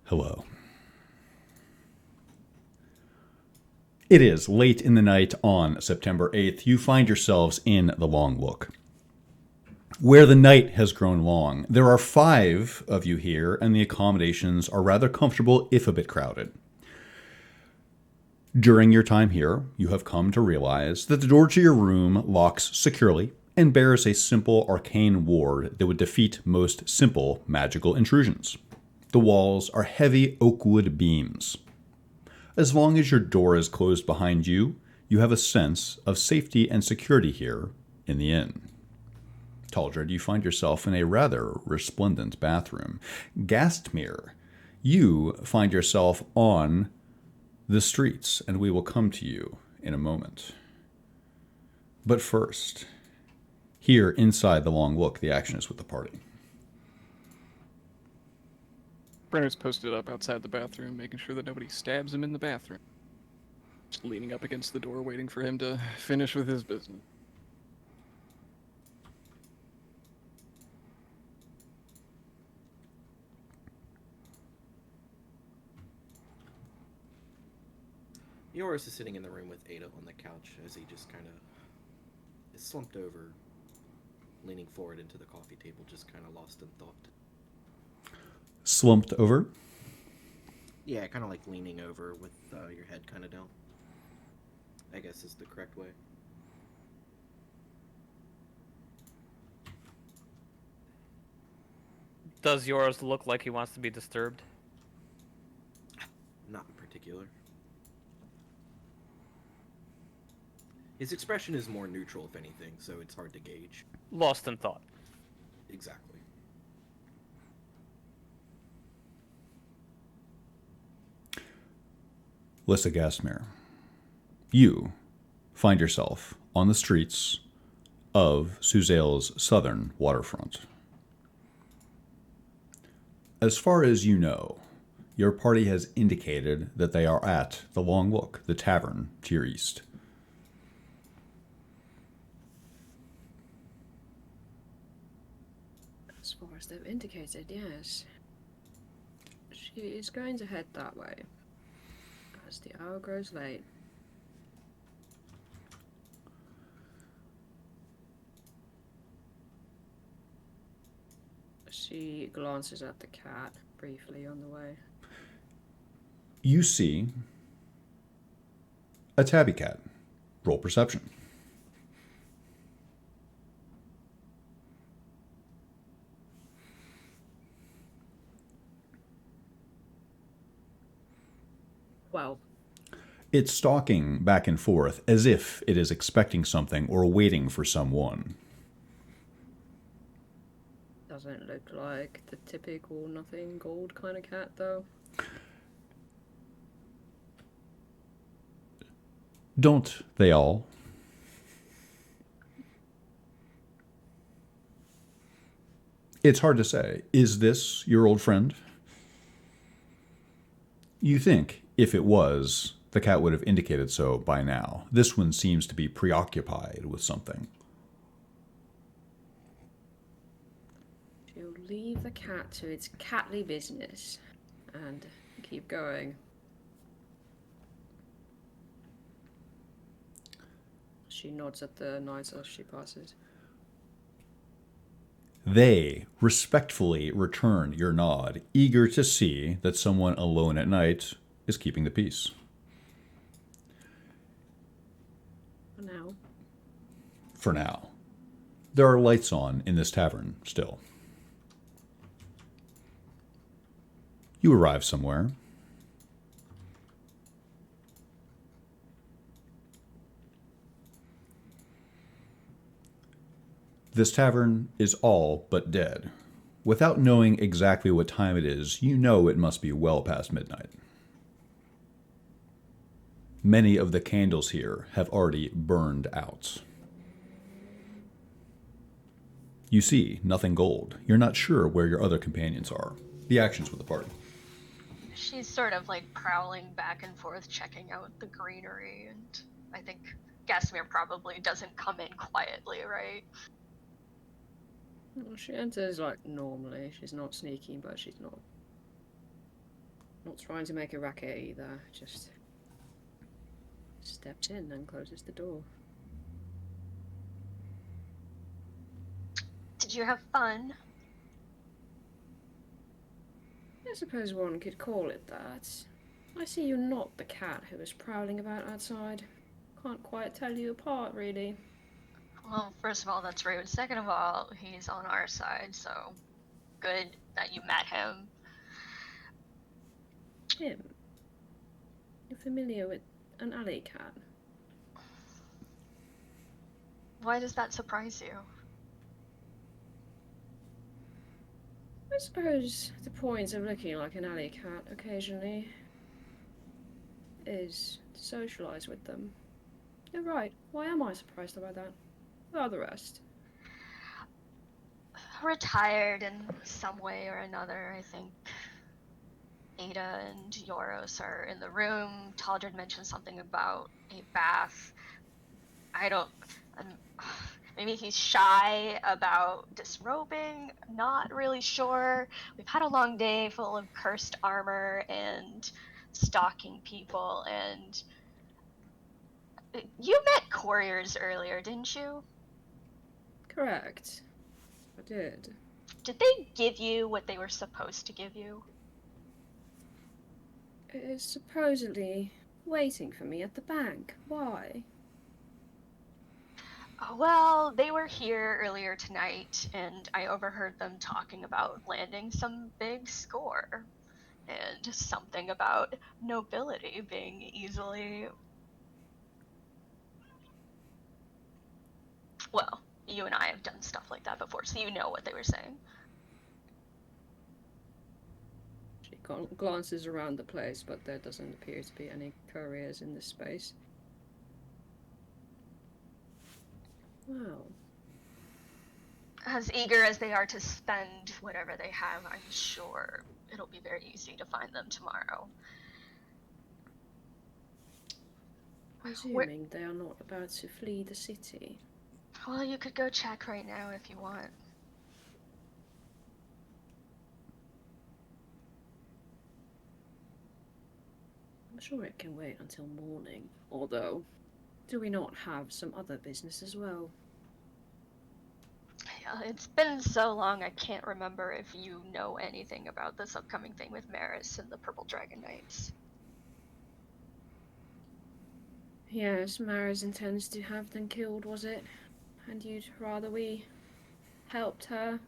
Hello. It is late in the night on September 8th. You find yourselves in the Long Look, where the night has grown long. There are 5 of you here, and the accommodations are rather comfortable, if a bit crowded. During your time here, you have come to realize that the door to your room locks securely and bears a simple arcane ward that would defeat most simple magical intrusions. The walls are heavy oakwood beams. As long as your door is closed behind you, you have a sense of safety and security here in the inn. Taldred, you find yourself in a rather resplendent bathroom. Gastmere, you find yourself on the streets, and we will come to you in a moment. But first, here inside the Long Look, the action is with the party. Brenner's posted up outside the bathroom, making sure that nobody stabs him in the bathroom. Just leaning up against the door, waiting for him to finish with his business. Yoris is sitting in the room with Ada on the couch as he just kind of is slumped over, leaning forward into the coffee table, just kind of lost in thought. Slumped over? Yeah, kind of like leaning over with your head kind of down, I guess is the correct way. Does yours look like he wants to be disturbed? Not in particular. His expression is more neutral, if anything, so it's hard to gauge. Lost in thought. Exactly. Lissa Gastmere, you find yourself on the streets of Suzale's southern waterfront. As far as you know, your party has indicated that they are at the Long Look, the tavern to your east. As far as they've indicated, yes. She is going to head that way as the hour grows late. She glances at the cat briefly on the way. You see a tabby cat. Roll perception. Well, It's stalking back and forth as if it is expecting something or waiting for someone. doesn't look like the typical nothing gold kind of cat, though. Don't they all? It's hard to say. Is this your old friend? You think, if it was, the cat would have indicated so by now. This one seems to be preoccupied with something. She'll leave the cat to its catly business and keep going. She nods at the knights as she passes. They respectfully return your nod, eager to see that someone alone at night is keeping the peace. For now. For now. There are lights on in this tavern still. You arrive somewhere. This tavern is all but dead. Without knowing exactly what time it is, you know it must be well past midnight. Many of the candles here have already burned out. You see nothing gold. You're not sure where your other companions are. The actions with the party. She's sort of like prowling back and forth, checking out the greenery, and I think Gasimir probably doesn't come in quietly, right? Well, she enters like normally. She's not sneaky, but she's not Not trying to make a racket either, just steps in and closes the door. Did you have fun? I suppose one could call it that. I see you're not the cat who was prowling about outside. Can't quite tell you apart, really. Well, first of all, that's rude. Second of all, he's on our side, so good that you met him. Him? You're familiar with an alley cat? Why does that surprise you? I suppose the point of looking like an alley cat occasionally is to socialise with them. You're right. Why am I surprised about that? What are the rest? Retired in some way or another, I think. Ada and Yoros are in the room. Taldred mentioned something about a bath. Maybe he's shy about disrobing. Not really sure. We've had a long day full of cursed armor and stalking people, and you met couriers earlier, didn't you? Correct. I did. Did they give you what they were supposed to give you? It is supposedly waiting for me at the bank. Why? Well, they were here earlier tonight, and I overheard them talking about landing some big score. And something about nobility being easily... Well, you and I have done stuff like that before, so you know what they were saying. She glances around the place, but there doesn't appear to be any couriers in this space. Wow. As eager as they are to spend whatever they have, I'm sure it'll be very easy to find them tomorrow. Presuming they are not about to flee the city. Well, you could go check right now if you want. I'm sure it can wait until morning. Although, do we not have some other business as well? Yeah, it's been so long I can't remember if you know anything about this upcoming thing with Maris and the Purple Dragon Knights. Yes, Maris intends to have them killed, was it? And you'd rather we helped her?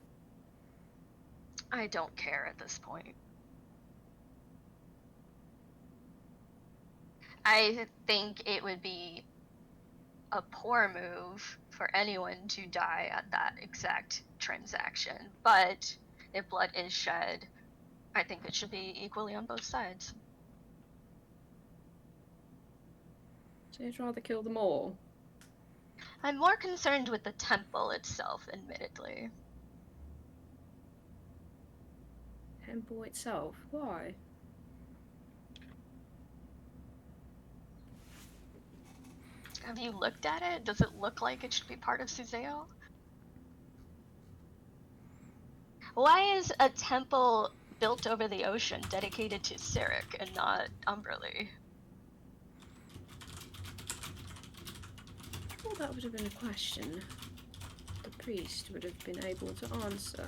I don't care at this point. I think it would be a poor move for anyone to die at that exact transaction, but if blood is shed, I think it should be equally on both sides. So you'd rather kill them all? I'm more concerned with the temple itself, admittedly. Temple itself? Why? Have you looked at it? Does it look like it should be part of Suzeo? Why is a temple built over the ocean dedicated to Cyric and not Umberly? Well, that would have been a question the priest would have been able to answer.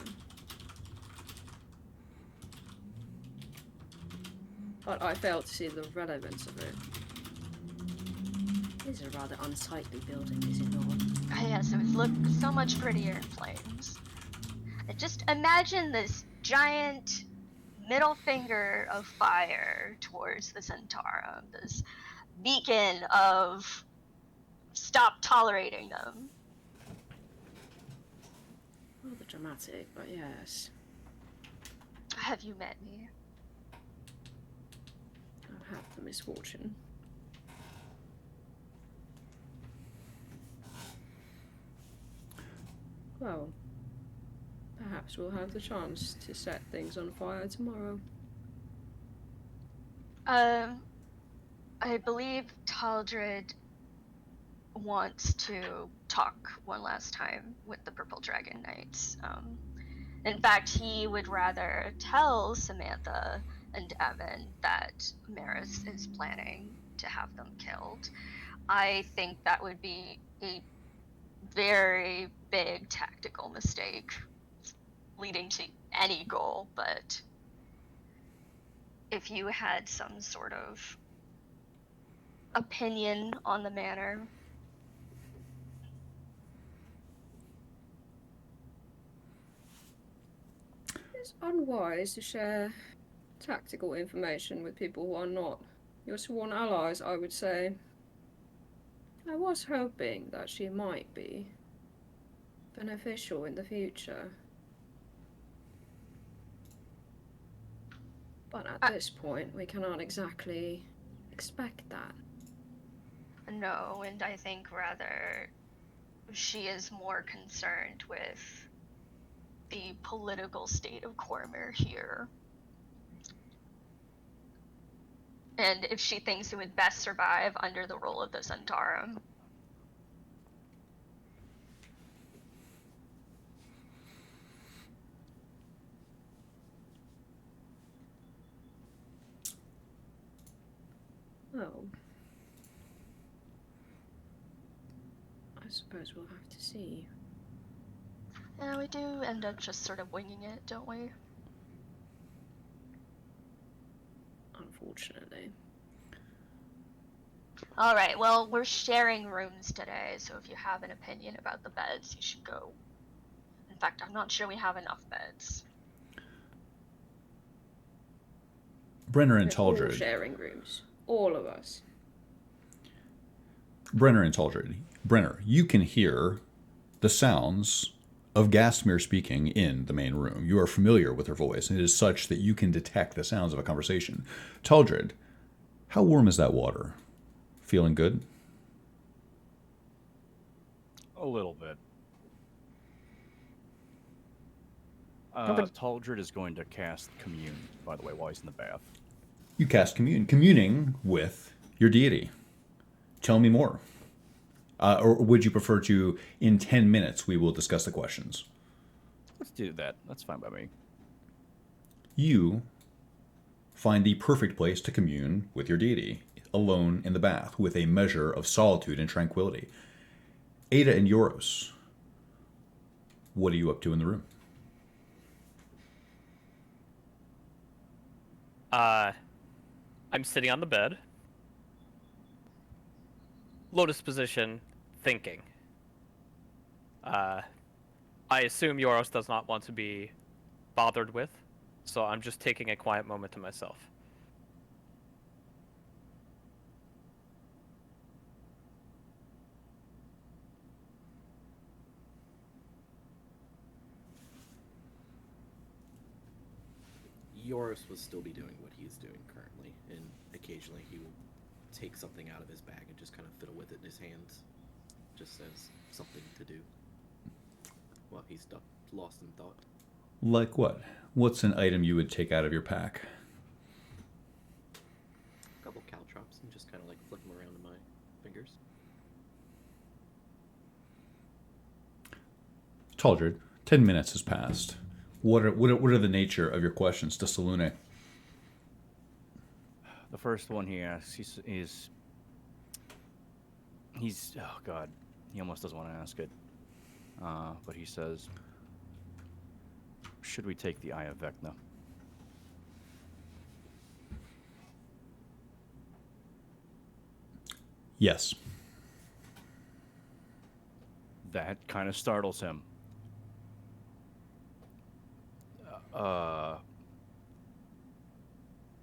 But I failed to see the relevance of it. It is a rather unsightly building, is it not? Yes, it would look so much prettier in flames. Just imagine this giant middle finger of fire towards the Centaur, this beacon of stop tolerating them. Rather dramatic, but yes. Have you met me? I've had the misfortune. Well, perhaps we'll have the chance to set things on fire tomorrow. I believe Taldred wants to talk one last time with the Purple Dragon Knights. In fact, he would rather tell Samantha and Evan that Maris is planning to have them killed. I think that would be a very big tactical mistake leading to any goal, but if you had some sort of opinion on the matter. It's unwise to share tactical information with people who are not your sworn allies, I would say. I was hoping that she might be beneficial in the future. But at this point, we cannot exactly expect that. No, and I think rather she is more concerned with the political state of Cormyr here. And if she thinks it would best survive under the rule of the Centaurum. Oh. I suppose we'll have to see. Yeah, we do end up just sort of winging it, don't we? Unfortunately. Alright, well, we're sharing rooms today, so if you have an opinion about the beds, you should go. In fact, I'm not sure we have enough beds. Brenner and We're all Taldred. sharing rooms. All of us. Brenner and Taldred. Brenner, you can hear the sounds of Gastmere speaking in the main room. You are familiar with her voice, and it is such that you can detect the sounds of a conversation. Taldred, how warm is that water? Feeling good? A little bit. Okay. Taldred is going to cast Commune, by the way, while he's in the bath. You cast commune, communing with your deity. Tell me more. Or would you prefer to, in 10 minutes, we will discuss the questions? Let's do that. That's fine by me. You find the perfect place to commune with your deity, alone in the bath, with a measure of solitude and tranquility. Ada and Yoros, what are you up to in the room? I'm sitting on the bed. Lotus position, thinking. I assume Yoros does not want to be bothered with, so I'm just taking a quiet moment to myself. Yoris will still be doing what he's doing currently, and occasionally he will take something out of his bag and just kind of fiddle with it in his hands, just as something to do while he's lost in thought. Like what? What's an item you would take out of your pack? A couple caltrops and just kind of like flick them around in my fingers. Taldred, 10 minutes has passed. What are the nature of your questions to Salune? The first one he asks, he's oh god, he almost doesn't want to ask it. But he says, should we take the Eye of Vecna? Yes. That kind of startles him.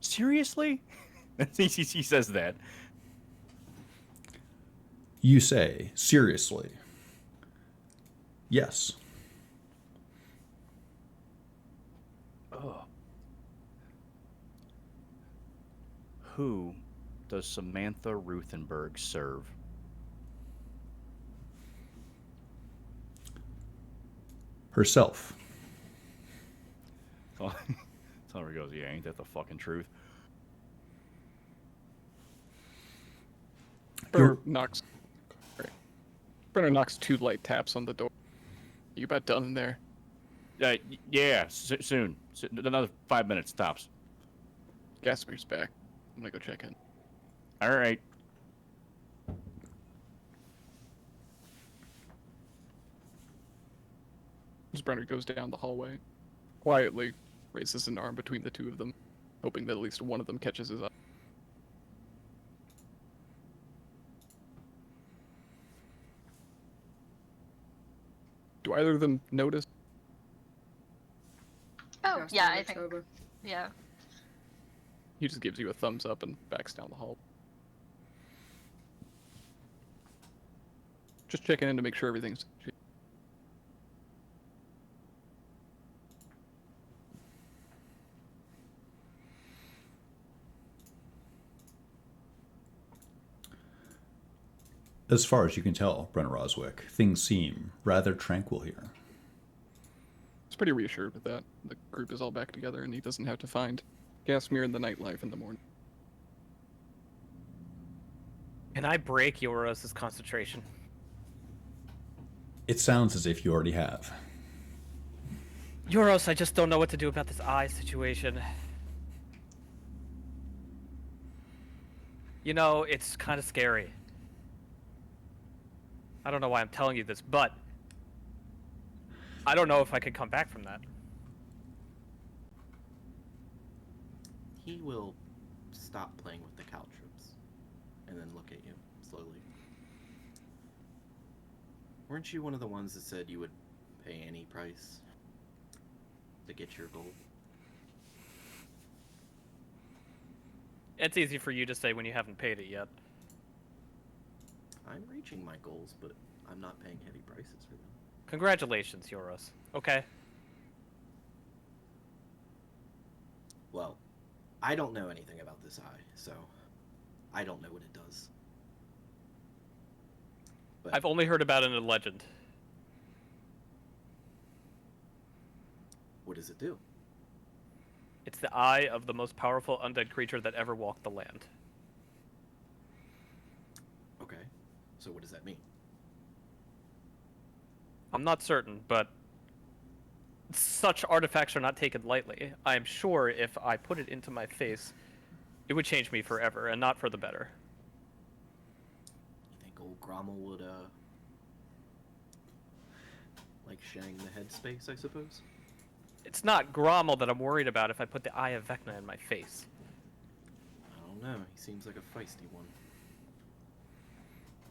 Seriously? he says that. You say, seriously. Yes. Oh. Who does Samantha Ruthenberg serve? Herself. Tulliver goes, yeah, ain't that the fucking truth? Brenner knocks. Right. Brenner knocks 2 light taps on the door. You about done in there? Yeah, soon. Another 5 minutes tops. Gasper's back. I'm gonna go check in. All right. As Brenner goes down the hallway, quietly raises an arm between the two of them, hoping that at least one of them catches his eye. Do either of them notice? Oh, Cast yeah, on I think. October. Yeah. He just gives you a thumbs up and backs down the hall. Just checking in to make sure everything's. As far as you can tell, Brenner Roswick, things seem rather tranquil here. He's pretty reassured with that. The group is all back together, and he doesn't have to find Gasmir in the nightlife in the morning. Can I break Euros' concentration? It sounds as if you already have. Euros, I just don't know what to do about this eye situation. You know, it's kind of scary. I don't know why I'm telling you this, but I don't know if I could come back from that. He will stop playing with the caltrops and then look at you slowly. Weren't you one of the ones that said you would pay any price to get your goal? It's easy for you to say when you haven't paid it yet. I'm reaching my goals, but I'm not paying heavy prices for them. Congratulations, Euros. Okay. Well, I don't know anything about this eye, so I don't know what it does. But I've only heard about it in a legend. what does it do? It's the eye of the most powerful undead creature that ever walked the land. Okay, so what does that mean? I'm not certain, but such artifacts are not taken lightly. I am sure if I put it into my face, it would change me forever, and not for the better. You think old Grommel would, like sharing the headspace, I suppose? It's not Grommel that I'm worried about if I put the Eye of Vecna in my face. I don't know, he seems like a feisty one.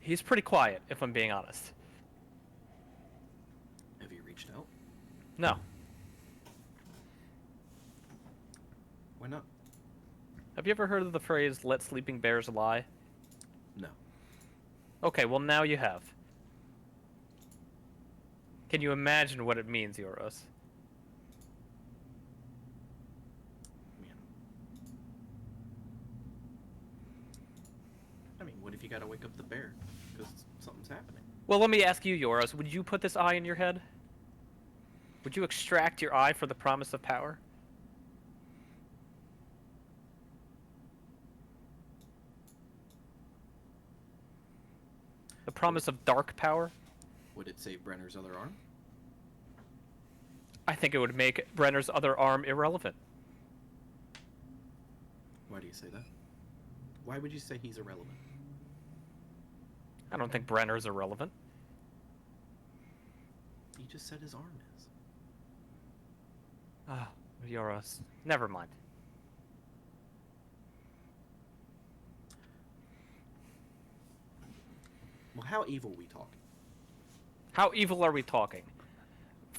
He's pretty quiet, if I'm being honest. Have you reached out? No. Why not? Have you ever heard of the phrase, let sleeping bears lie? No. Okay, well now you have. Can you imagine what it means, Euros? Man. I mean, what if you gotta wake up the bear? Because something's happening. Well, let me ask you, Euros, would you put this eye in your head? Would you extract your eye for the promise of power? The promise of dark power? Would it save Brenner's other arm? I think it would make Brenner's other arm irrelevant. Why do you say that? Why would you say he's irrelevant? I don't think Brenner's irrelevant. You just said his arm is. Ah, Euros. Never mind. Well, how evil we talking? How evil are we talking?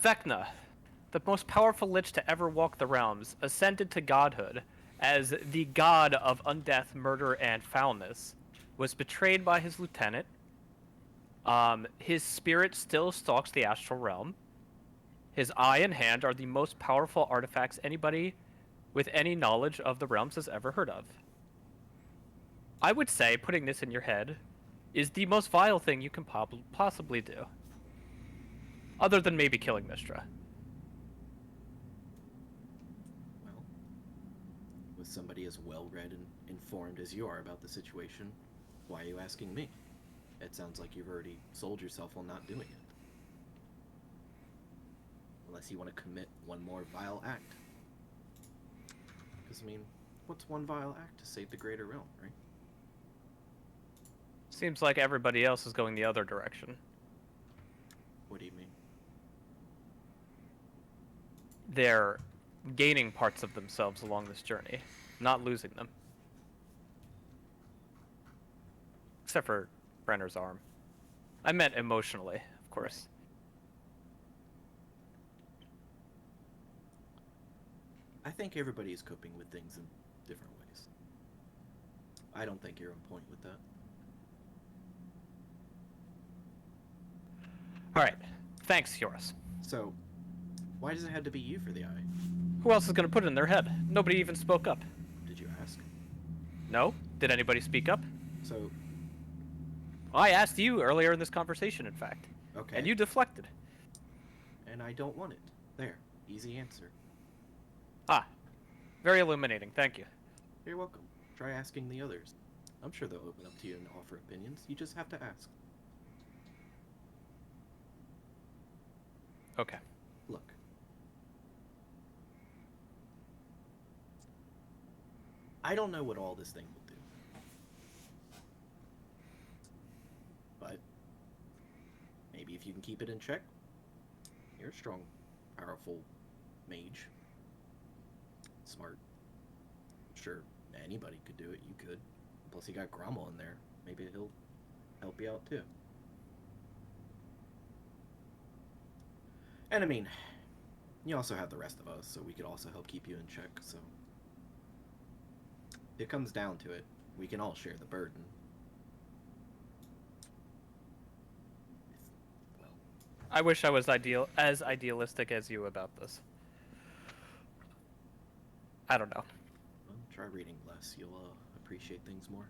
Vecna, the most powerful lich to ever walk the realms, ascended to godhood as the god of undeath, murder, and foulness, was betrayed by his lieutenant. His spirit still stalks the astral realm. His eye and hand are the most powerful artifacts anybody with any knowledge of the realms has ever heard of. I would say putting this in your head is the most vile thing you can possibly do. Other than maybe killing Mistra. Well, with somebody as well-read and informed as you are about the situation, why are you asking me? It sounds like you've already sold yourself on not doing it. Unless you want to commit one more vile act. Because, I mean, what's one vile act to save the greater realm, right? Seems like everybody else is going the other direction. What do you mean? They're gaining parts of themselves along this journey, not losing them. Except for Brenner's arm. I meant emotionally, of course. I think everybody is coping with things in different ways. I don't think you're on point with that. Alright. Thanks, Yoris. So, why does it have to be you for the eye? Who else is gonna put it in their head? Nobody even spoke up. Did you ask? No? Did anybody speak up? So, I asked you earlier in this conversation, in fact. okay. And you deflected. And I don't want it. There. Easy answer. Ah. Very illuminating, thank you. You're welcome. Try asking the others. I'm sure they'll open up to you and offer opinions. You just have to ask. Okay. Look. I don't know what all this thing will do. But maybe if you can keep it in check, you're a strong, powerful mage. Smart. Sure, anybody could do it. You could. Plus, you got Grommel in there. Maybe he'll help you out too. And I mean, you also have the rest of us, so we could also help keep you in check. So, if it comes down to it, we can all share the burden. Well, I wish I was as idealistic as you about this. I don't know. well, try reading less. You'll appreciate things more.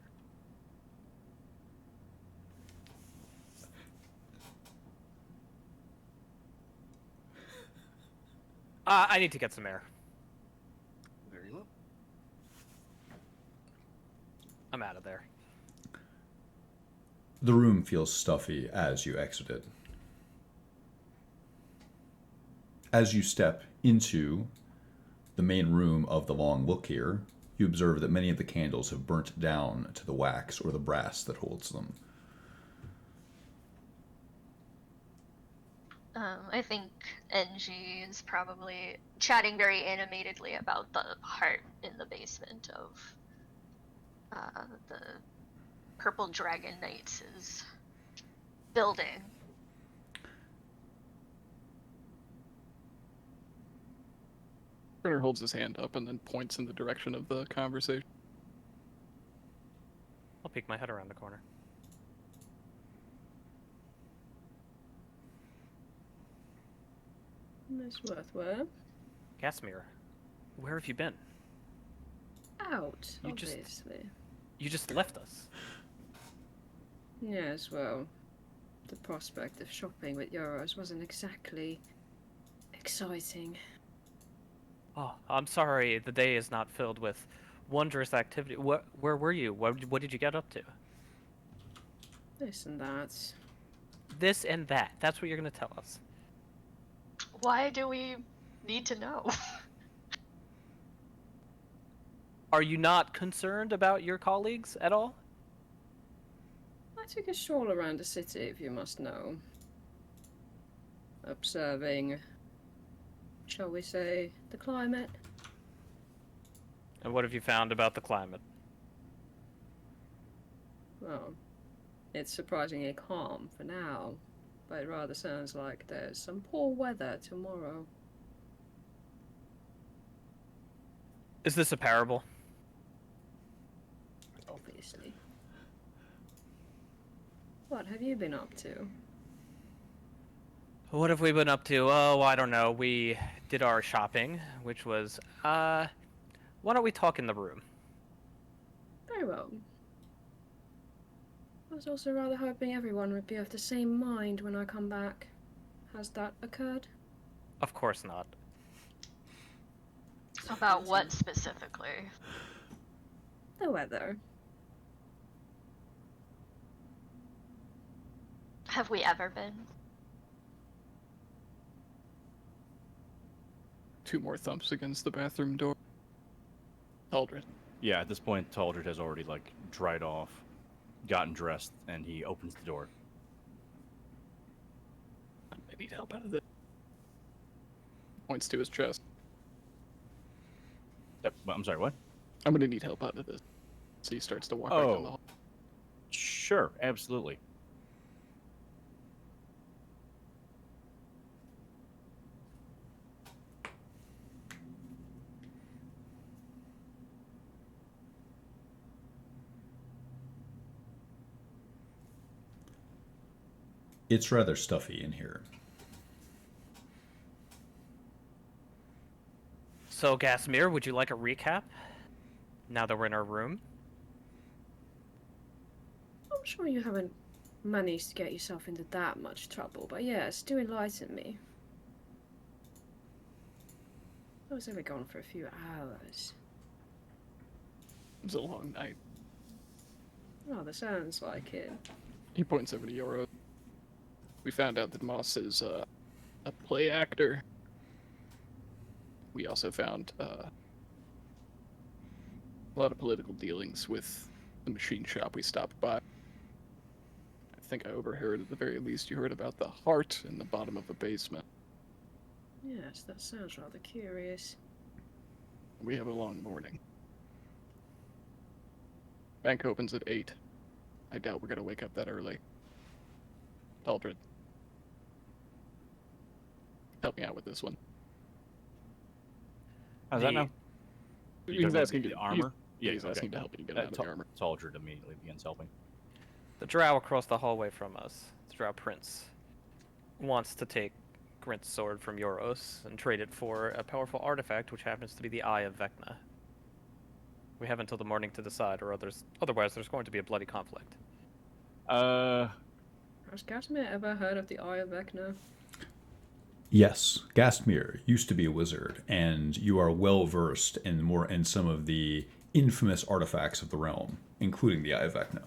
I need to get some air. Very well. I'm out of there. The room feels stuffy as you exit it. As you step into the main room of the Long Look here, you observe that many of the candles have burnt down to the wax or the brass that holds them. I think NG is probably chatting very animatedly about the heart in the basement of the Purple Dragon Knights' building. Brenner holds his hand up and then points in the direction of the conversation. I'll peek my head around the corner. Miss Worthware. Casimir, where have you been? Out, You just- obviously. You just left us. Yes, well, the prospect of shopping with Euros wasn't exactly exciting. Oh, I'm sorry the day is not filled with wondrous activity. Where were you? What did you get up to? This and that. This and that. That's what you're going to tell us. Why do we need to know? Are you not concerned about your colleagues at all? I took a stroll around the city, if you must know. Observing, shall we say, the climate. And what have you found about the climate? Well, it's surprisingly calm for now, but it rather sounds like there's some poor weather tomorrow. Is this a parable? Obviously. What have you been up to? What have we been up to? Oh, I don't know. We did our shopping, which was, why don't we talk in the room? Very well. I was also rather hoping everyone would be of the same mind when I come back. Has that occurred? Of course not. About what specifically? The weather. Have we ever been? Two more thumps against the bathroom door. Aldrin, Yeah, at this point, Taldred has already, like, dried off, gotten dressed, and he opens the door. I need help out of this. Points to his chest. I'm sorry, what? I'm gonna need help out of this. So he starts to walk back down the hall. Sure, absolutely. It's rather stuffy in here. So, Gasmir, would you like a recap? Now that we're in our room? I'm sure you haven't managed to get yourself into that much trouble, but yes, do enlighten me. I was only gone for a few hours. It was a long night. Oh, that sounds like it. He points over to Yoro. We found out that Moss is a play actor. We also found a lot of political dealings with the machine shop we stopped by. I think I overheard, at the very least, you heard about the heart in the bottom of a basement. Yes, that sounds rather curious. We have a long morning. Bank opens at 8. I doubt we're gonna wake up that early. Aldred, help me out with this one. How's that now? He's asking the to, armor. he's asking to help you get out of the armor. Taldred immediately begins helping. The drow across the hallway from us, the drow prince, wants to take Grint's sword from Yoros and trade it for a powerful artifact, which happens to be the Eye of Vecna. We have until the morning to decide, or otherwise there's going to be a bloody conflict. Has Gasmir ever heard of the Eye of Vecna? Yes, Gastmir used to be a wizard, and you are well versed in some of the infamous artifacts of the realm, including the Eye of Vecna.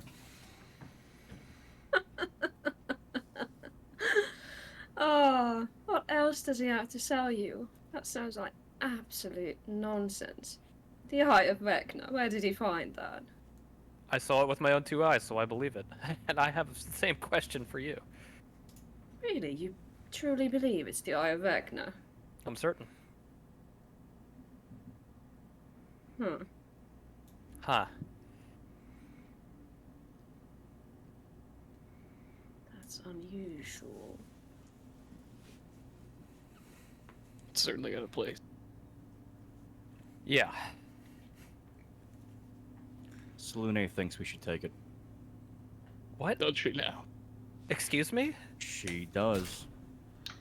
Ah, what else does he have to sell you? That sounds like absolute nonsense. The Eye of Vecna, where did he find that? I saw it with my own 2 eyes, so I believe it. And I have the same question for you. Really, you truly believe it's the Eye of Vecna? I'm certain. Huh. That's unusual. It's certainly out of place. Yeah. Selune thinks we should take it. What? Does she now? Excuse me? She does.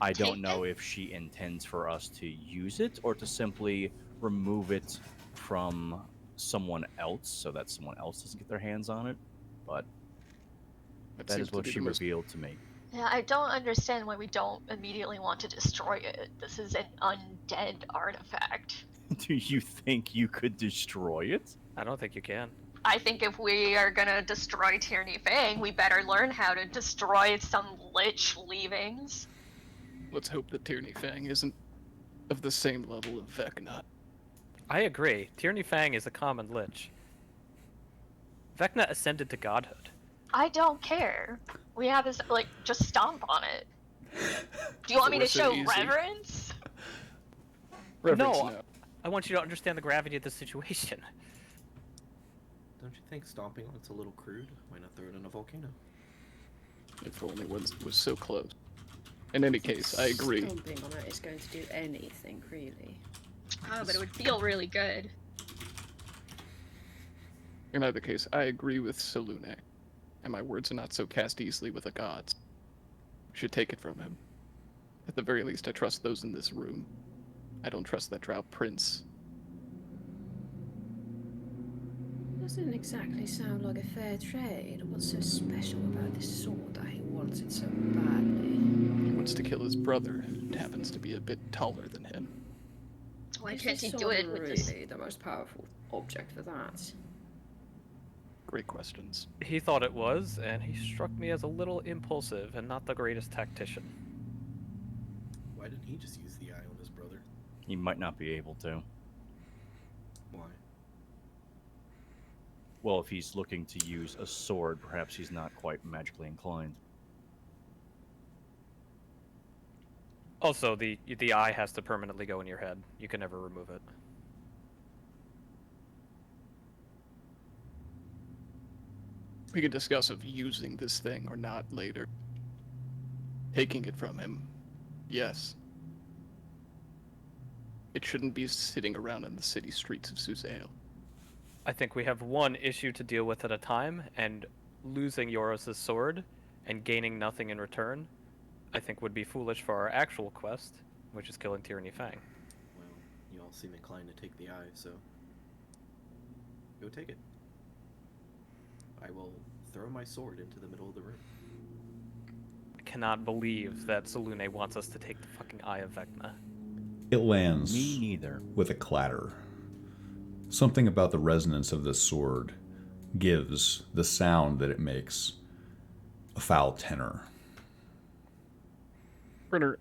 I don't Take know it? if she intends for us to use it or to simply remove it from someone else so that someone else doesn't get their hands on it, but that seems is to what be she the most- revealed to me. Yeah, I don't understand why we don't immediately want to destroy it. This is an undead artifact. Do you think you could destroy it? I don't think you can. I think if we are gonna destroy Tierney Fang, we better learn how to destroy some lich leavings. Let's hope that Tierney Fang isn't of the same level of Vecna. I agree. Tierney Fang is a common lich. Vecna ascended to godhood. I don't care. We have this, like, just stomp on it. Do you want me to We're so show easy. reverence? Reverence, No. I want you to understand the gravity of the situation. Don't you think stomping on it's a little crude? Why not throw it in a volcano? If only was so close. In any case, I agree. Stomping on it is going to do anything, really. Oh, but it would feel really good. In either case, I agree with Selune, and my words are not so cast easily with the gods. We should take it from him. At the very least, I trust those in this room. I don't trust that drow prince. Doesn't exactly sound like a fair trade. What's so special about this sword that he wants it so badly? He wants to kill his brother, and happens to be a bit taller than him. Why Is can't this he do sword it with this? really the most powerful object for that? Great questions. He thought it was, and he struck me as a little impulsive and not the greatest tactician. Why didn't he just use the eye on his brother? He might not be able to. Why? Well, if he's looking to use a sword, perhaps he's not quite magically inclined. Also, the eye has to permanently go in your head. You can never remove it. We could discuss of using this thing or not later. Taking it from him, yes. It shouldn't be sitting around in the city streets of Suzail. I think we have one issue to deal with at a time, and losing Yoros' sword and gaining nothing in return, I think would be foolish for our actual quest, which is killing Tyranny Fang. Well, you all seem inclined to take the eye, so go take it. I will throw my sword into the middle of the room. I cannot believe that Selune wants us to take the fucking Eye of Vecna. It lands Me neither. with a clatter. Something about the resonance of this sword gives the sound that it makes a foul tenor. Brenner,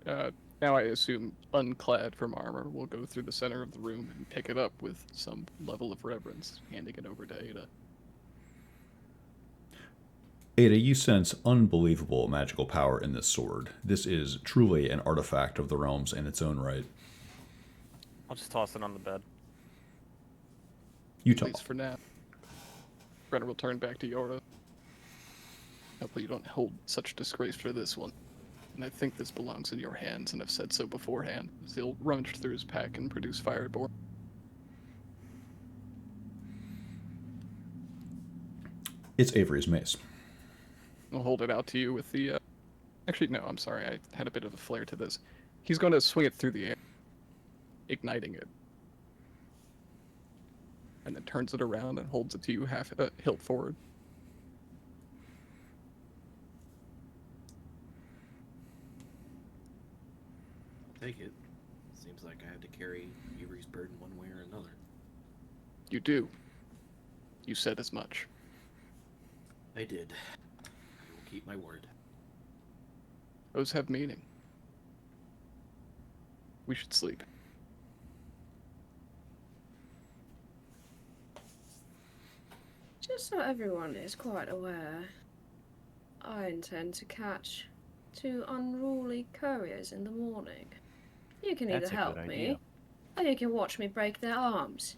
now I assume unclad from armor, will go through the center of the room and pick it up with some level of reverence, handing it over to Ada. Ada, you sense unbelievable magical power in this sword. This is truly an artifact of the realms in its own right. I'll just toss it on the bed. You At talk. least for now. Brenner will turn back to Yora. Hopefully you don't hold such disgrace for this one. And I think this belongs in your hands, and I've said so beforehand. He'll rummage through his pack and produce Fireborn. It's Avery's mace. I'll hold it out to you with the, Actually, no, I'm sorry, I had a bit of a flair to this. He's going to swing it through the air, igniting it. And then turns it around and holds it to you half hilt forward. I'll take it. Seems like I have to carry Avery's burden one way or another. You do. You said as much. I did. I will keep my word. Those have meaning. We should sleep. Just so everyone is quite aware, I intend to catch 2 unruly couriers in the morning. You can either That's a help good me, idea. or you can watch me break their arms.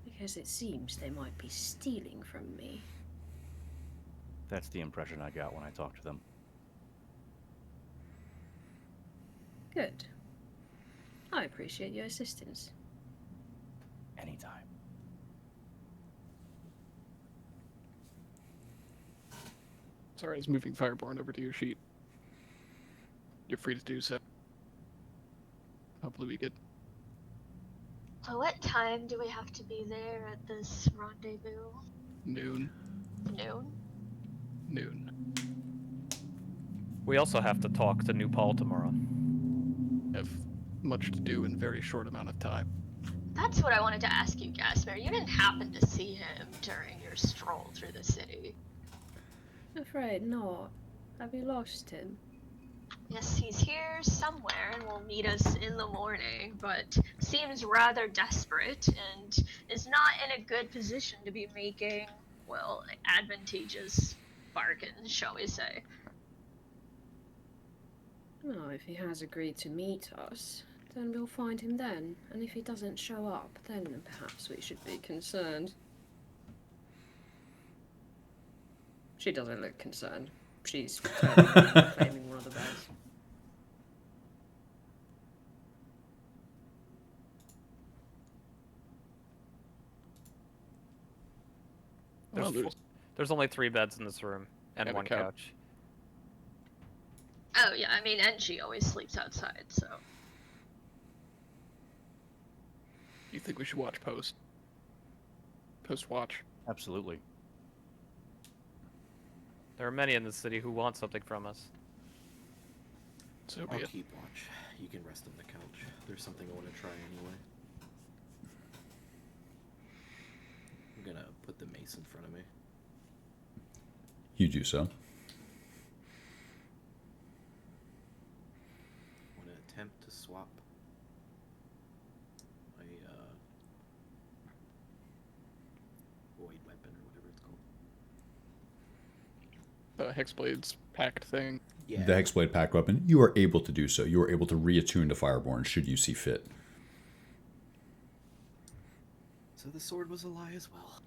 Because it seems they might be stealing from me. That's the impression I got when I talked to them. Good. I appreciate your assistance. Anytime. Sorry, I was moving Fireborn over to your sheet. You're free to do so. Hopefully we get So what time do we have to be there at this rendezvous? noon. Noon? We also have to talk to New Paul tomorrow. Have much to do in a very short amount of time. That's what I wanted to ask you, Gasper. You didn't happen to see him during your stroll through the city. Afraid not. Have you lost him? Yes, he's here somewhere and will meet us in the morning, but seems rather desperate and is not in a good position to be making, well, advantageous bargains, shall we say. Well, if he has agreed to meet us, then we'll find him then. And if he doesn't show up, then perhaps we should be concerned. She doesn't look concerned. She's claiming one of the beds. Well, There's only 3 beds in this room, and And a 1 couch. couch. Oh yeah, I mean, and she always sleeps outside, so. You think we should watch post? Post watch. Absolutely. There are many in the city who want something from us. So be I'll it. keep watch. You can rest on the couch. There's something I want to try anyway. I'm gonna put the mace in front of me. You do so. I want to attempt to swap my void weapon or whatever it's called. The Hexblade's packed thing. Yeah. The Hexblade pack weapon, you are able to do so. You are able to reattune to Fireborn should you see fit. So the sword was a lie as well.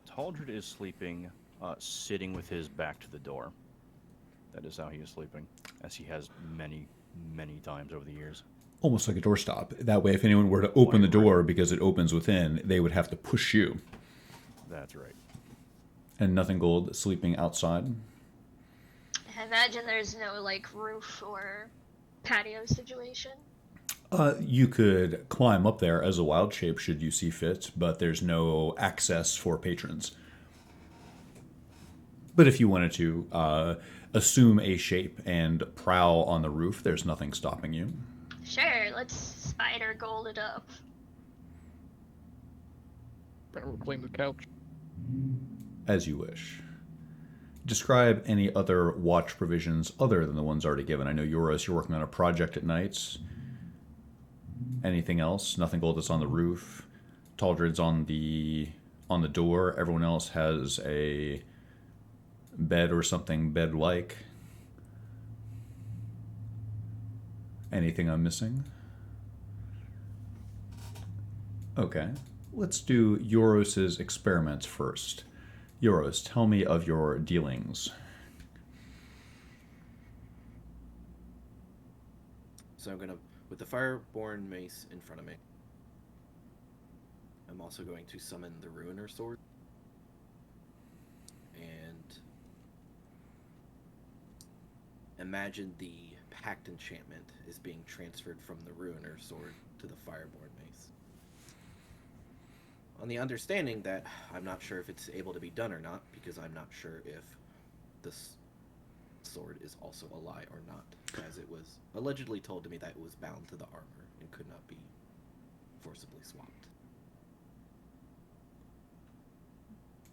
Taldred is sleeping, sitting with his back to the door. That is how he is sleeping, as he has many, many times over the years. Almost like a doorstop. That way, if anyone were to open the Right. door because it opens within, they would have to push you. That's right. And Nothing Gold sleeping outside. I imagine there's no like roof or patio situation. You could climb up there as a wild shape should you see fit, but there's no access for patrons. But if you wanted to assume a shape and prowl on the roof, there's nothing stopping you. Sure, let's spider gold it up. Gonna reclaim the couch. As you wish. Describe any other watch provisions other than the ones already given. I know Euros, you're working on a project at night. Anything else? Nothing Gold that's on the roof. Taldred's on the door. Everyone else has a bed or something bed-like. Anything I'm missing? Okay. Let's do Euros' experiments first. Euros, tell me of your dealings. So I'm gonna, with the Fireborn mace in front of me, I'm also going to summon the Ruiner sword. And imagine the Pact enchantment is being transferred from the Ruiner sword to the Fireborn mace. On the understanding that I'm not sure if it's able to be done or not, because I'm not sure if this sword is also a lie or not, as it was allegedly told to me that it was bound to the armor and could not be forcibly swapped.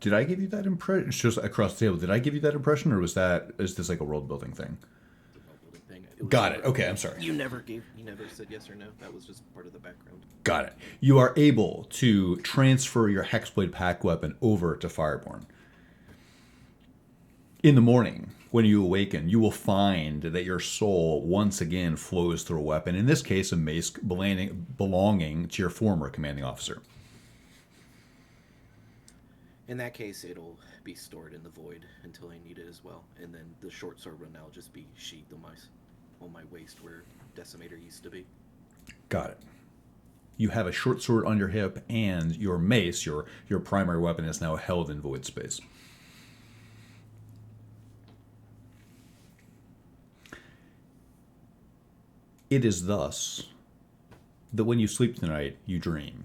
Did I give you that impression? It's just across the table. Did I give you that impression, or is this like a world building thing? The world-building thing. It was Got it. never- Okay, I'm sorry. You never said yes or no. That was just part of the background. Got it. You are able to transfer your Hexblade pack weapon over to Fireborn. In the morning, when you awaken, you will find that your soul once again flows through a weapon, in this case, a mace belonging to your former commanding officer. In that case, it'll be stored in the void until I need it as well, and then the short sword will now just be sheathed on my waist where Decimator used to be. Got it. You have a short sword on your hip, and your mace, your primary weapon, is now held in void space. It is thus that when you sleep tonight, you dream.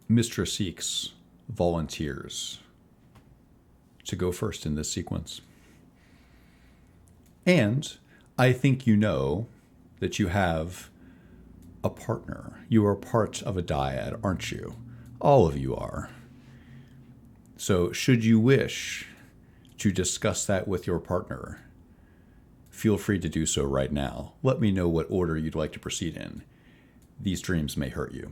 Mistress Seeks volunteers to go first in this sequence. And I think you know that you have a partner. You are part of a dyad, aren't you? All of you are. So, should you wish to discuss that with your partner, feel free to do so right now. Let me know what order you'd like to proceed in. These dreams may hurt you.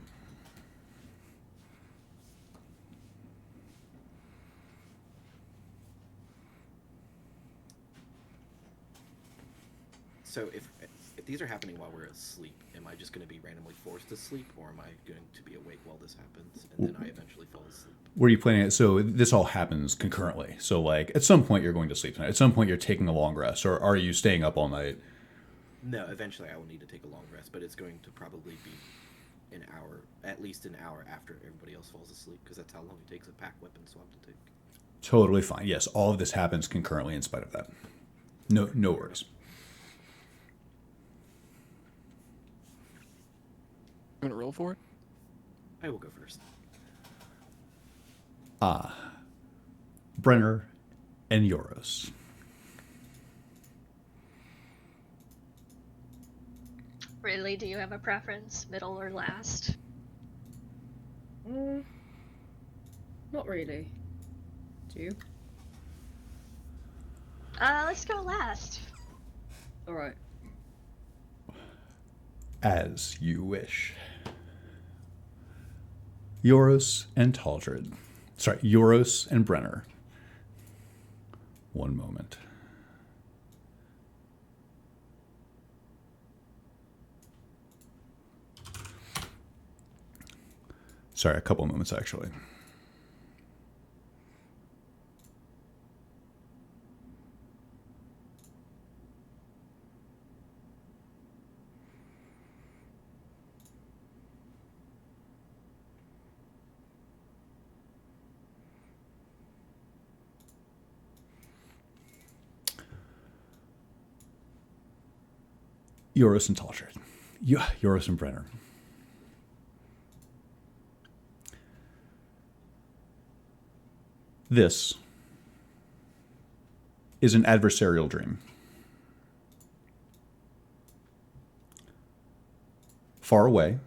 So if these are happening while we're asleep, am I just going to be randomly forced to sleep, or am I going to be awake while this happens, and then I eventually fall asleep? Where are you planning it? So this all happens concurrently. So like at some point you're going to sleep tonight. At some point you're taking a long rest, or are you staying up all night? No, eventually I will need to take a long rest, but it's going to probably be at least an hour after everybody else falls asleep, because that's how long it takes a pack weapon swap to take. Totally fine. Yes, all of this happens concurrently in spite of that. No worries. You gonna roll for it? I will go first. Brenner and Euros. Really, do you have a preference, middle or last? Not really. Do you? Let's go last. Alright. As you wish. Euros and Taldred. Sorry, Euros and Brenner. One moment. Sorry, a couple moments actually. Euros and Taldred. Euros and Brenner. This is an adversarial dream. Far away,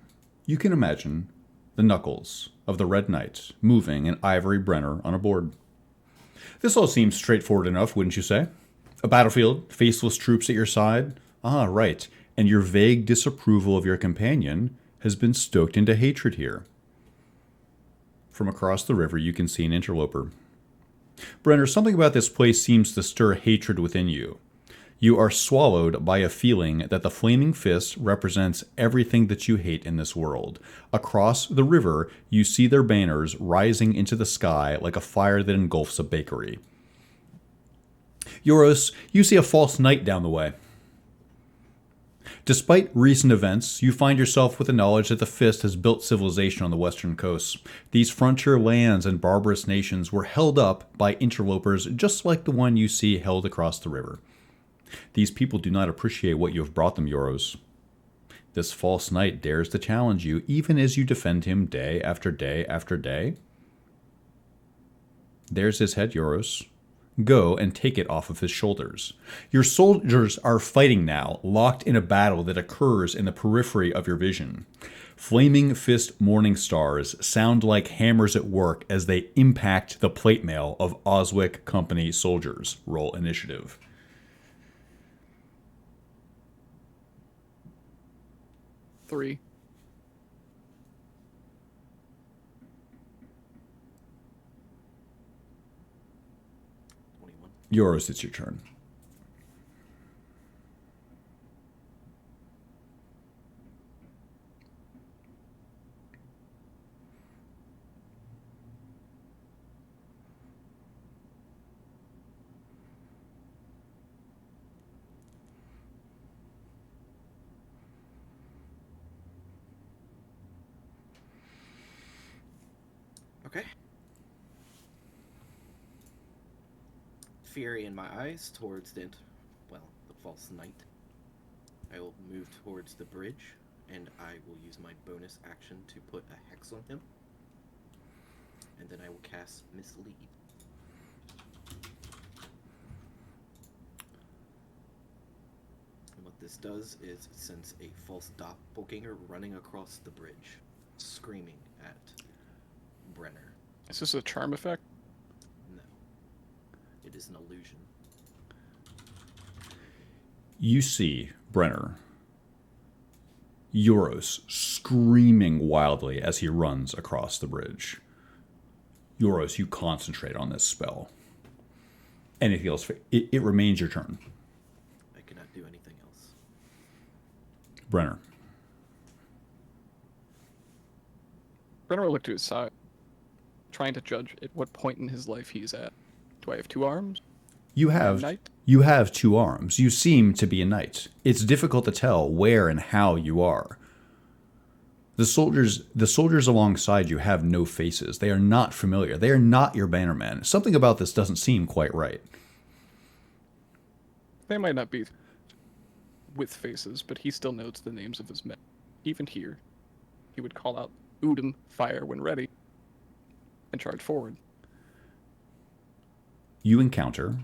you can imagine the knuckles of the Red Knight moving an ivory Brenner on a board. This all seems straightforward enough, wouldn't you say? A battlefield, faceless troops at your side. Ah, right. And your vague disapproval of your companion has been stoked into hatred here. From across the river, you can see an interloper. Brenner, something about this place seems to stir hatred within you. You are swallowed by a feeling that the Flaming Fist represents everything that you hate in this world. Across the river, you see their banners rising into the sky like a fire that engulfs a bakery. Euros, you see a false knight down the way. Despite recent events, you find yourself with the knowledge that the Fist has built civilization on the western coasts. These frontier lands and barbarous nations were held up by interlopers just like the one you see held across the river. These people do not appreciate what you have brought them, Euros. This false knight dares to challenge you, even as you defend him day after day after day. There's his head, Euros. Go and take it off of his shoulders. Your soldiers are fighting now, locked in a battle that occurs in the periphery of your vision. Flaming Fist morning stars sound like hammers at work as they impact the plate mail of Oswick Company soldiers. Roll initiative. Three. Euros, it's your turn. Okay. Fury in my eyes towards the false knight. I will move towards the bridge, and I will use my bonus action to put a hex on him. And then I will cast Mislead. And what this does is it sends a false doppelganger running across the bridge, screaming at Brenner. Is this a charm effect? No. It is an illusion. You see Brenner, Euros, screaming wildly as he runs across the bridge. Euros, you concentrate on this spell. Anything else? It remains your turn. I cannot do anything else. Brenner. Brenner will look to his side, trying to judge at what point in his life he's at. Do I have two arms? You Am I a have knight? you have two arms. You seem to be a knight. It's difficult to tell where and how you are. The soldiers alongside you have no faces. They are not familiar. They are not your bannermen. Something about this doesn't seem quite right. They might not be with faces, but he still notes the names of his men. Even here, he would call out Udum, fire when ready, and charge forward. You encounter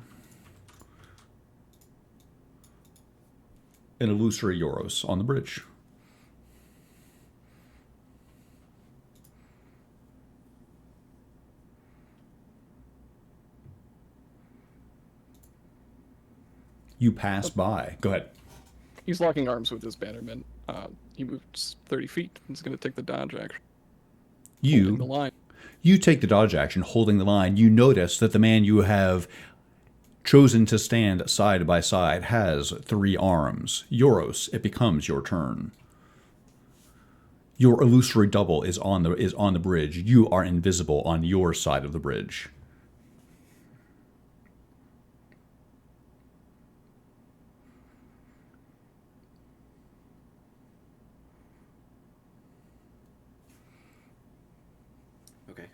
an illusory Euros on the bridge. You pass by. Go ahead. He's locking arms with his bannerman. He moves 30 feet. He's going to take the dodge action. Holding the line. You take the dodge action, holding the line. You notice that the man you have chosen to stand side by side has 3 arms. Euros, it becomes your turn. Your illusory double is on the bridge. You are invisible on your side of the bridge. Okay.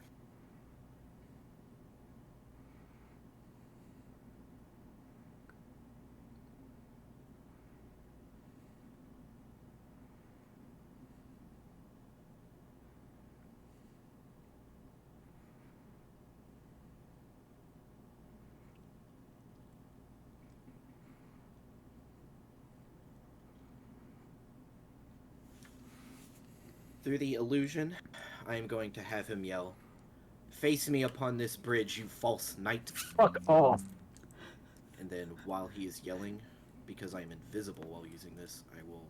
Through the illusion, I am going to have him yell, "Face me upon this bridge, you false knight!" Fuck off. And then while he is yelling, because I am invisible while using this, I will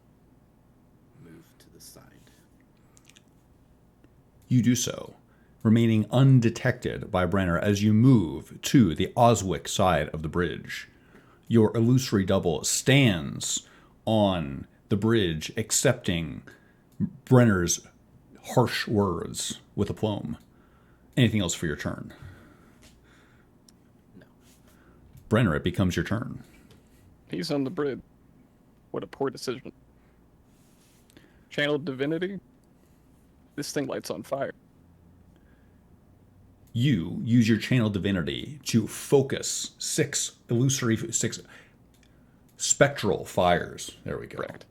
move to the side. You do so, remaining undetected by Brenner as you move to the Oswick side of the bridge. Your illusory double stands on the bridge, accepting Brenner's harsh words with aplomb. Anything else for your turn? No. Brenner, it becomes your turn. He's on the bridge. What a poor decision. Channeled divinity? This thing lights on fire. You use your channel divinity to focus 6 spectral fires. There we go. Correct.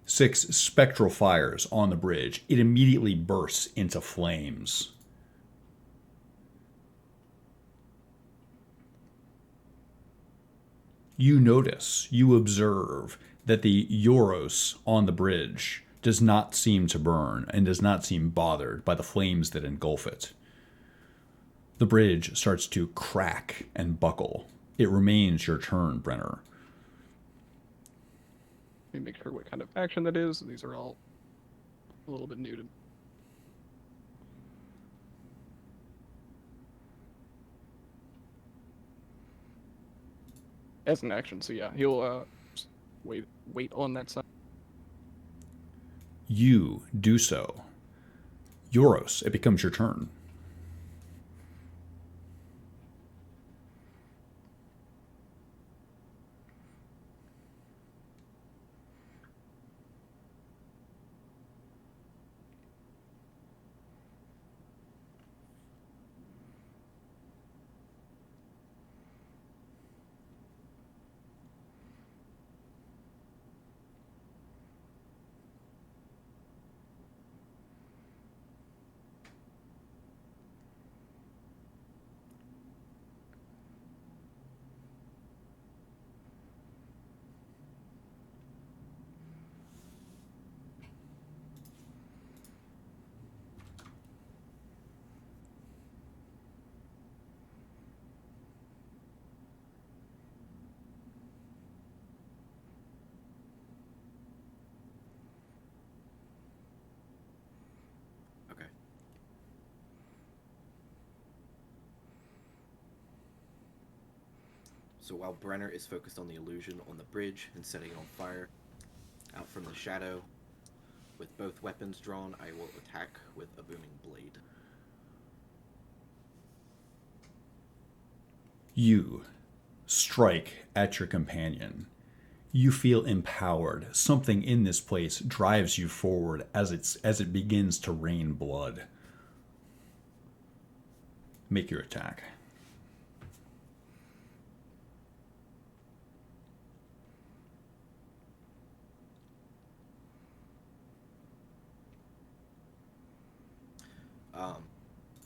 6 spectral fires on the bridge. It immediately bursts into flames. You notice, you observe that the Euros on the bridge does not seem to burn and does not seem bothered by the flames that engulf it. The bridge starts to crack and buckle. It remains your turn, Brenner. Let me make sure what kind of action that is. These are all a little bit new to me. As an action, so yeah, he'll just wait on that side. You do so. Euros, it becomes your turn. Okay. So while Brenner is focused on the illusion on the bridge and setting it on fire, out from the shadow, with both weapons drawn, I will attack with a booming blade. You strike at your companion. You feel empowered. Something in this place drives you forward as it begins to rain blood. Make your attack.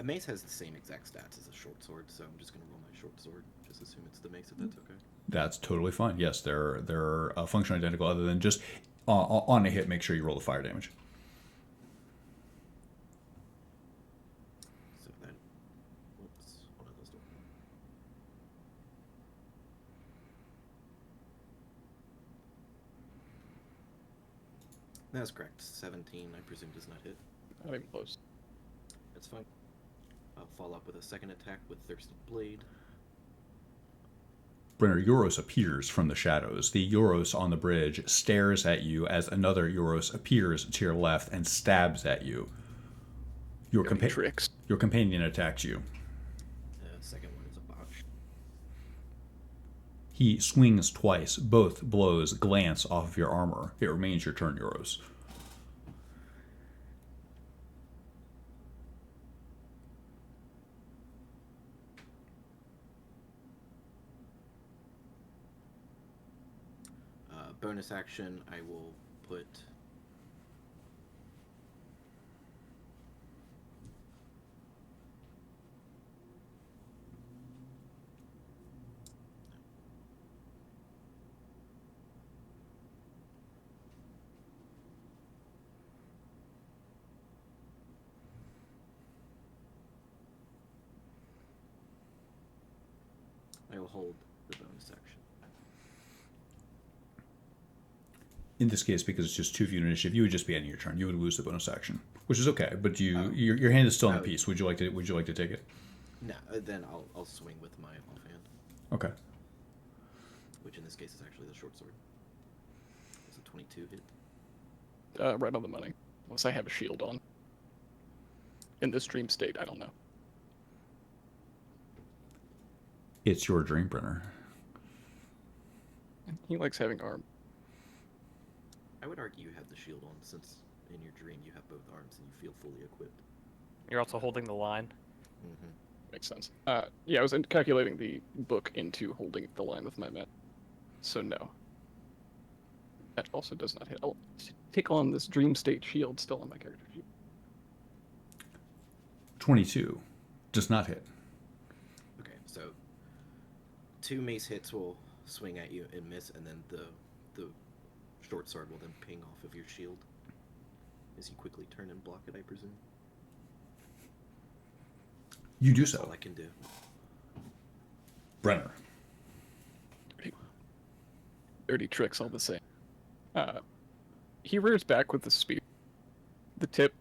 A mace has the same exact stats as a short sword, so I'm just going to roll my short sword. Just assume it's the mace if that's okay. That's totally fine. Yes, they're function identical, other than just on a hit, make sure you roll the fire damage. So then, whoops, one of those don't. That's correct. 17, I presume, does not hit. Not even close. That's fine. I'll follow up with a second attack with Thirsty Blade. Brenner, Euros appears from the shadows. The Euros on the bridge stares at you as another Euros appears to your left and stabs at you. Your, Tricks. your companion attacks you. The second one is a botch. He swings twice. Both blows glance off of your armor. It remains your turn, Euros. Bonus action, I will put... I will hold the bonus action. In this case, because it's just 2 of you in initiative, you would just be ending your turn. You would lose the bonus action, which is okay. But your hand is still in the piece. Would you like to take it? No, then I'll swing with my offhand, Okay. which in this case is actually the short sword. It's a 22 hit. Right on the money. Unless I have a shield on. In this dream state, I don't know. It's your dream, Brenner. He likes having arm. I would argue you have the shield on, since in your dream you have both arms and you feel fully equipped. You're also holding the line. Mm-hmm. Makes sense. Yeah, I was calculating the book into holding the line with my men. So no. That also does not hit. I'll take on this dream state shield still on my character sheet. 22 does not hit. Okay, so 2 mace hits will swing at you and miss, and then the short sword will then ping off of your shield as you quickly turn and block it, I presume. You do That's so. all I can do. Brenner. Dirty tricks all the same. He rears back with the spear. The tip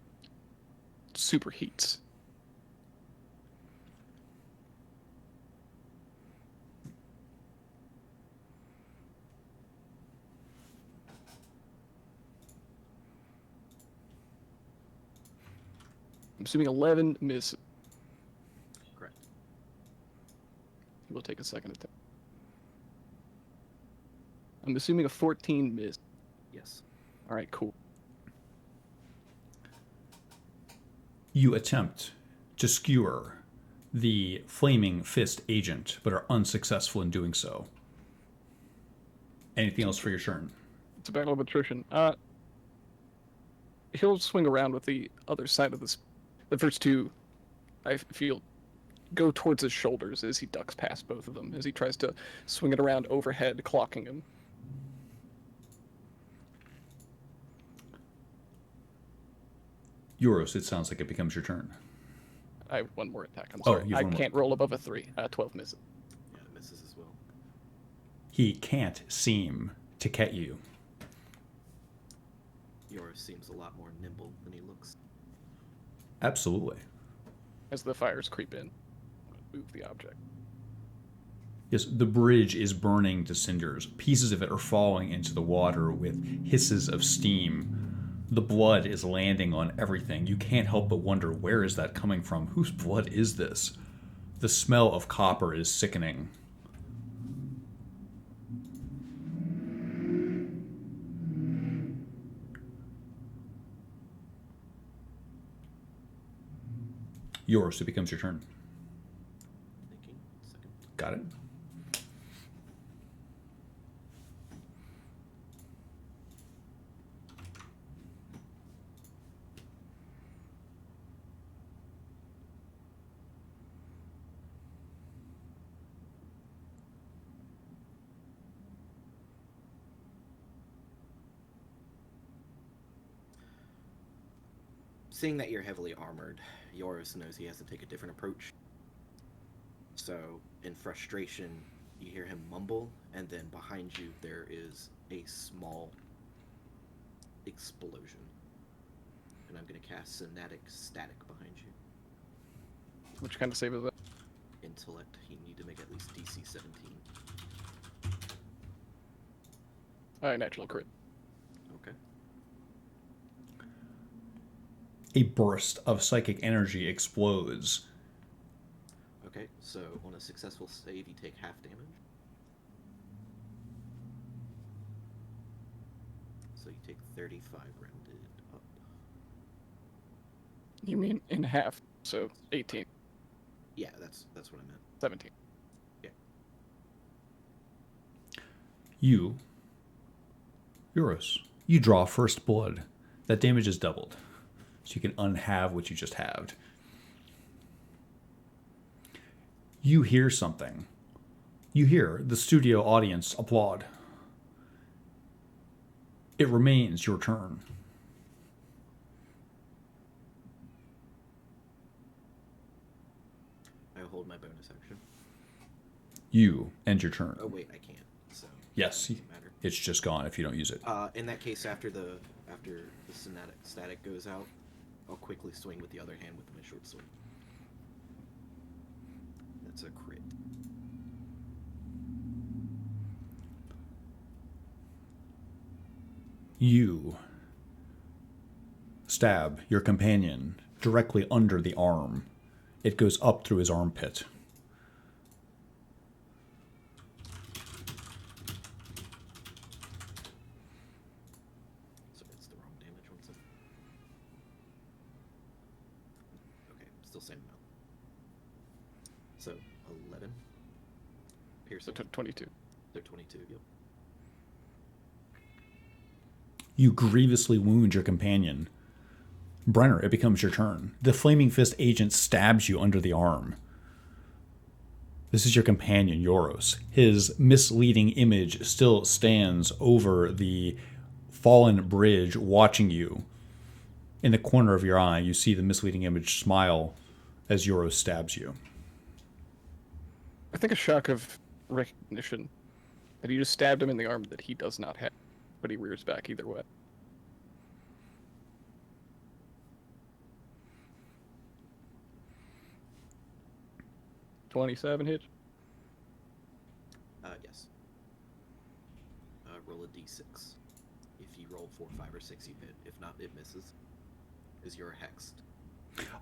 superheats. I'm assuming 11 misses. Correct. We'll take a second attempt. I'm assuming a 14 miss. Yes. All right, cool. You attempt to skewer the flaming fist agent, but are unsuccessful in doing so. Anything else for your turn? It's a battle of attrition. He'll swing around with the other side of this. The first 2, I feel, go towards his shoulders as he ducks past both of them, as he tries to swing it around overhead, clocking him. Euros, it sounds like it becomes your turn. I have one more attack. I'm Oh, sorry. you have I one more. can't roll above a 3. 12 misses. Yeah, it misses as well. He can't seem to catch you. Yours seems a lot more nimble than he looks. Absolutely. As the fires creep in, move the object. Yes, the bridge is burning to cinders. Pieces of it are falling into the water with hisses of steam. The blood is landing on everything. You can't help but wonder, where is that coming from? Whose blood is this? The smell of copper is sickening. Yours, it becomes your turn. Thinking. Second. Got it? Seeing that you're heavily armored, Yoris knows he has to take a different approach. So, in frustration, you hear him mumble, and then behind you there is a small explosion. And I'm going to cast Sonatic Static behind you. Which kind of save is that? Intellect, you need to make at least DC 17. Alright, natural crit. Okay. A burst of psychic energy explodes. Okay, so on a successful save, you take half damage. So you take 35 rounded up. You mean in half, so 18, Yeah, that's what I meant. 17. You, Euros, you draw first blood. That damage is doubled. So you can unhalve what you just halved. You hear something. You hear the studio audience applaud. It remains your turn. I hold my bonus action. You end your turn. Oh wait, I can't. So Yes, it doesn't matter. it's just gone if you don't use it. In that case, after the Sonatic Static goes out, I'll quickly swing with the other hand with my short sword. That's a crit. You stab your companion directly under the arm. It goes up through his armpit. So it's the wrong damage. One second. Okay, still same amount. So 11. So Piercing. 22. They're 22. Yep. You grievously wound your companion. Brenner, it becomes your turn. The Flaming Fist agent stabs you under the arm. This is your companion, Euros. His misleading image still stands over the fallen bridge watching you. In the corner of your eye, you see the misleading image smile as Euros stabs you. I think a shock of recognition that he just stabbed him in the arm that he does not have, but he rears back either way. $27 hit. Yes. Roll a d6. If you roll 4, 5, or 6, you hit. If not, it misses. Because you're hexed.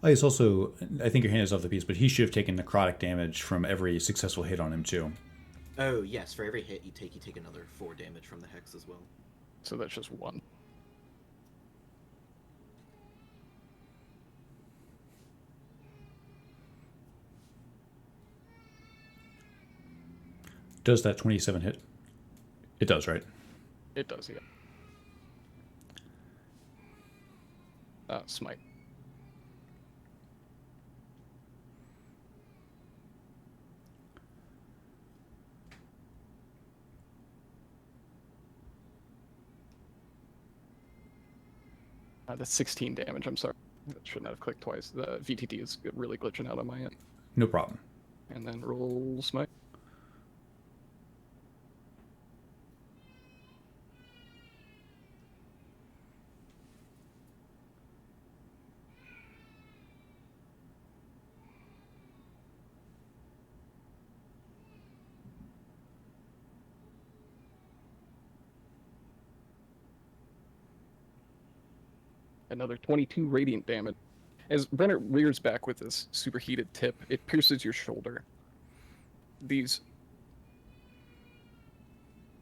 It's also, I think your hand is off the piece, but he should have taken necrotic damage from every successful hit on him too. Oh yes, for every hit you take another 4 damage from the hex as well. So that's just 1. Does that 27 hit? It does, right? It does, yeah. Smite. That's 16 damage, I'm sorry. That should not have clicked twice. The VTT is really glitching out on my end. No problem. And then roll smite. Another 22 radiant damage. As Brenner rears back with this superheated tip, it pierces your shoulder. These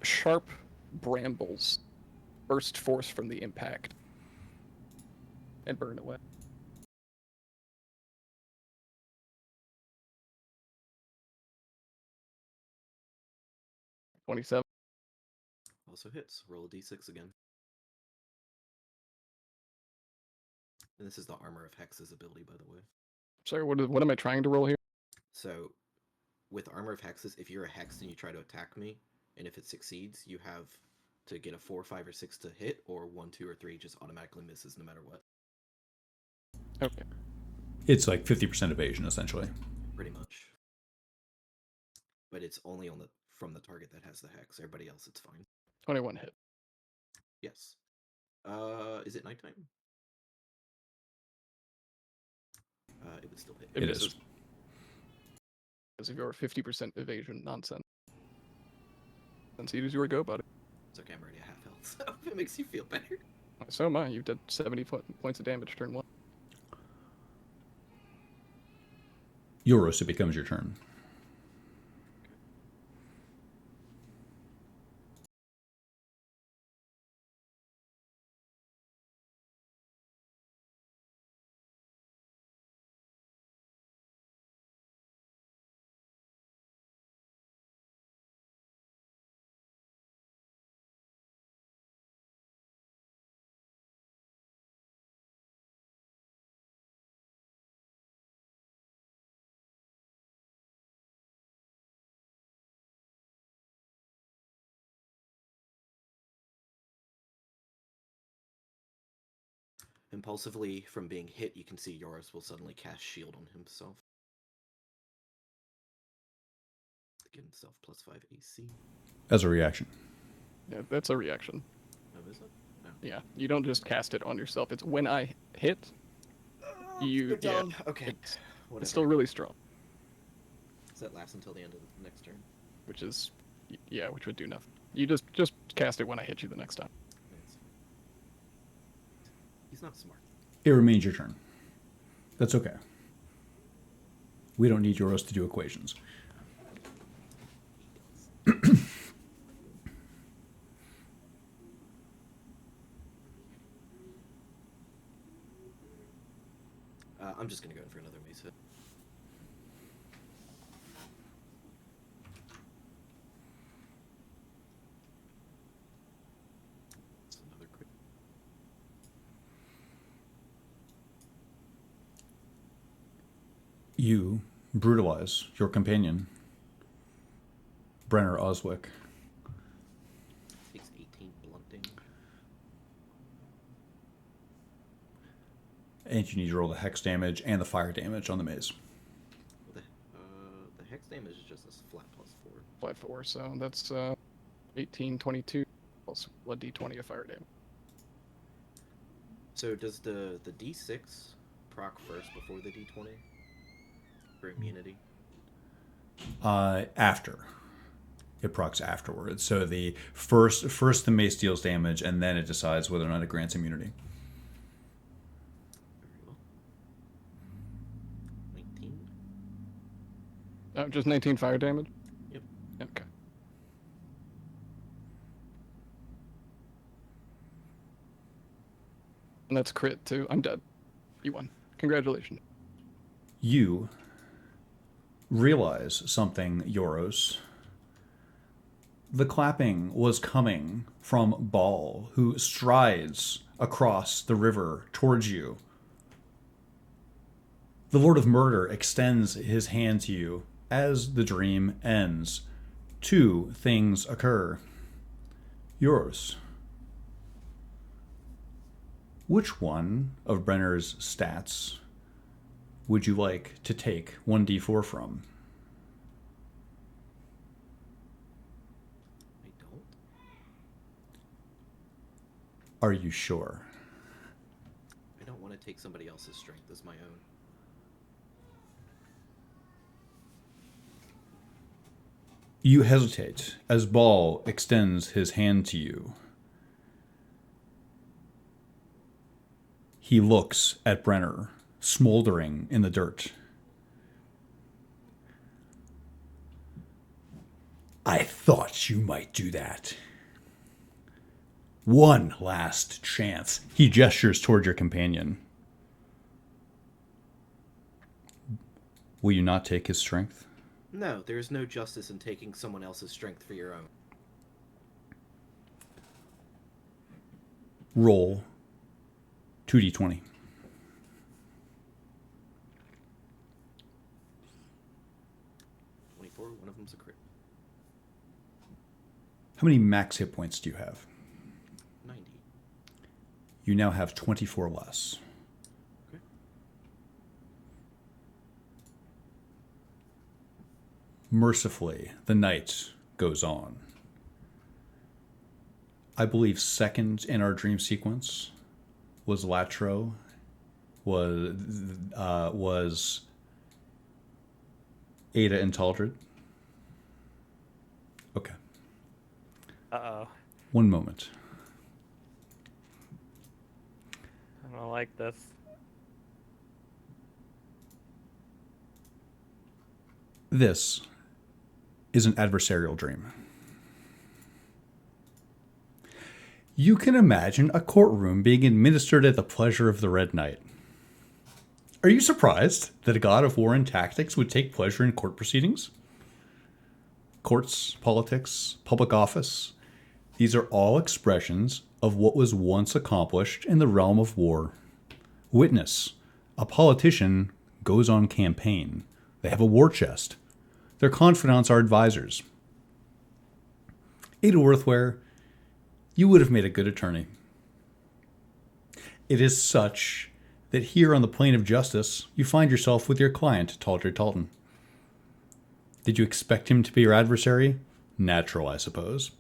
sharp brambles burst forth from the impact and burn away. $27. Also hits. Roll a d6 again. And this is the Armor of Hex's ability, by the way. Sorry, what am I trying to roll here? So, with Armor of Hexes, if you're a hex and you try to attack me, and if it succeeds, you have to get a 4, 5, or 6 to hit, or 1, 2, or 3 just automatically misses no matter what. Okay. It's like 50% evasion, essentially. Pretty much. But it's only on from the target that has the hex. Everybody else, it's fine. 21 hit. Yes. Is it nighttime? It would still hit. It It misses. is. Because of your 50% evasion nonsense. Since it is your go, buddy. It's okay, I'm already at half health, so if it makes you feel better. So am I. You did 70 points of damage turn 1. Euros, it becomes your turn. Impulsively, from being hit, you can see Yoris will suddenly cast Shield on himself. Give himself +5 AC. As a reaction. Yeah, that's a reaction. Oh, is it? No. Yeah, you don't just cast it on yourself. It's when I hit, you. You're Yeah, dumb. Okay. it's Whatever. still really strong. Does that last until the end of the next turn? Which is, yeah, which would do nothing. You just cast it when I hit you the next time. It's... He's not smart. It remains your turn. That's okay. We don't need Euros to do equations. I'm just gonna go in for another mace hit. It's another crit. You brutalize your companion, Brenner Oswick. Takes 18 blunting. And you need to roll the hex damage and the fire damage on the maze. The hex damage is just a flat +4. Flat 4, so that's 18, 22, plus a d20 of fire damage. So does the d6 proc first before the d20 for immunity? After. It procs afterwards. So the first the mace deals damage, and then it decides whether or not it grants immunity. Very well. 19. Just 19 fire damage? Yep. Okay. And that's crit too. I'm dead. You won. Congratulations. You realize something, Euros. The clapping was coming from Ball, who strides across the river towards you. The Lord of Murder extends his hand to you. As the dream ends, two things occur. Euros. Which one of Brenner's stats would you like to take 1d4 from? I don't. Are you sure? I don't want to take somebody else's strength as my own. You hesitate as Ball extends his hand to you. He looks at Brenner, smoldering in the dirt. I thought you might do that. One last chance. He gestures toward your companion. Will you not take his strength? No, there is no justice in taking someone else's strength for your own. Roll 2d20. One of them's a crit. How many max hit points do you have? 90. You now have 24 less. Okay. Mercifully, the night goes on. I believe second in our dream sequence was Latro, was Ada and Taldred. Okay. Uh-oh. One moment. I don't like this. This is an adversarial dream. You can imagine a courtroom being administered at the pleasure of the Red Knight. Are you surprised that a god of war and tactics would take pleasure in court proceedings? Courts, politics, public office, these are all expressions of what was once accomplished in the realm of war. Witness, a politician goes on campaign. They have a war chest. Their confidants are advisors. Ada Worthware, you would have made a good attorney. It is such that here on the plane of justice, you find yourself with your client, Taldred Talton. Did you expect him to be your adversary? Natural, I suppose.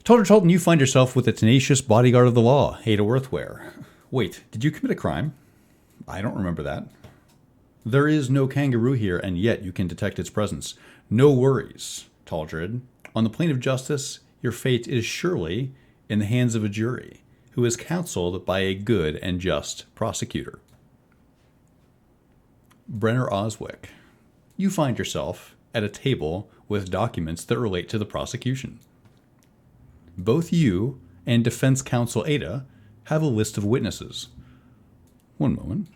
Taldred Talton, you find yourself with a tenacious bodyguard of the law, Ada Worthware. Wait, did you commit a crime? I don't remember that. There is no kangaroo here, and yet you can detect its presence. No worries, Taldred. On the plane of justice, your fate is surely in the hands of a jury, who is counseled by a good and just prosecutor. Brenner Oswick, you find yourself at a table with documents that relate to the prosecution. Both you and defense counsel Ada have a list of witnesses. One moment.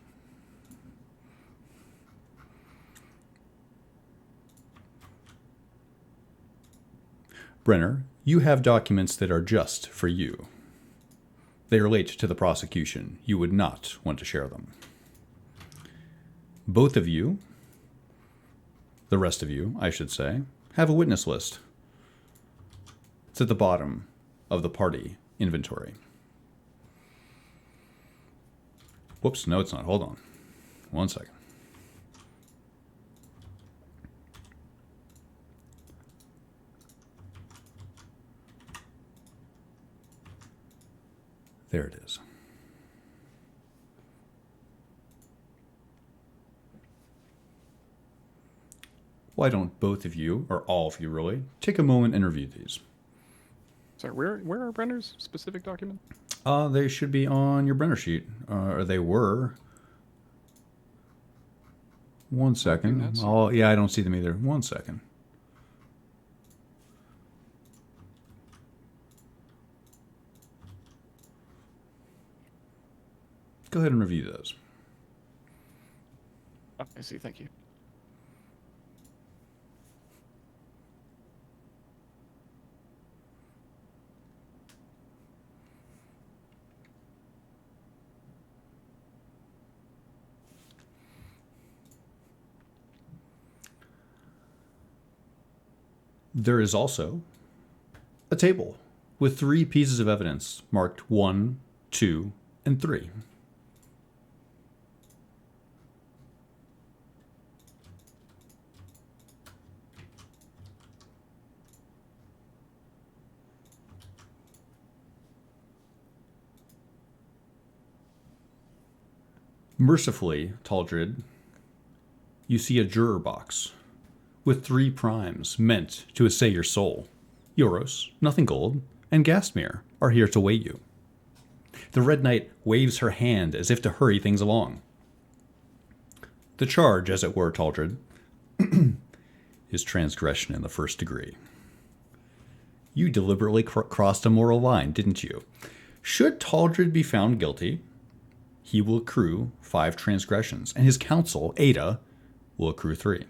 Brenner, you have documents that are just for you. They relate to the prosecution. You would not want to share them. Both of you, the rest of you, I should say, have a witness list. It's at the bottom of the party inventory. Whoops, no, it's not. Hold on. One second. There it is. Why don't both of you, or all of you really, take a moment and review these? Sorry, where are Brenner's specific documents? They should be on your Brenner sheet. Or they were. One second. Oh, yeah, I don't see them either. One second. Go ahead and review those. Oh, I see. Thank you. There is also a table with 3 pieces of evidence marked 1, 2, and 3. Mercifully, Taldred, you see a juror box with 3 primes meant to assay your soul. Euros, Nothing Gold, and Gastmere are here to weigh you. The Red Knight waves her hand as if to hurry things along. The charge, as it were, Taldred, is transgression in the first degree. You deliberately crossed a moral line, didn't you? Should Taldred be found guilty, he will accrue 5 transgressions, and his counsel, Ada, will accrue 3.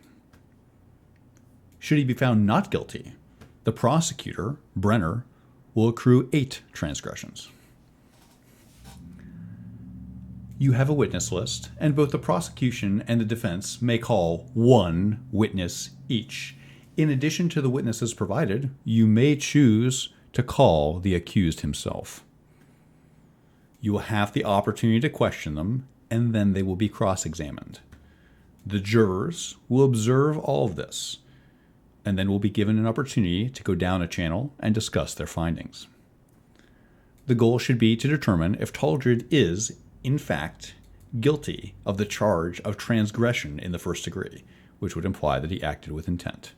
Should he be found not guilty, the prosecutor, Brenner, will accrue 8 transgressions. You have a witness list, and both the prosecution and the defense may call 1 witness each. In addition to the witnesses provided, you may choose to call the accused himself. You will have the opportunity to question them, and then they will be cross-examined. The jurors will observe all of this, and then will be given an opportunity to go down a channel and discuss their findings. The goal should be to determine if Taldred is, in fact, guilty of the charge of transgression in the first degree, which would imply that he acted with intent.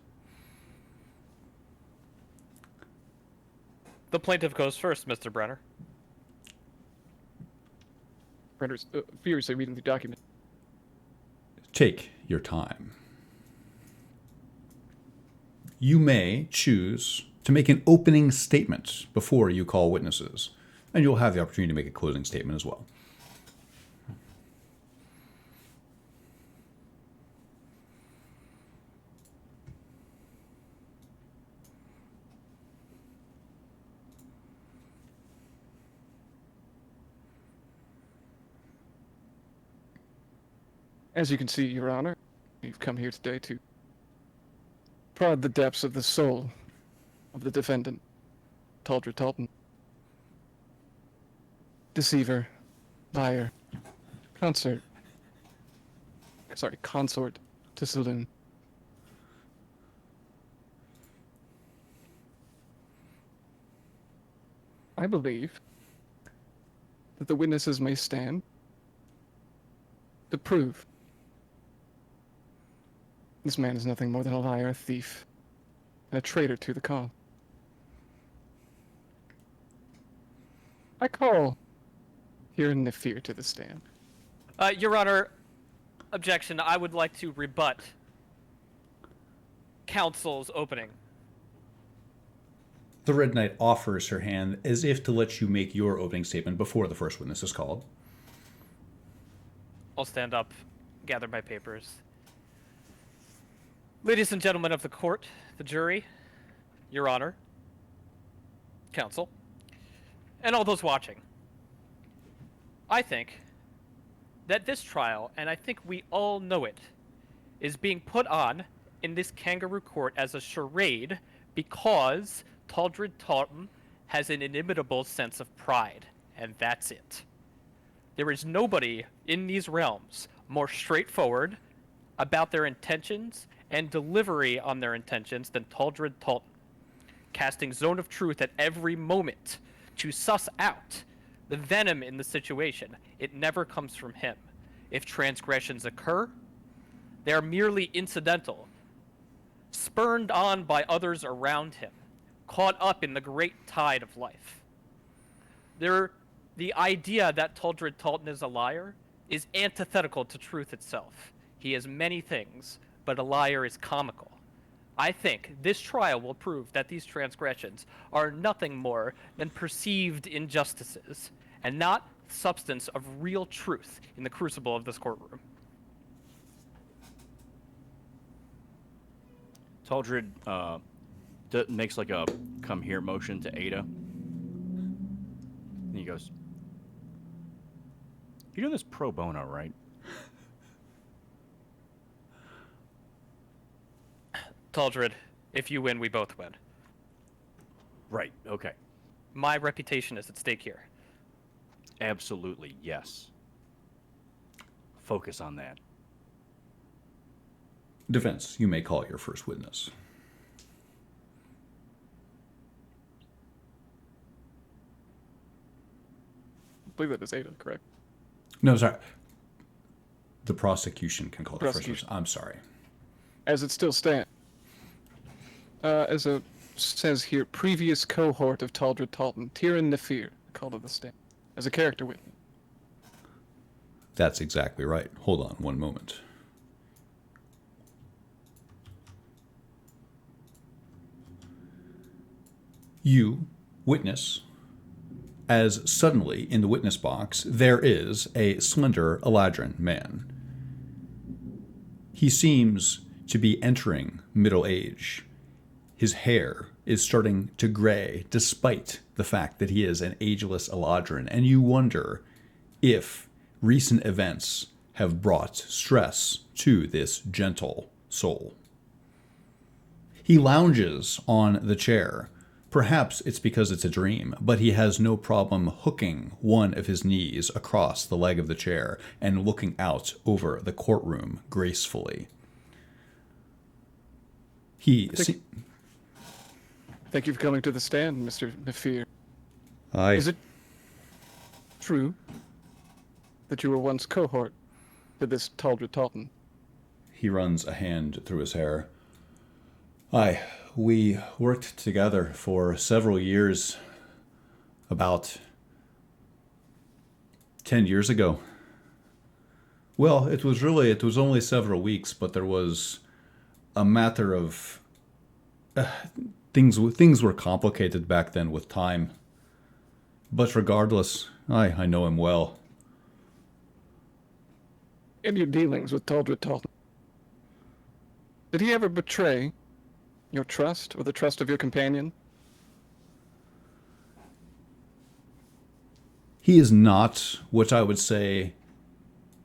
The plaintiff goes first, Mr. Brenner. Brenner's furiously reading the document. Take your time. You may choose to make an opening statement before you call witnesses, and you'll have the opportunity to make a closing statement as well. As you can see, Your Honor, we've come here today to prod the depths of the soul of the defendant, Taldred Talton. Deceiver, liar, consort to Saloon. I believe that the witnesses may stand to prove this man is nothing more than a liar, a thief, and a traitor to the cause. I call here Nefir to the stand. Your Honor, objection. I would like to rebut counsel's opening. The Red Knight offers her hand as if to let you make your opening statement before the first witness is called. I'll stand up, gather my papers. Ladies and gentlemen of the court, the jury, Your Honor, counsel, and all those watching. I think that this trial, and I think we all know it, is being put on in this kangaroo court as a charade because Taldred Talton has an inimitable sense of pride, and that's it. There is nobody in these realms more straightforward about their intentions and delivery on their intentions than Taldred Talton, casting Zone of Truth at every moment to suss out the venom in the situation. It never comes from him. If transgressions occur, they are merely incidental, spurned on by others around him, caught up in the great tide of life. The idea that Taldred Talton is a liar is antithetical to truth itself. He is many things, but a liar is comical. I think this trial will prove that these transgressions are nothing more than perceived injustices, and not substance of real truth in the crucible of this courtroom. Taldred makes like a come here motion to Ada. And he goes, "You're doing this pro bono, right?" Taldred, if you win, we both win. Right, okay. My reputation is at stake here. Absolutely, yes. Focus on that. Defense, you may call your first witness. I believe that is Ada, correct? No, sorry. The prosecution can call the first Prosecution. witness. I'm sorry. As it still stands. As it says here, previous cohort of Taldred Talton, Tyrion Nefir, called to the stand. As a character witness. That's exactly right. Hold on one moment. You witness as suddenly in the witness box there is a slender Eladrin man. He seems to be entering middle age. His hair is starting to gray despite the fact that he is an ageless Eladrin, and you wonder if recent events have brought stress to this gentle soul. He lounges on the chair. Perhaps it's because it's a dream, but he has no problem hooking one of his knees across the leg of the chair and looking out over the courtroom gracefully. Thank you for coming to the stand, Mr. Nefir. I Is it true that you were once cohort to this Taldra Talton? He runs a hand through his hair. Aye, we worked together for several years. About 10 years ago. Well, it was only several weeks, but there was a matter of things were complicated back then with time. But regardless, I know him well. In your dealings with Taldra Talton, did he ever betray your trust or the trust of your companion? He is not what I would say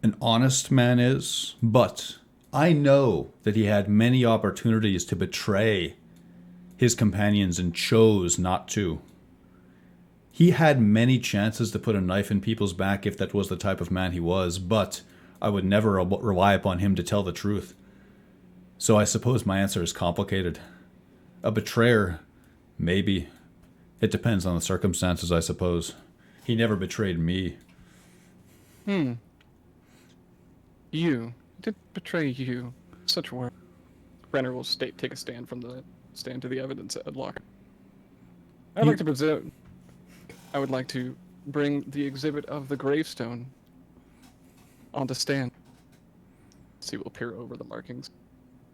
an honest man is, but I know that he had many opportunities to betray his companions and chose not to. He had many chances to put a knife in people's back if that was the type of man he was, but I would never rely upon him to tell the truth. So I suppose my answer is complicated. A betrayer, maybe. It depends on the circumstances, I suppose. He never betrayed me. You did betray you. Such words. Brenner will take a stand to the evidence at locker. I would like to bring the exhibit of the gravestone onto stand. He will peer over the markings.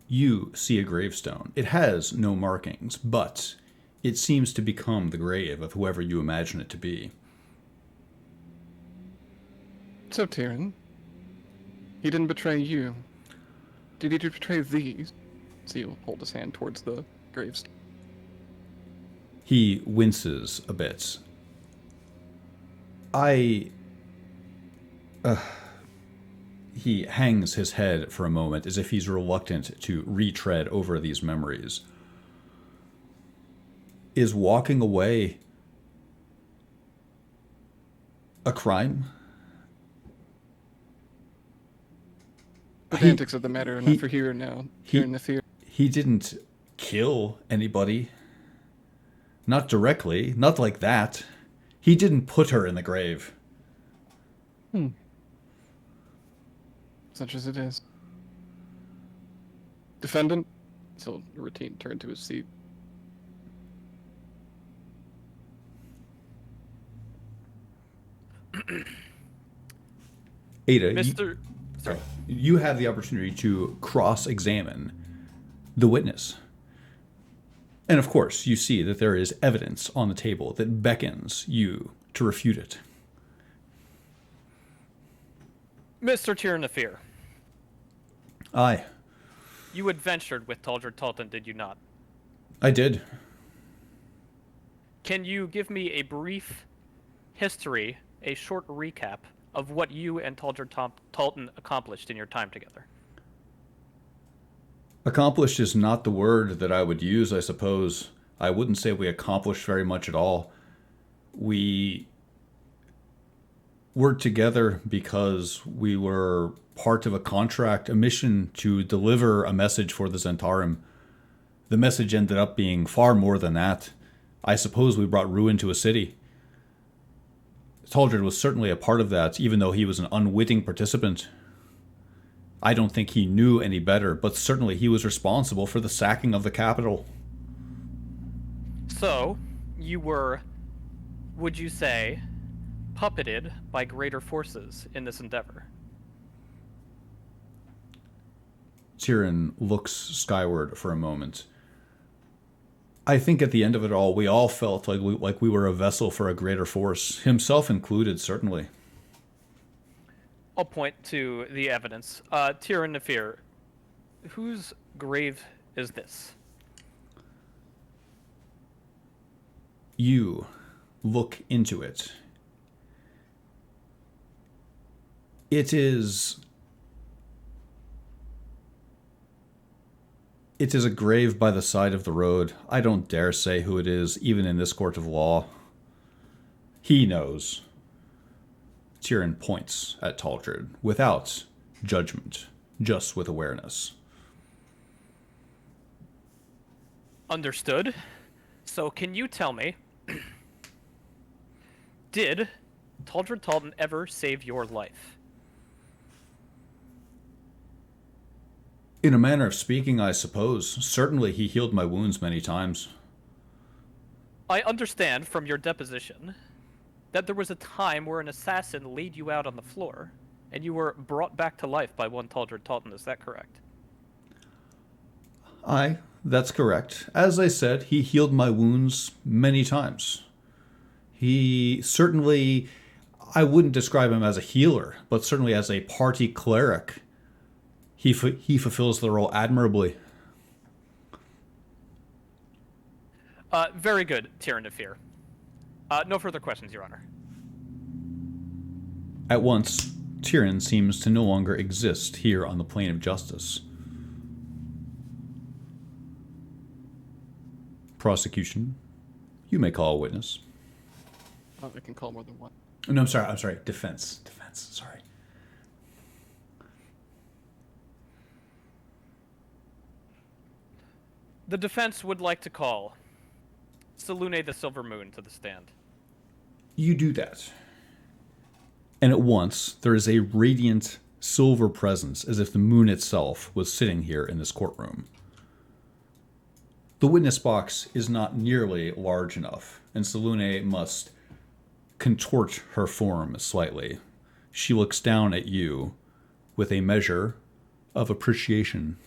You see a gravestone. It has no markings, but it seems to become the grave of whoever you imagine it to be. So, Tyrion, he didn't betray you. Did he betray these? So he'll hold his hand towards the graves. He winces a bit. He hangs his head for a moment as if he's reluctant to retread over these memories. Is walking away a crime? The antics of the matter are not for here now. Here in the theater. He didn't kill anybody. Not directly. Not like that. He didn't put her in the grave. Such as it is. Defendant? So Ratine turned to his seat. Ada, Sorry. you have the opportunity to cross-examine the witness. And of course, you see that there is evidence on the table that beckons you to refute it. Mr. Tyrion the Fear, Aye, you adventured with Taldra Talton, did you not? I did. Can you give me a brief history, a short recap of what you and Taldra Talton accomplished in your time together? Accomplished is not the word that I would use, I suppose. I wouldn't say we accomplished very much at all. We worked together because we were part of a contract, a mission to deliver a message for the Zentarum. The message ended up being far more than that. I suppose we brought ruin to a city. Taldred was certainly a part of that, even though he was an unwitting participant. I don't think he knew any better, but certainly he was responsible for the sacking of the capital. So, you were, would you say, puppeted by greater forces in this endeavor? Tyrion looks skyward for a moment. I think at the end of it all, we all felt like we were a vessel for a greater force, himself included, certainly. I'll point to the evidence. Tyrion the Fear, whose grave is this? You look into it. It is a grave by the side of the road. I don't dare say who it is, even in this court of law. He knows. Tyrion points at Taldred, without judgment, just with awareness. Understood. So can you tell me, did Taldred Talton ever save your life? In a manner of speaking, I suppose. Certainly he healed my wounds many times. I understand from your deposition that there was a time where an assassin laid you out on the floor, and you were brought back to life by one Taldred Talton. Is that correct? Aye, that's correct. As I said, he healed my wounds many times. He certainly, I wouldn't describe him as a healer, but certainly as a party cleric, he fulfills the role admirably. Very good, Tyrann of Fear. No further questions, Your Honor. At once, Tyrann seems to no longer exist here on the plane of justice. Prosecution, you may call a witness. Oh, I can call more than one. No, I'm sorry. Defense, sorry. The defense would like to call Selune the Silver Moon to the stand. You do that. And at once, there is a radiant silver presence, as if the moon itself was sitting here in this courtroom. The witness box is not nearly large enough, and Selune must contort her form slightly. She looks down at you with a measure of appreciation.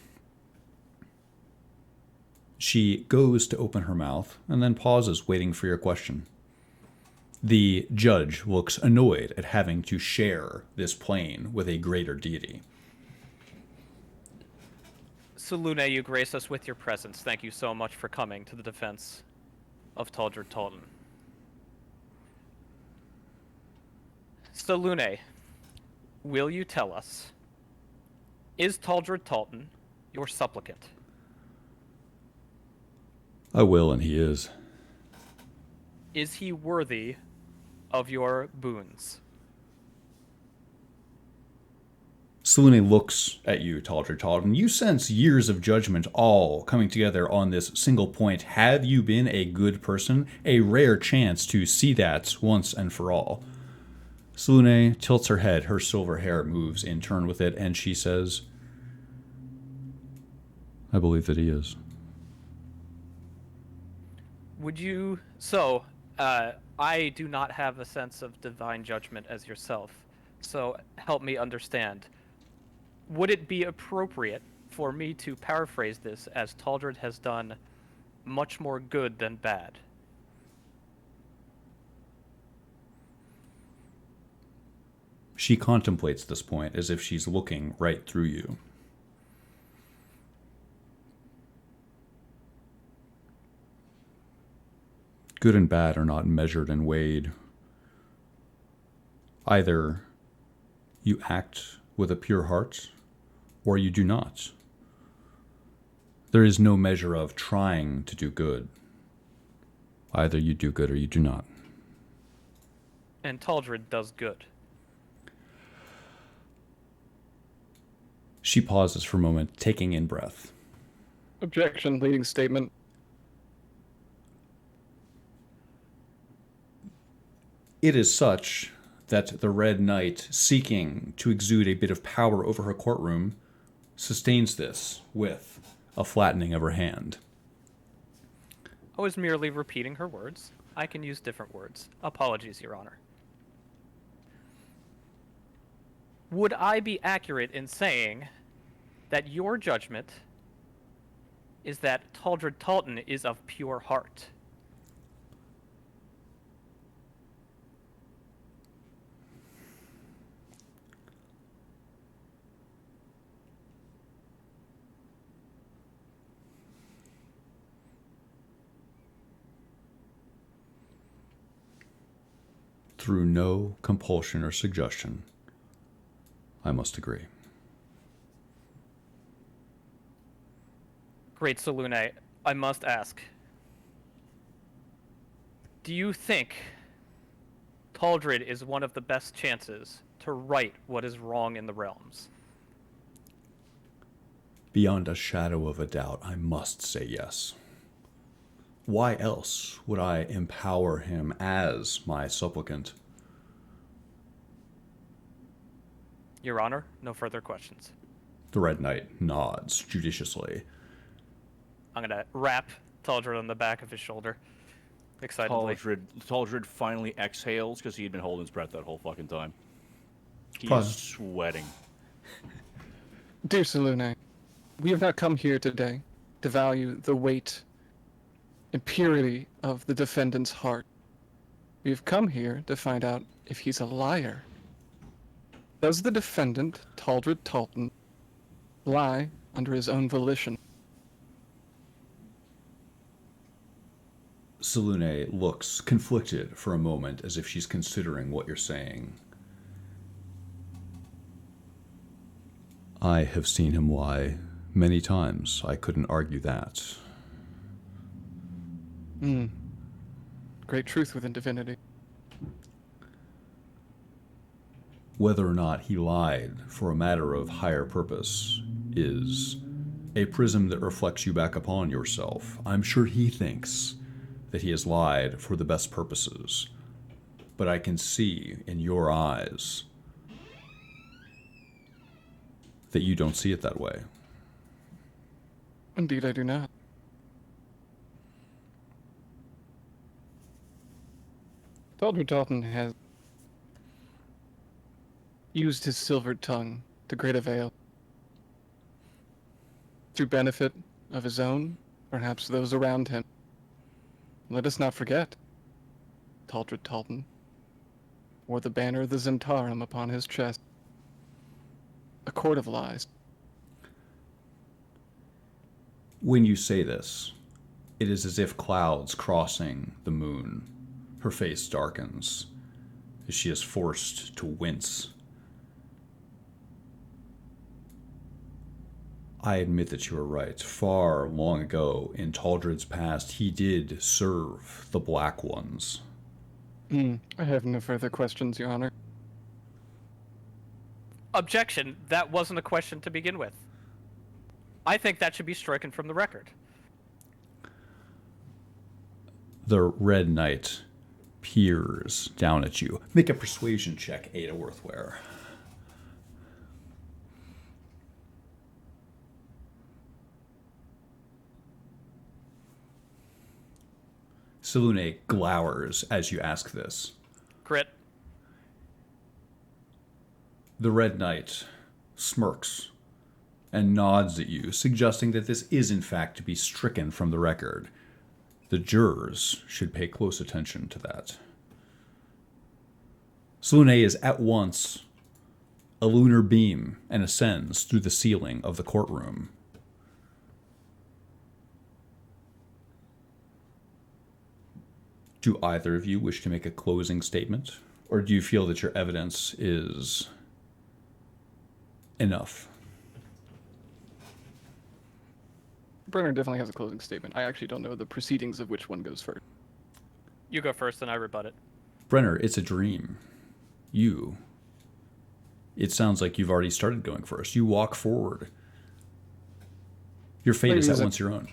She goes to open her mouth and then pauses, waiting for your question. The judge looks annoyed at having to share this plane with a greater deity. Selune, you grace us with your presence. Thank you so much for coming to the defense of Taldred Talton. Selune, will you tell us, is Taldred Talton your supplicant? I will, and he is. Is he worthy of your boons? Selune looks at you, Taldred Talton. You sense years of judgment all coming together on this single point. Have you been a good person? A rare chance to see that once and for all. Selune tilts her head. Her silver hair moves in turn with it, and she says, I believe that he is. Would you... So, I do not have a sense of divine judgment as yourself, so help me understand. Would it be appropriate for me to paraphrase this as Taldred has done much more good than bad? She contemplates this point as if she's looking right through you. Good and bad are not measured and weighed. Either you act with a pure heart, or you do not. There is no measure of trying to do good. Either you do good or you do not. And Taldred does good. She pauses for a moment, taking in breath. Objection, leading statement. It is such that the Red Knight, seeking to exude a bit of power over her courtroom, sustains this with a flattening of her hand. I was merely repeating her words. I can use different words. Apologies, Your Honor. Would I be accurate in saying that your judgment is that Taldred Talton is of pure heart? Through no compulsion or suggestion, I must agree. Great Selune, I must ask. Do you think Taldred is one of the best chances to right what is wrong in the realms? Beyond a shadow of a doubt, I must say yes. Why else would I empower him as my supplicant? Your Honor, no further questions. The Red Knight nods judiciously. I'm gonna rap Taldred on the back of his shoulder, excitedly. Taldred finally exhales because he had been holding his breath that whole fucking time. He Fine. is sweating. Dear Salune, we have not come here today to value the weight and purity of the defendant's heart. We have come here to find out if he's a liar. Does the defendant, Taldred Talton, lie under his own volition? Salune looks conflicted for a moment as if she's considering what you're saying. I have seen him lie many times. I couldn't argue that. Great truth within divinity. Whether or not he lied for a matter of higher purpose is a prism that reflects you back upon yourself. I'm sure he thinks that he has lied for the best purposes, but I can see in your eyes that you don't see it that way. Indeed, I do not. Taldred Talton has used his silvered tongue to great avail. Through benefit of his own, perhaps those around him. Let us not forget, Taldred Talton wore the banner of the Zentarum upon his chest. A court of lies. When you say this, it is as if clouds crossing the moon. Her face darkens as she is forced to wince. I admit that you are right. Far long ago, in Taldred's past, he did serve the Black Ones. I have no further questions, Your Honor. Objection. That wasn't a question to begin with. I think that should be stricken from the record. The Red Knight peers down at you. Make a persuasion check, Ada Worthware. Salune glowers as you ask this. Crit. The Red Knight smirks and nods at you, suggesting that this is in fact to be stricken from the record. The jurors should pay close attention to that. Salune is at once a lunar beam and ascends through the ceiling of the courtroom. Do either of you wish to make a closing statement? Or do you feel that your evidence is enough? Brenner definitely has a closing statement. I actually don't know the proceedings of which one goes first. You go first and I rebut it. Brenner, it's a dream. It sounds like you've already started going first. You walk forward. Your fate is at once your own.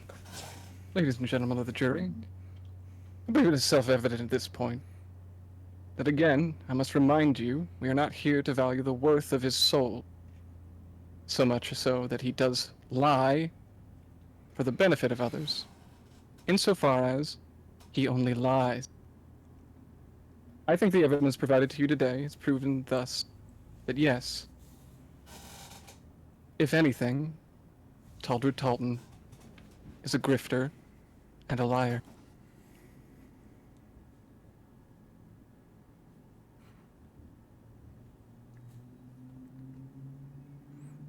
Ladies and gentlemen of the jury, I believe it is self-evident at this point that again, I must remind you, we are not here to value the worth of his soul, so much so that he does lie for the benefit of others, insofar as he only lies. I think the evidence provided to you today has proven thus that yes, if anything, Taldred Talton is a grifter and a liar.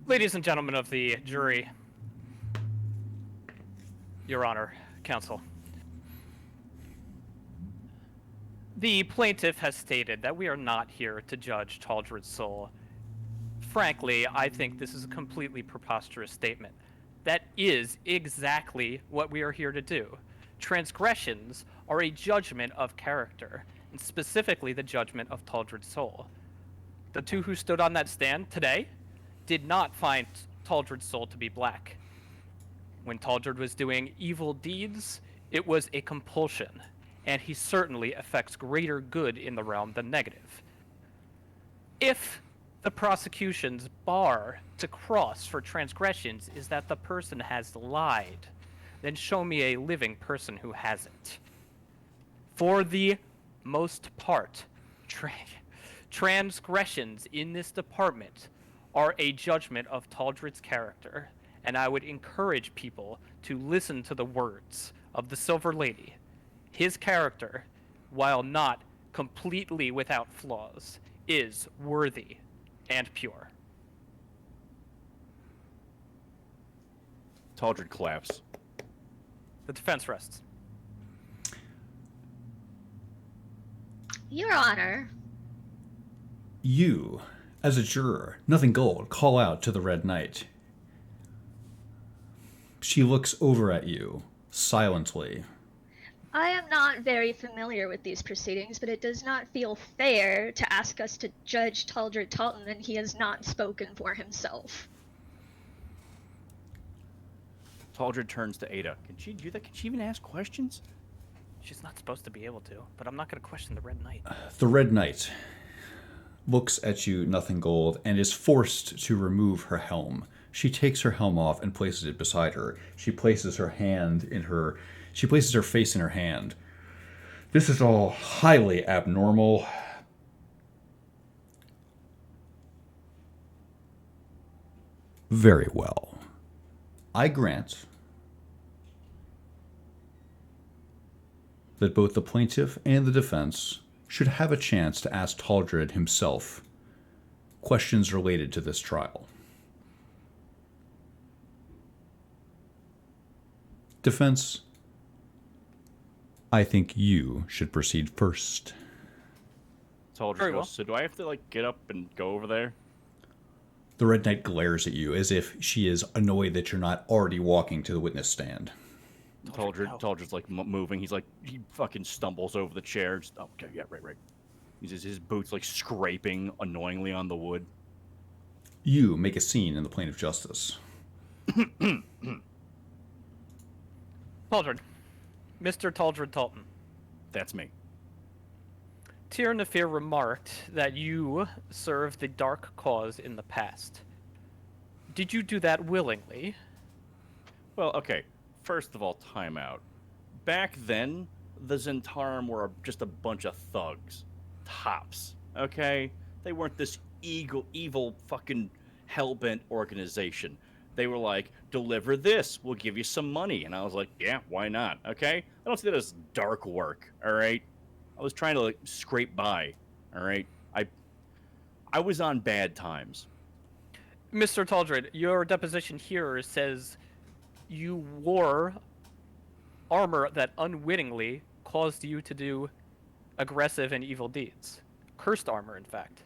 Ladies and gentlemen of the jury, Your Honor, counsel. The plaintiff has stated that we are not here to judge Taldred's soul. Frankly, I think this is a completely preposterous statement. That is exactly what we are here to do. Transgressions are a judgment of character, and specifically the judgment of Taldred's soul. The two who stood on that stand today did not find Taldred's soul to be black. When Taldred was doing evil deeds, it was a compulsion, and he certainly affects greater good in the realm than negative. If The prosecution's bar to cross for transgressions is that the person has lied. Then show me a living person who hasn't. For the most part, transgressions in this department are a judgment of Taldred's character, and I would encourage people to listen to the words of the Silver Lady. His character, while not completely without flaws, is worthy and pure. Taldred claps. The defense rests. Your Honor, You, as a juror, Nothing Gold, call out to the Red Knight. She looks over at you, silently. I am not very familiar with these proceedings, but it does not feel fair to ask us to judge Taldred Talton when he has not spoken for himself. Taldred turns to Ada. Can she do that? Can she even ask questions? She's not supposed to be able to, but I'm not going to question the Red Knight. The Red Knight looks at you, Nothing Gold, and is forced to remove her helm. She takes her helm off and places it beside her. She places her face in her hand. This is all highly abnormal. Very well. I grant that both the plaintiff and the defense should have a chance to ask Taldred himself questions related to this trial. Defense, I think you should proceed first. Taldred Very goes, well. so do I have to, get up and go over there? The Red Knight glares at you as if she is annoyed that you're not already walking to the witness stand. Taldred's, moving. He's he fucking stumbles over the chair. Just, oh, okay, yeah, right. His boots, scraping annoyingly on the wood. You make a scene in the plane of justice. Taldred. Mr. Taldred Talton. That's me. Tyr Nefir remarked that you served the dark cause in the past. Did you do that willingly? Well, okay. First of all, time out. Back then, the Zentarum were just a bunch of thugs. Tops. Okay? They weren't this evil fucking hellbent organization. They were like, deliver this, we'll give you some money. And I was like, yeah, why not? Okay? I don't see that as dark work, alright? I was trying to scrape by, alright? I was on bad times. Mr. Taldred, your deposition here says you wore armor that unwittingly caused you to do aggressive and evil deeds. Cursed armor, in fact.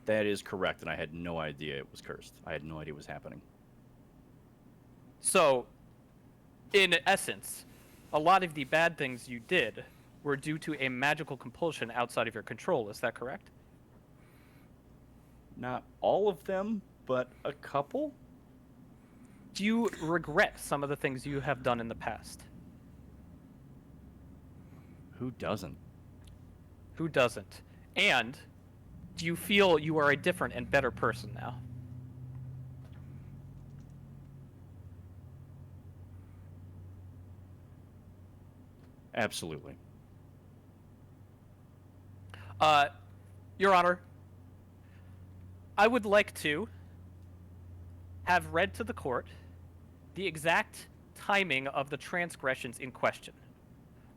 That is correct, and I had no idea it was cursed. I had no idea it was happening. So, in essence, a lot of the bad things you did were due to a magical compulsion outside of your control. Is that correct? Not all of them, but a couple? Do you regret some of the things you have done in the past? Who doesn't? Who doesn't? And do you feel you are a different and better person now? Absolutely. Your Honor, I would like to have read to the court the exact timing of the transgressions in question.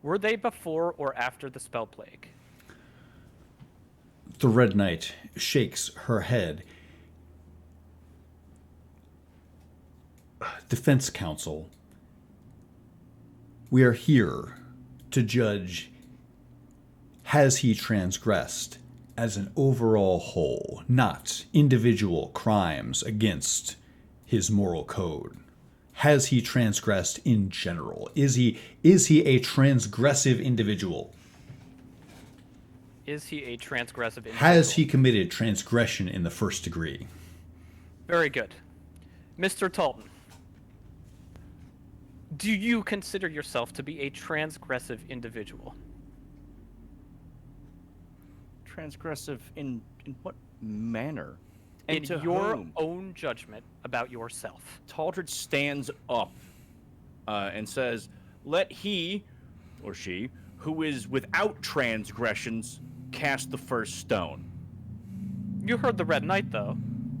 Were they before or after the spell plague? The Red Knight shakes her head. Defense counsel, we are here to judge, has he transgressed as an overall whole, not individual crimes against his moral code? Has he transgressed in general? Is he a transgressive individual? Is he a transgressive individual? Has he committed transgression in the first degree? Very good. Mr. Talton, do you consider yourself to be a transgressive individual? Transgressive in what manner? And in to your whom? own judgment about yourself. Taldred stands up and says, "Let he or she who is without transgressions cast the first stone." You heard the Red Knight, though.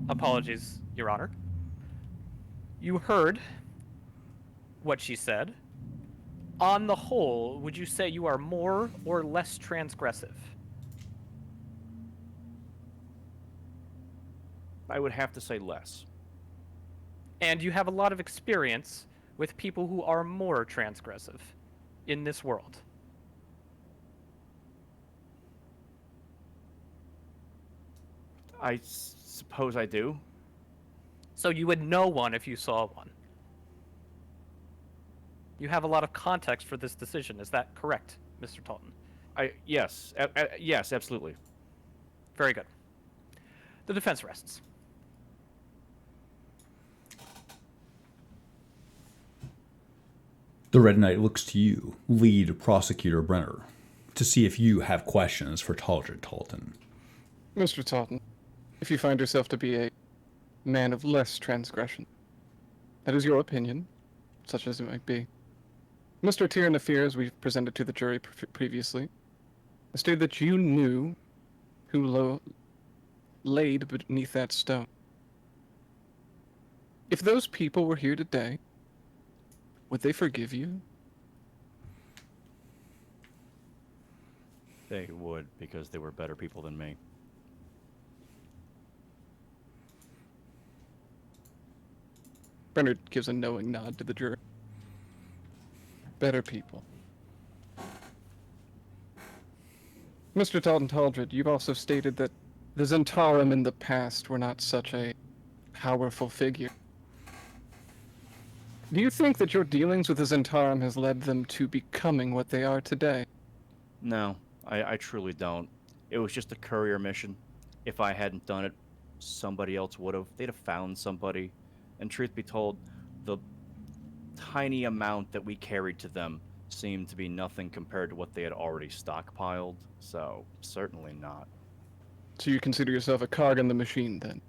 Apologies, Your Honor. You heard what she said. On the whole, would you say you are more or less transgressive? I would have to say less. And you have a lot of experience with people who are more transgressive in this world. I suppose I do. So you would know one if you saw one. You have a lot of context for this decision. Is that correct, Mr. Talton? Yes, yes, absolutely. Very good. The defense rests. The Red Knight looks to you, lead prosecutor Brenner, to see if you have questions for Taldred Talton. Mr. Talton, if you find yourself to be a man of less transgression, that is your opinion, such as it might be. Mr. Tyrion Fears, we've presented to the jury previously, stated that you knew who laid beneath that stone. If those people were here today, would they forgive you? They would, because they were better people than me. Bernard gives a knowing nod to the jury. Better people. Mr. Talton Taldred, you've also stated that the Zentarum in the past were not such a powerful figure. Do you think that your dealings with the Zentarum has led them to becoming what they are today? No, I truly don't. It was just a courier mission. If I hadn't done it, somebody else would have. They'd have found somebody. And truth be told, the tiny amount that we carried to them seemed to be nothing compared to what they had already stockpiled. So, certainly not. So you consider yourself a cog in the machine, then?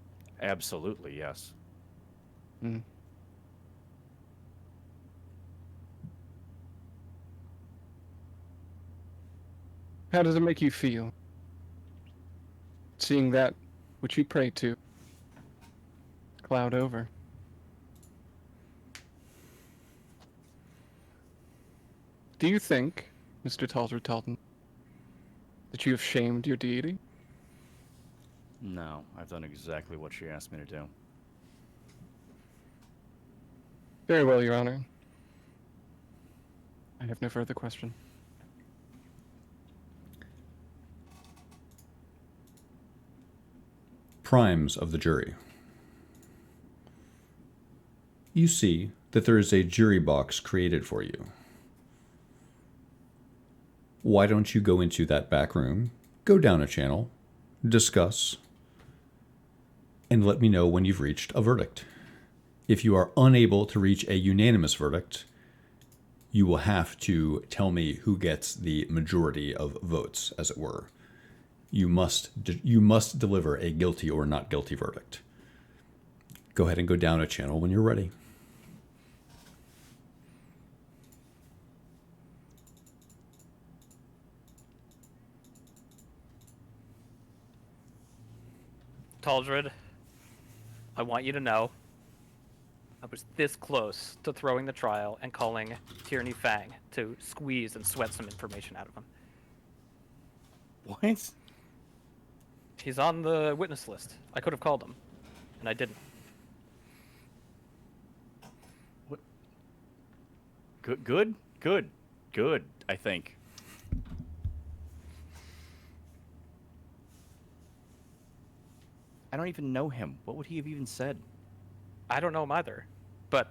Absolutely, yes. Hmm. How does it make you feel? Seeing that which you pray to cloud over. Do you think, Mr. Taldred Talton, that you have shamed your deity? No, I've done exactly what she asked me to do. Very well, Your Honor. I have no further question. Primes of the jury. You see that there is a jury box created for you. Why don't you go into that back room, go down a channel, discuss, and let me know when you've reached a verdict. If you are unable to reach a unanimous verdict, you will have to tell me who gets the majority of votes, as it were. You must deliver a guilty or not guilty verdict. Go ahead and go down a channel when you're ready. Taldred, I want you to know I was this close to throwing the trial and calling Tierney Fang to squeeze and sweat some information out of him. What? He's on the witness list. I could have called him, and I didn't. What? Good, I think. I don't even know him. What would he have even said? I don't know him either, but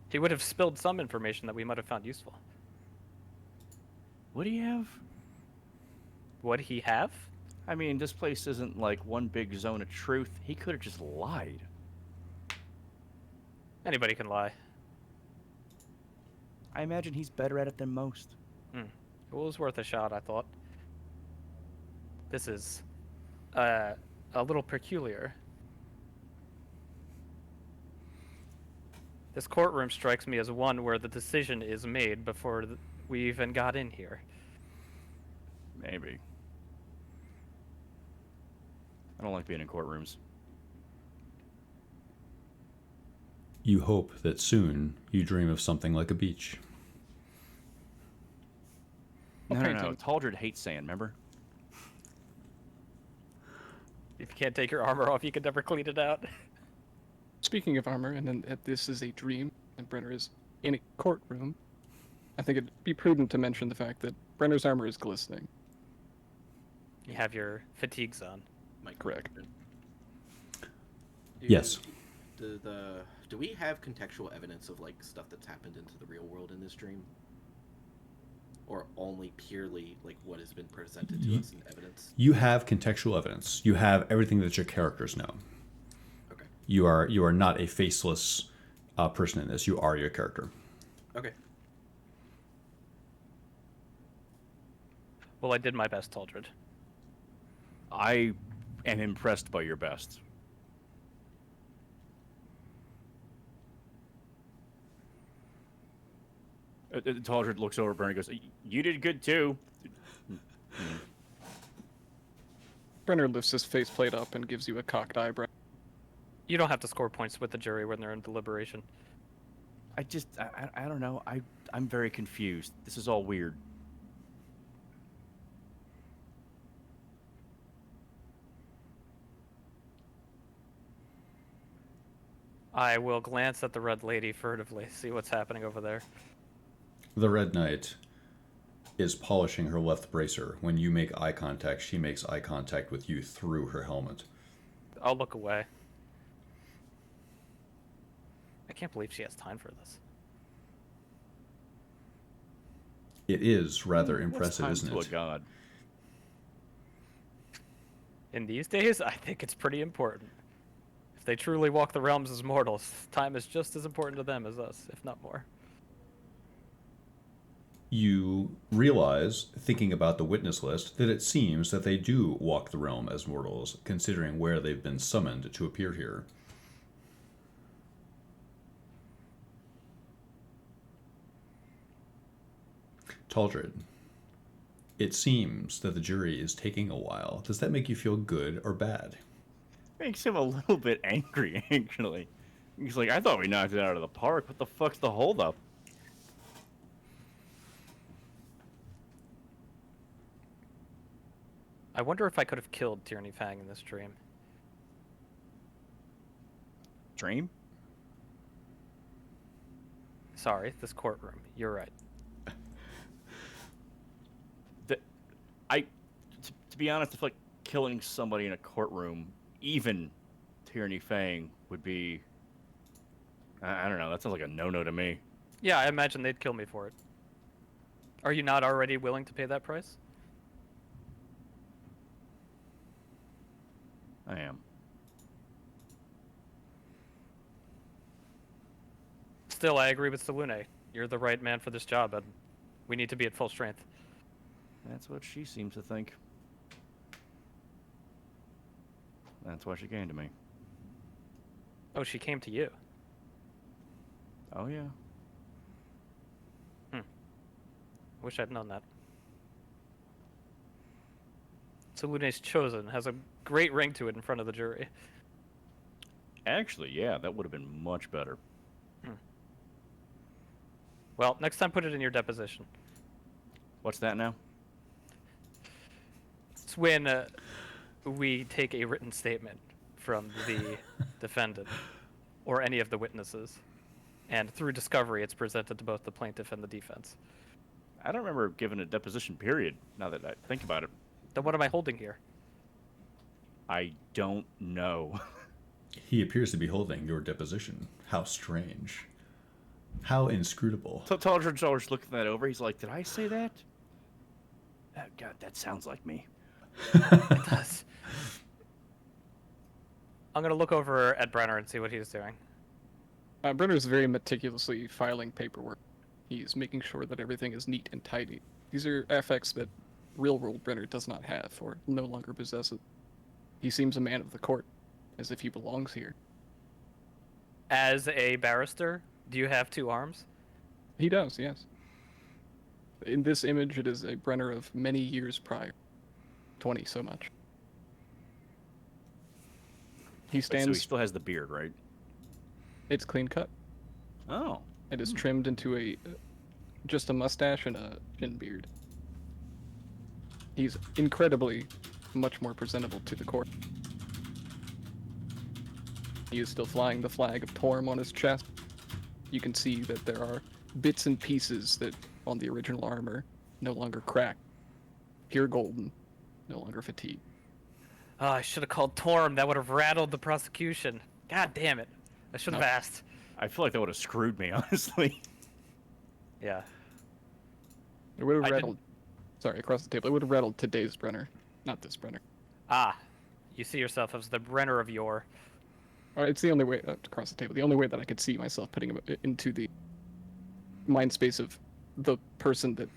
he would have spilled some information that we might have found useful. Would he have? Would he have? I mean, this place isn't like one big zone of truth. He could have just lied. Anybody can lie. I imagine he's better at it than most. It was worth a shot, I thought. This is a little peculiar. This courtroom strikes me as one where the decision is made before we even got in here. Maybe. I don't like being in courtrooms. You hope that soon you dream of something like a beach. No. painting. Taldred hates sand, remember? If you can't take your armor off, you can never clean it out. Speaking of armor, and then this is a dream, and Brenner is in a courtroom, I think it'd be prudent to mention the fact that Brenner's armor is glistening. You have your fatigues on. Correct. Yes. Do we have contextual evidence of like stuff that's happened into the real world in this dream? Or only purely like what has been presented to us in evidence? You have contextual evidence. You have everything that your characters know. Okay. You are not a faceless person in this. You are your character. Okay. Well, I did my best, Taldred. I am impressed by your best. Taldred looks over at Brenner and goes, "You did good too." Brenner lifts his faceplate up and gives you a cocked eyebrow. You don't have to score points with the jury when they're in deliberation. I don't know. I'm very confused. This is all weird. I will glance at the Red Lady furtively, see what's happening over there. The Red Knight is polishing her left bracer. When you make eye contact, she makes eye contact with you through her helmet. I'll look away. I can't believe she has time for this. It is rather What's impressive, time isn't to it? a god? In these days, I think it's pretty important. If they truly walk the realms as mortals, time is just as important to them as us, if not more. You realize, thinking about the witness list, that it seems that they do walk the realm as mortals, considering where they've been summoned to appear here. Taldred, it seems that the jury is taking a while. Does that make you feel good or bad? Makes him a little bit angry, actually. He's like, I thought we knocked it out of the park. What the fuck's the holdup? I wonder if I could have killed Tierney Fang in this dream. Dream? Sorry, this courtroom. You're right. To be honest, I feel like killing somebody in a courtroom, even Tierney Fang, would be... I don't know, that sounds like a no-no to me. Yeah, I imagine they'd kill me for it. Are you not already willing to pay that price? I am. Still, I agree with Salune. You're the right man for this job, and we need to be at full strength. That's what she seems to think. That's why she came to me. Oh, she came to you. Oh, yeah. Wish I'd known that. Salune's chosen has a great ring to it in front of the jury. Actually, yeah, that would have been much better. Well, next time put it in your deposition. What's that now? It's when we take a written statement from the defendant or any of the witnesses, and through discovery, it's presented to both the plaintiff and the defense. I don't remember giving a deposition period, now that I think about it. Then what am I holding here? I don't know. He appears to be holding your deposition. How strange. How inscrutable. So Taldred's always looking that over. He's like, did I say that? Oh, God, that sounds like me. It does. I'm going to look over at Brenner and see what he's doing. Brenner's very meticulously filing paperwork. He's making sure that everything is neat and tidy. These are affects that real-world Brenner does not have or no longer possesses. He seems a man of the court, as if he belongs here. As a barrister, Do you have 2 arms? He does, yes. In this image, it is a Brenner of many years prior. 20 so much. He Wait, so he stands, still has the beard, right? it's clean cut. Oh. It is trimmed into just a mustache and a chin beard. He's incredibly much more presentable to the court. He is still flying the flag of Torm on his chest. You can see that there are bits and pieces that on the original armor no longer cracked, pure golden, no longer fatigued. Oh, I should have called Torm. That would have rattled the prosecution. God damn it. I should have No. asked. I feel like that would have screwed me, honestly. Yeah. It would have I rattled. Sorry, across the table. It would have rattled today's Brenner, not this Brenner. Ah, you see yourself as the Brenner of yore. All right, it's the only way across the table. The only way that I could see myself putting him into the mind space of the person that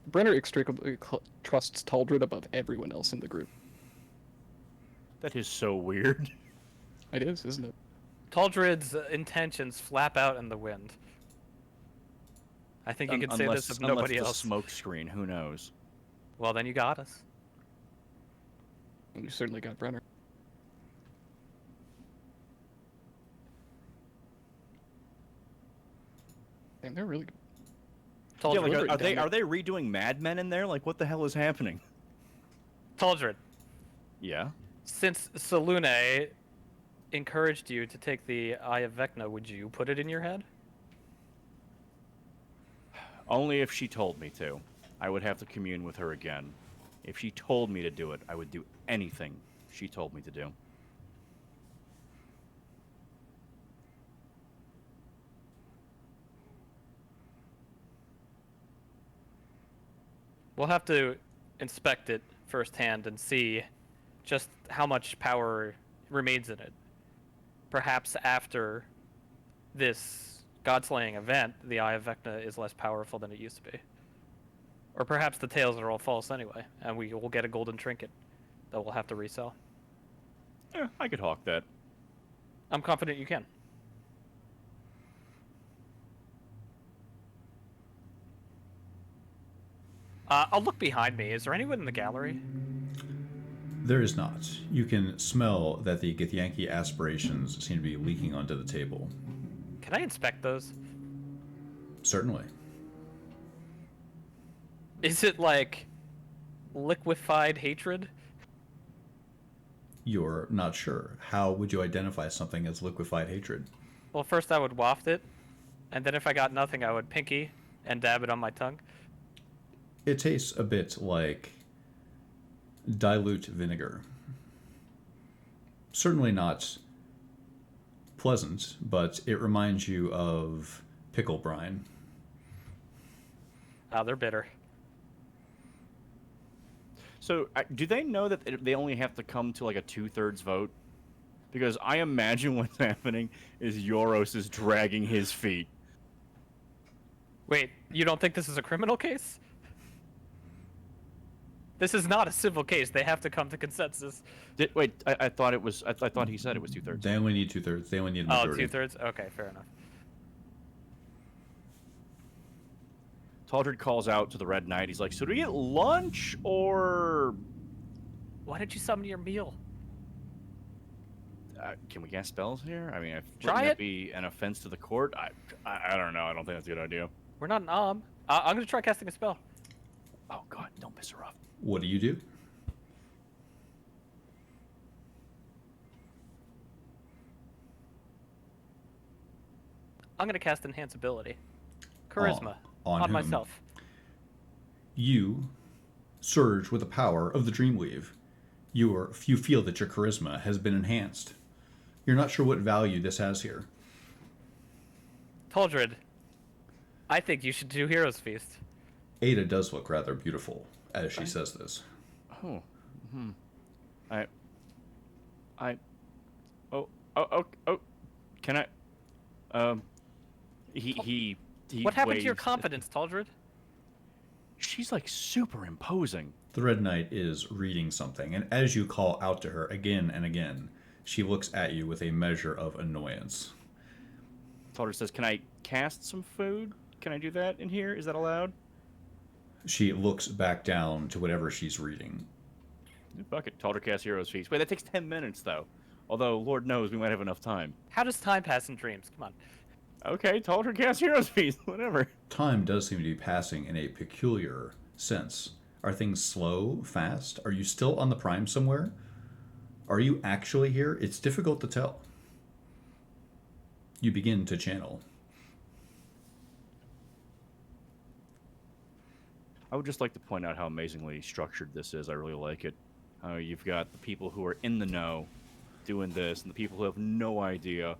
Brenner inextricably trusts Taldred above everyone else in the group. That is so weird. It is, isn't it? Taldred's intentions flap out in the wind. I think you could say this of nobody unless else. the smoke screen, who knows? Well, then you got us. And you certainly got Brenner. Damn, they're really good. Yeah, Taldred, like, Taldred, are they redoing Mad Men in there? Like, what the hell is happening? Taldred, Yeah. since Salune encouraged you to take the Eye of Vecna, would you put it in your head? Only if she told me to. I would have to commune with her again. If she told me to do it, I would do anything she told me to do. We'll have to inspect it firsthand and see just how much power remains in it. Perhaps after this God-slaying event, the Eye of Vecna is less powerful than it used to be. Or perhaps the tales are all false anyway, and we will get a golden trinket that we'll have to resell. Yeah, I could hawk that. I'm confident you can. I'll look behind me. Is there anyone in the gallery? There is not. You can smell that the Githyanki aspirations seem to be leaking onto the table. Can I inspect those? Certainly. Is it like liquefied hatred? You're not sure. How would you identify something as liquefied hatred? Well, first I would waft it, and then if I got nothing, I would pinky and dab it on my tongue. It tastes a bit like dilute vinegar. Certainly not pleasant, but it reminds you of pickle brine. Ah, they're bitter. So, do they know that they only have to come to like a 2/3 vote? Because I imagine what's happening is Yoros is dragging his feet. Wait, you don't think this is a criminal case? This is not a civil case. They have to come to consensus. Wait, I thought it was. I thought he said it was 2/3. They only need 2/3. They only need a Oh, majority. 2/3? Okay, fair enough. Taldred calls out to the Red Knight. He's like, "So do we get lunch or Why did you summon your meal? can we cast spells here? I mean, Try wouldn't it. that be an offense to the court? I don't know. I don't think that's a good idea. We're not an I'm gonna try casting a spell. Oh God, don't piss her off. What do you do? I'm gonna cast Enhance Ability. Charisma. On on whom? myself. You surge with the power of the Dreamweave. You feel that your charisma has been enhanced. You're not sure what value this has here. Taldred, I think you should do Heroes Feast. Ada does look rather beautiful as she says this. Oh, I, oh, can I, he What happened to your waves- confidence, Taldred? She's like super imposing. The Red Knight is reading something, and as you call out to her again and again, she looks at you with a measure of annoyance. Talder says, "Can I cast some food? Can I do that in here? Is that allowed?" She looks back down to whatever she's reading. Fuck it. Talder casts Hero's Feast. Wait, that takes 10 minutes, though. Although, Lord knows, we might have enough time. How does time pass in dreams? Come on. Okay, Talder casts Hero's Feast. Whatever. Time does seem to be passing in a peculiar sense. Are things slow, fast? Are you still on the Prime somewhere? Are you actually here? It's difficult to tell. You begin to channel. I would just like to point out how amazingly structured this is. I really like it. You've got the people who are in the know doing this, and the people who have no idea.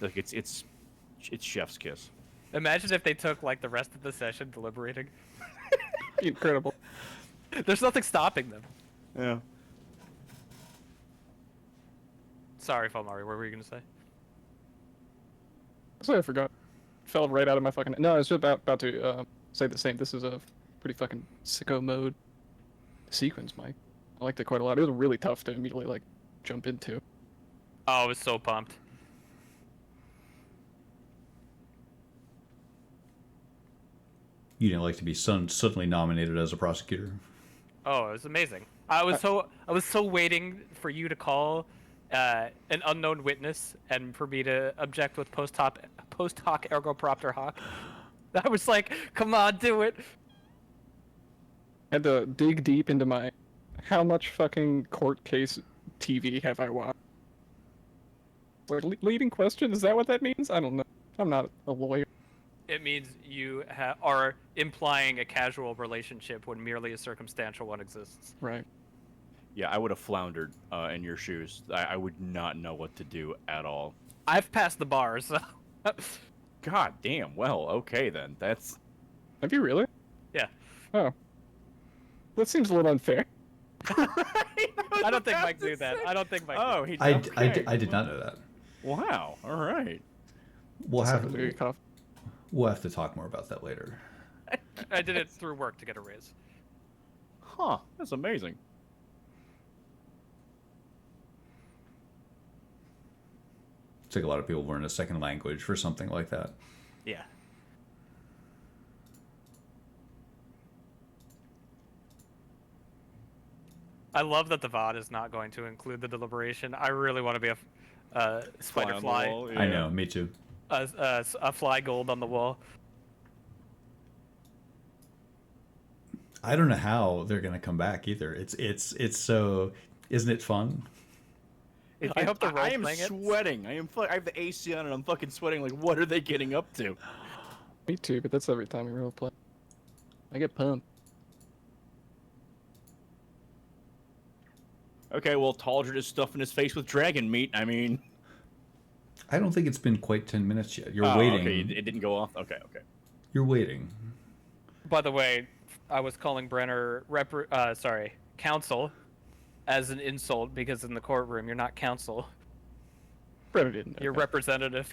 Like it's chef's kiss. Imagine if they took like the rest of the session deliberating. Incredible. There's nothing stopping them. Yeah. Sorry, Falmari, what were you gonna say? Sorry, I forgot. Fell right out of my fucking. No, I was just about to say the same. This is a pretty fucking sicko mode sequence, Mike. I liked it quite a lot. It was really tough to immediately like jump into. Oh, I was so pumped. You didn't like to be suddenly nominated as a prosecutor. Oh, it was amazing. I was so waiting for you to call an unknown witness and for me to object with post hoc ergo propter hoc. I was like, come on, do it. Had to dig deep into my how much fucking court case TV have I watched? Like, leading question? Is that what that means? I don't know. I'm not a lawyer. It means you are implying a casual relationship when merely a circumstantial one exists. Right. Yeah, I would have floundered in your shoes. I would not know what to do at all. I've passed the bar, so. God damn. Well, okay then. That's. Have you really? Yeah. Oh. That seems a little unfair. I don't think Mike knew that. I don't think Mike. Oh, he. I Okay. did not know that. Wow. All right. We'll have Secondary cough. we'll have to talk more about that later. I did it through work to get a raise. Huh. That's amazing. It's like a lot of people learn a second language for something like that. Yeah. I love that the VOD is not going to include the deliberation. I really want to be a spider on the fly, wall, I yeah. know, me too. a fly gold on the wall. I don't know how they're gonna come back either. It's so. Isn't it fun? I hope they're I am role-playing it. sweating. I have the AC on and I'm fucking sweating. Like, what are they getting up to? Me too, but that's every time we role play. I get pumped. Okay, well, Taldred is stuffing his face with dragon meat. I mean, I don't think it's been quite 10 minutes yet. You're oh, waiting. Okay, it didn't go off. Okay. You're waiting. By the way, I was calling Brenner counsel as an insult because in the courtroom you're not counsel, Brenner didn't. you're okay. representative.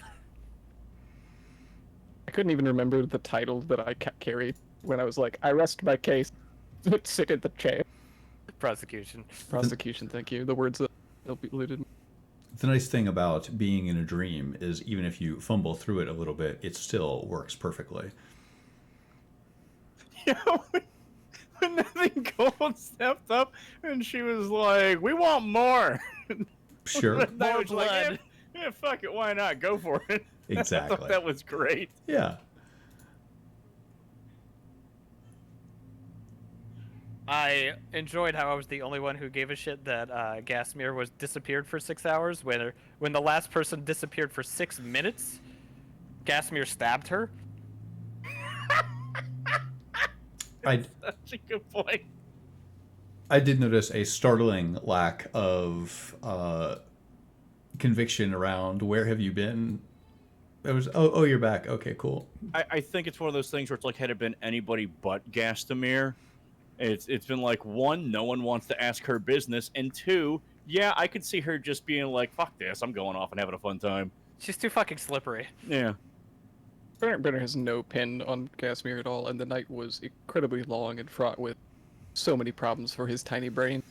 I couldn't even remember the title that I carried when I was like, I rest my case. Sit at the chair. Prosecution. Prosecution, thank you. The words that eluded me. The nice thing about being in a dream is even if you fumble through it a little bit, it still works perfectly. Yeah, when nothing gold stepped up and she was like, "We want more." Sure. And I More was like, blood. yeah, fuck it, why not? Go for it. I Exactly. thought that was great. Yeah. I enjoyed how I was the only one who gave a shit that Gasmir was disappeared for 6 hours. When the last person disappeared for 6 minutes, Gasmir stabbed her. I Such a good point. did notice a startling lack of conviction around where have you been. It was oh you're back. Okay, cool. I think it's one of those things where it's like, had it been anybody but Gastamir, it's been like, one, no one wants to ask her business, and two, yeah, I could see her just being like, fuck this, I'm going off and having a fun time. She's too fucking slippery. Yeah. Brenner has no pin on Casimir at all, and the night was incredibly long and fraught with so many problems for his tiny brain.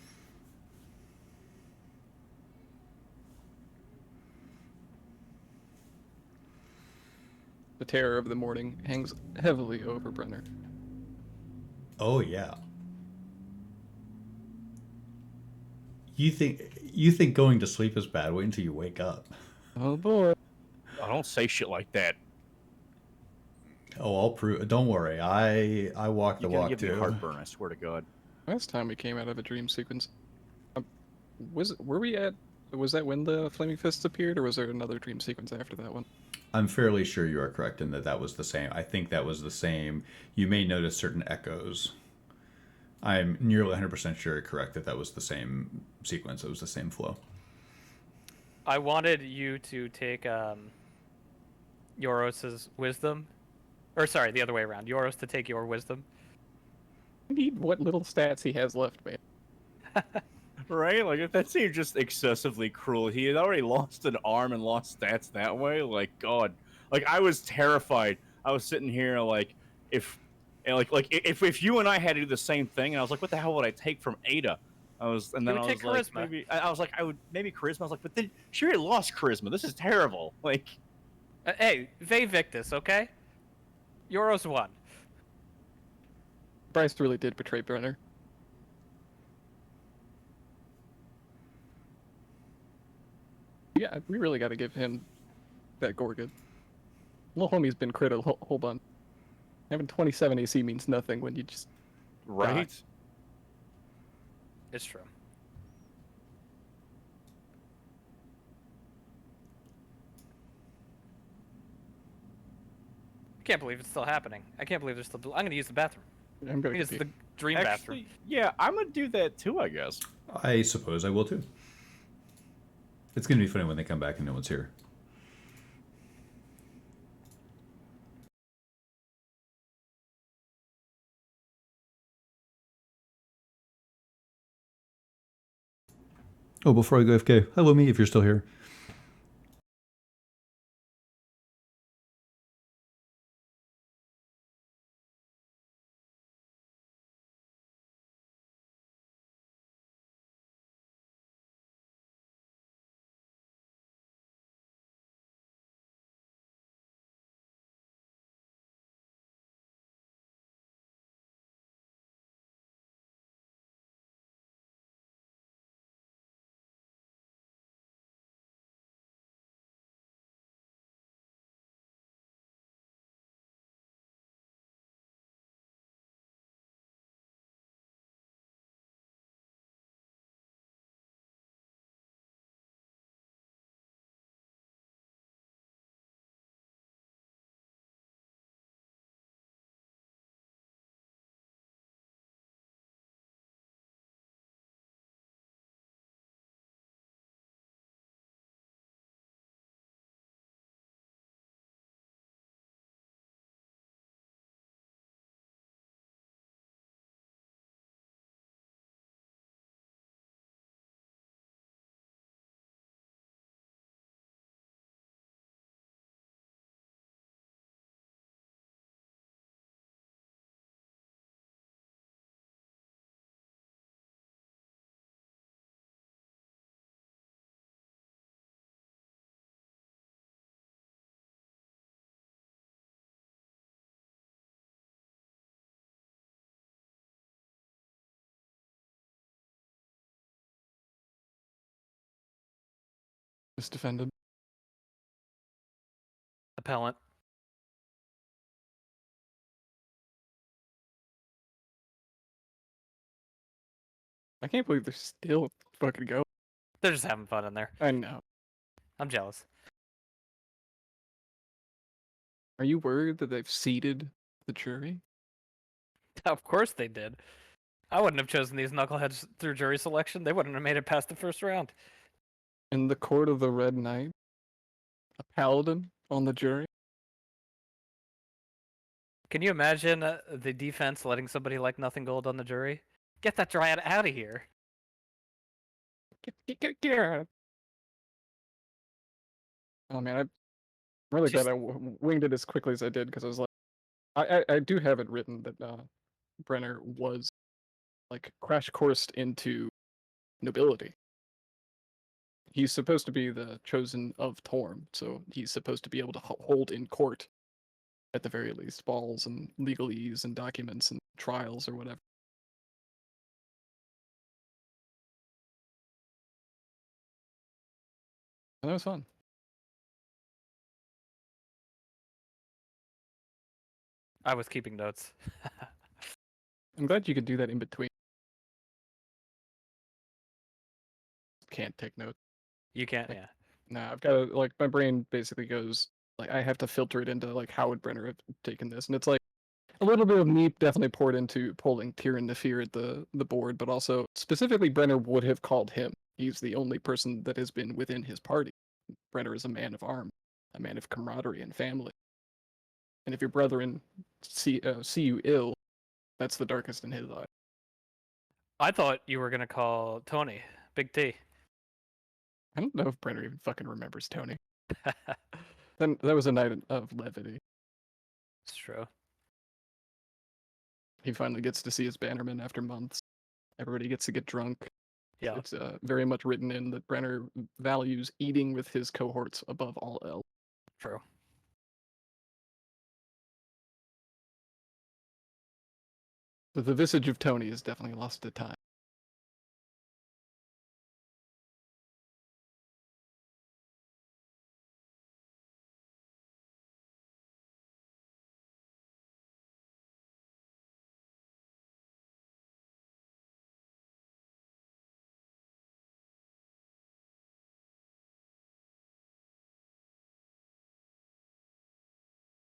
the terror of the morning hangs heavily over Brenner. Oh yeah. You think going to sleep is bad? Wait until you wake up. Oh boy. I don't say shit like that. Oh, I'll prove. Don't worry. I walk the You're gonna walk give me too. heartburn. I swear to God. Last time we came out of a dream sequence, were we at? Was that when the flaming fists appeared, or was there another dream sequence after that one? I'm fairly sure you are correct in that that was the same. I think that was the same. You may notice certain echoes. I'm nearly 100% sure you're correct that that was the same sequence. It was the same flow. I wanted you to take Yoros's wisdom, or sorry, the other way around. Yoros to take your wisdom. I need what little stats he has left, man. Right? Like, that seemed just excessively cruel. He had already lost an arm and lost stats that way. Like, God. Like, I was terrified. I was sitting here, like, if you and I had to do the same thing, and I was like, what the hell would I take from Ada? And then would I take was like, charisma. maybe, I was like, I would, maybe charisma. I was like, but then she already lost charisma. This is terrible. Like, Hey, Ve Victus, okay? Yoros won. Bryce really did betray Brenner. Yeah, we really got to give him that Gorgon. Little homie's been crit a whole bunch. Having 27 AC means nothing when you just right? It's true. I can't believe it's still happening. I can't believe there's still. I'm gonna use the bathroom. I'm gonna It's get the dream bathroom. Actually, yeah, I'm gonna do that too, I guess. I suppose I will too. It's going to be funny when they come back and no one's here. Oh, before I go AFK, hello me if you're still here. just defended. Appellant. I can't believe they're still fucking going. They're just having fun in there. I know. I'm jealous. Are you worried that they've seated the jury? Of course they did. I wouldn't have chosen these knuckleheads through jury selection. They wouldn't have made it past the first round. In the court of the Red Knight, a paladin on the jury? Can you imagine the defense letting somebody like Nothing Gold on the jury? Get that dryad out of here. Get out. Oh man, I'm really glad I winged it as quickly as I did because I was like, I do have it written that Brenner was like crash coursed into nobility. He's supposed to be the chosen of Torm, so he's supposed to be able to hold in court at the very least, balls and legalese and documents and trials or whatever. And that was fun. I was keeping notes. I'm glad you could do that in between. Can't take notes. You can't, yeah. Nah, I've got to, like, my brain basically goes, like, I have to filter it into, like, how would Brenner have taken this? And it's like, a little bit of me definitely poured into pulling Tyrion Nefir at the board, but also, specifically, Brenner would have called him. He's the only person that has been within his party. Brenner is a man of arms, a man of camaraderie and family. And if your brethren see you ill, that's the darkest in his eye. I thought you were gonna call Tony Big T. I don't know if Brenner even fucking remembers Tony. Then that was a night of levity. It's true. He finally gets to see his bannerman after months. Everybody gets to get drunk. Yeah. It's very much written in that Brenner values eating with his cohorts above all else. True. But the visage of Tony is definitely lost to time.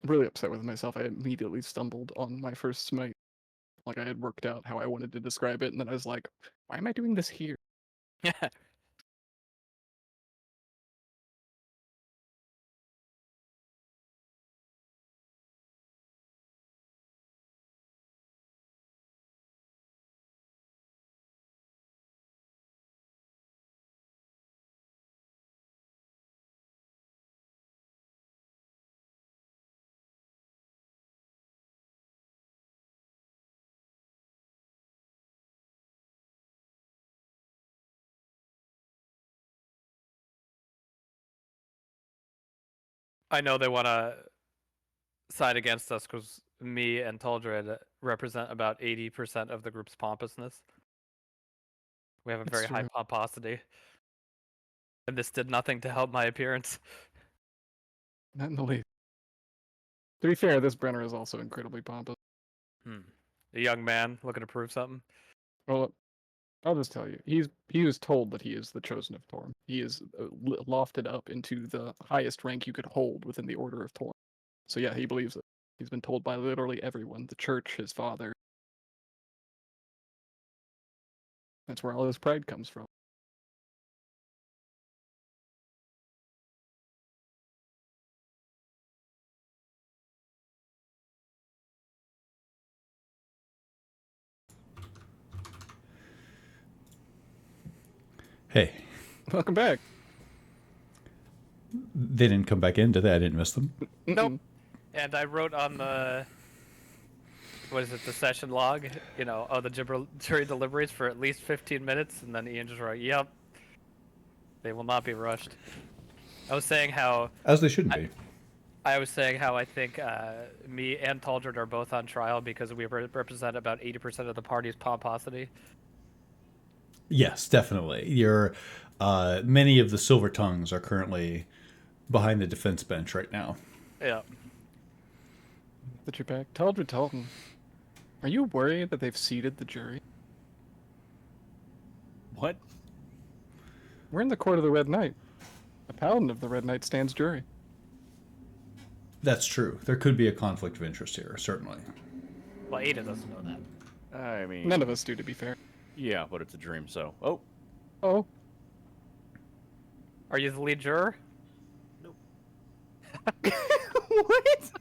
Really upset with myself. I immediately stumbled on my first smite. Like, I had worked out how I wanted to describe it, and then I was like, why am I doing this here? Yeah. I know they want to side against us because me and Taldred represent about 80% of the group's pompousness. We have a It's very high true. pomposity. And this did nothing to help my appearance. Not in the least. To be fair, this Brenner is also incredibly pompous. A young man looking to prove something. Well, I'll just tell you, he was told that he is the chosen of Torm. He is lofted up into the highest rank you could hold within the Order of Torm. So yeah, he believes it. He's been told by literally everyone, the church, his father. That's where all his pride comes from. Hey, Welcome back. they didn't come back in, did they? I didn't miss them. Nope. And I wrote on the, what is it, the session log, you know, the jury deliberates for at least 15 minutes, and then Ian just wrote, yep, they will not be rushed. I was saying how, As they shouldn't be. I was saying how I think me and Taldred are both on trial because we represent about 80% of the party's pomposity. Yes, definitely. Many of the silver tongues are currently behind the defense bench right now. Yeah. That you're back. Taldred Talton, are you worried that they've seated the jury? What? We're in the court of the Red Knight. A paladin of the Red Knight stands jury. That's true. There could be a conflict of interest here, certainly. Well, Ada doesn't know that. I mean, None of us do, to be fair. Yeah, but it's a dream. So, oh, Oh, Are you the lead juror? Nope. what?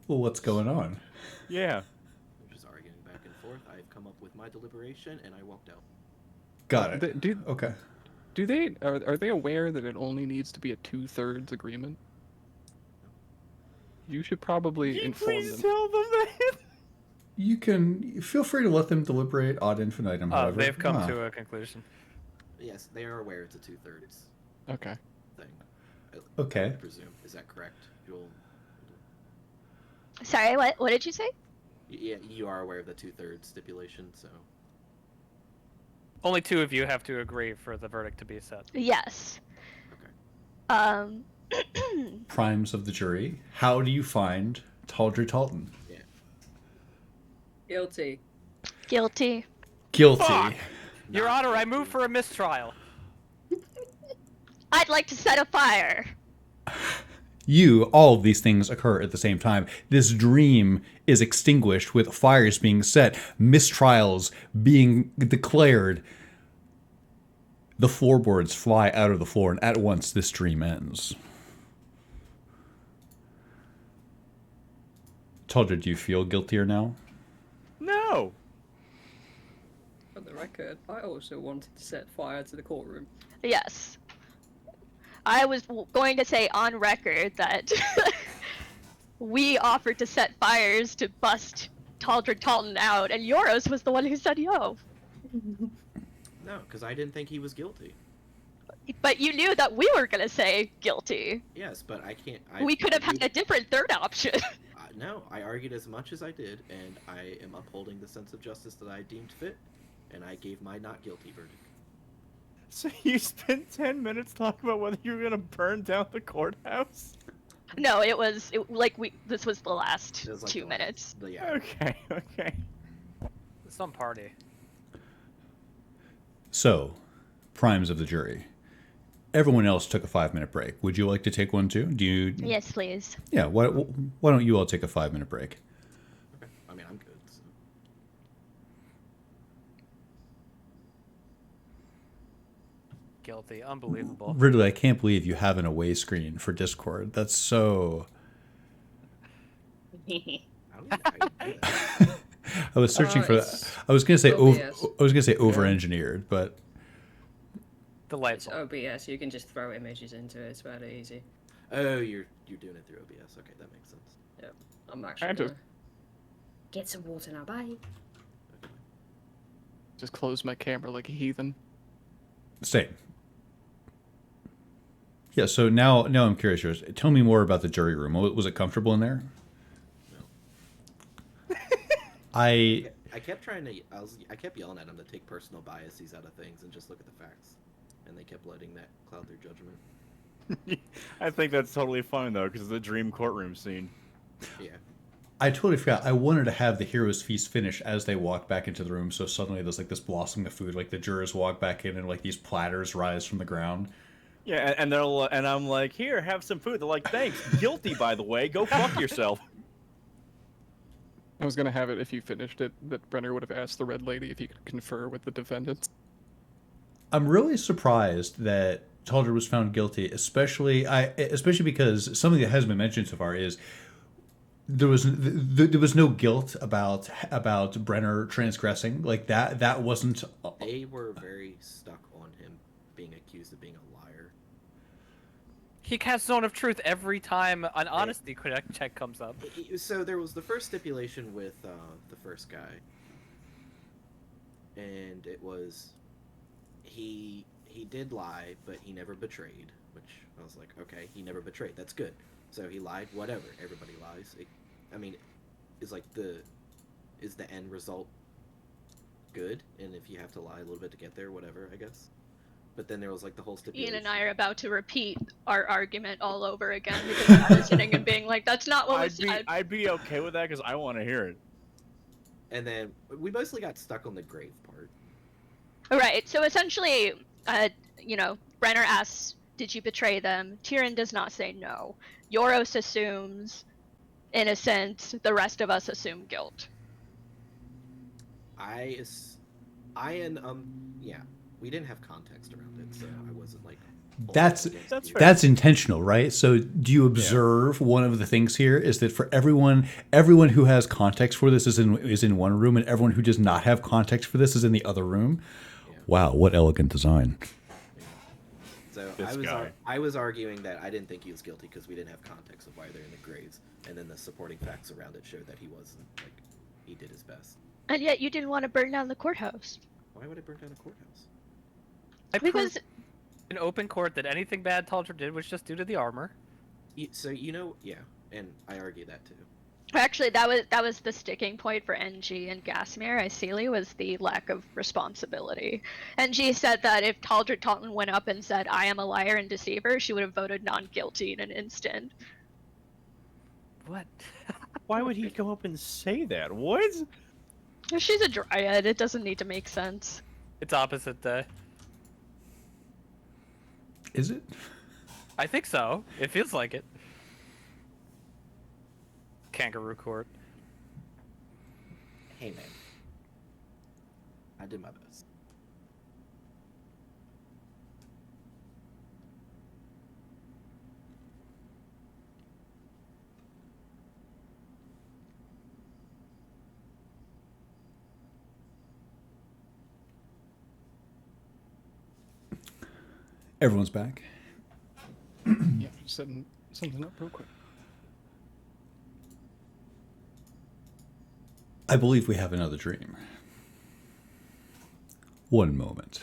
Well, what's going on? Yeah. We're just arguing back and forth. I've come up with my deliberation, and I walked out. Got it. Okay. Are they aware that it only needs to be a 2/3 agreement? You should probably inform them. Tell them that. You can feel free to let them deliberate ad infinitum. However, They've come to a conclusion. Yes, they are aware it's a 2/3 Okay. thing. Okay. I presume. Is that correct? Sorry, what did you say? Yeah, you are aware of the 2/3 stipulation, so. Only two of you have to agree for the verdict to be set. Yes. Okay. Primes of the jury, how do you find Taldry Talton? Yeah. Guilty. Guilty. Guilty. Fuck! Your Not Honor, I guilty. move for a mistrial. I'd like to set a fire. All of these things occur at the same time. This dream is extinguished with fires being set, mistrials being declared. The floorboards fly out of the floor, and at once this dream ends. Taldry, do you feel guiltier now? No. For the record, I also wanted to set fire to the courtroom. Yes. I was going to say on record that we offered to set fires to bust Taldrick Talton out, and Yoros was the one who said yo. No, because I didn't think he was guilty. But you knew that we were going to say guilty. Yes, but I can't. We could have had a different third option. No, I argued as much as I did, and I am upholding the sense of justice that I deemed fit, and I gave my not guilty verdict. So you spent 10 minutes talking about whether you were gonna burn down the courthouse? No, this was the last It was like 2 the minutes. Yeah. Okay. Some party. So, primes of the jury. Everyone else took a 5-minute break. Would you like to take one too? Do you? Yes, please. Yeah. Why don't you all take a 5-minute break? Okay. I mean, I'm good. So. Guilty. Unbelievable. Ridley, I can't believe you have an away screen for Discord. That's so. I don't know how you do that. I was searching for that. It's I was gonna say OBS. over-engineered, but It's Delightful. OBS, you can just throw images into it, it's fairly easy. Oh, you're doing it through OBS. Okay, that makes sense. I'm actually Kind of. gonna get some water now, bye. Okay. Just close my camera like a heathen. same. Yeah. So now I'm curious. Yours. Tell me more about the jury room. Was it comfortable in there? No. I I kept trying to. I kept yelling at them to take personal biases out of things and just look at the facts, and they kept letting that cloud their judgment. I think that's totally fine though, because of the dream courtroom scene. Yeah. I totally forgot. I wanted to have the hero's feast finish as they walk back into the room. So suddenly there's like this blossoming of food. Like the jurors walk back in and like these platters rise from the ground. Yeah, and I'm like, here, have some food. They're like, thanks. Guilty, by the way. Go fuck yourself. I was gonna have it if you finished it that Brenner would have asked the red lady if he could confer with the defendants. I'm really surprised that Taldry was found guilty, especially because something that hasn't been mentioned so far is there was no guilt about Brenner transgressing. Like that wasn't. They were very stuck on him being accused of being a liar. He casts Zone of Truth every time an honesty check comes up. So there was the first stipulation with the first guy, and it was he did lie, but he never betrayed. Which I was like, okay, he never betrayed. That's good. So he lied. Whatever. Everybody lies. Is the end result good? And if you have to lie a little bit to get there, whatever, I guess. But then there was like the whole stipulation. Ian and I are about to repeat our argument all over again because I was sitting and being like, that's not what was said. I'd be okay with that because I want to hear it. And then we mostly got stuck on the grave part. Right, so essentially, Brenner asks, did you betray them? Tyrion does not say no. Yoros assumes innocence, the rest of us assume guilt. We didn't have context around it, so I wasn't like. That's against you. fair. That's intentional, right? So do you observe one of the things here is that for everyone who has context for this is in one room, and everyone who does not have context for this is in the other room. Yeah. Wow, what elegant design. So This guy. I was arguing that I didn't think he was guilty because we didn't have context of why they're in the graves, and then the supporting facts around it showed that he wasn't. Like, he did his best. And yet you didn't want to burn down the courthouse. Why would I burn down a courthouse? I Because In open court that anything bad Taldra did was just due to the armor. So yeah, and I argue that too. Actually, that was the sticking point for NG and Gasmir. Iseli was the lack of responsibility. NG said that if Taldric Taunton went up and said, "I am a liar and deceiver," she would have voted non-guilty in an instant. What? Why would he go up and say that? What? If she's a dryad, it doesn't need to make sense. It's opposite day. Is it? I think so. It feels like it. Kangaroo court. Hey man, I did my best. Everyone's back. Yeah, just setting something up real quick. I believe we have another dream. One moment.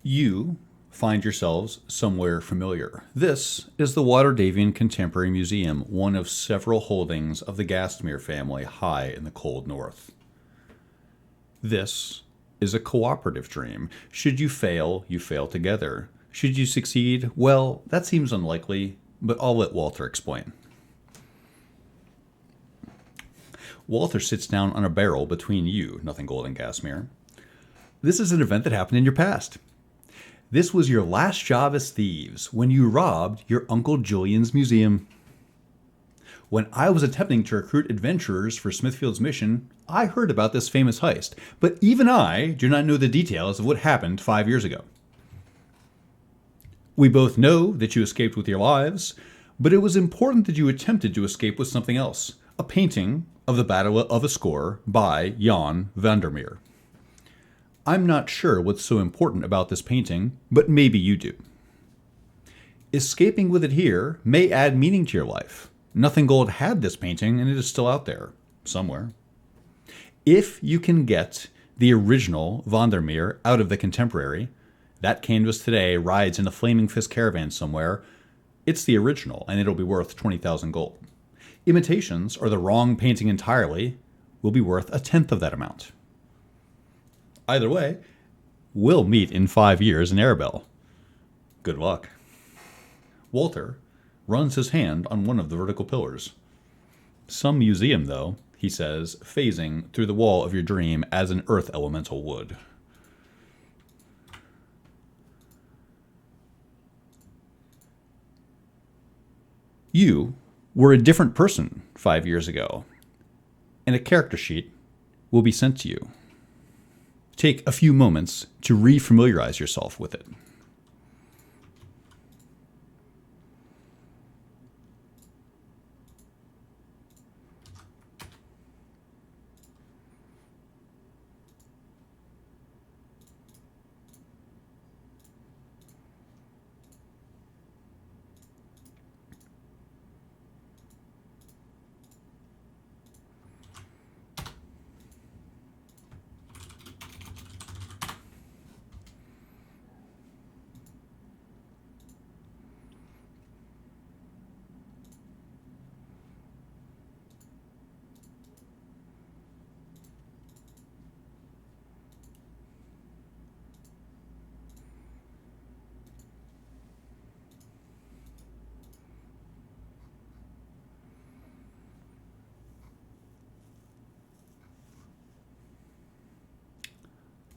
You find yourselves somewhere familiar. This is the Waterdhavian Contemporary Museum, one of several holdings of the Gastmere family high in the cold north. This is a cooperative dream. Should you fail, you fail together. Should you succeed, well, that seems unlikely, but I'll let Walter explain. Walter sits down on a barrel between you, Nothing Gold and Gastmere. This is an event that happened in your past. This was your last job as thieves, when you robbed your Uncle Julian's museum. When I was attempting to recruit adventurers for Smithfield's mission, I heard about this famous heist, but even I do not know the details of what happened 5 years ago. We both know that you escaped with your lives, but it was important that you attempted to escape with something else, a painting of the Battle of Ascor by Jan Vandermeer. I'm not sure what's so important about this painting, but maybe you do. Escaping with it here may add meaning to your life. Nothing Gold had this painting, and it is still out there, somewhere. If you can get the original Vandermeer out of the contemporary, that canvas today rides in a Flaming Fist caravan somewhere, it's the original, and it'll be worth 20,000 gold. Imitations, or the wrong painting entirely, will be worth a tenth of that amount. Either way, we'll meet in 5 years in Arabel. Good luck. Walter runs his hand on one of the vertical pillars. Some museum, though, he says, phasing through the wall of your dream as an earth elemental would. You were a different person 5 years ago, and a character sheet will be sent to you. Take a few moments to re-familiarize yourself with it.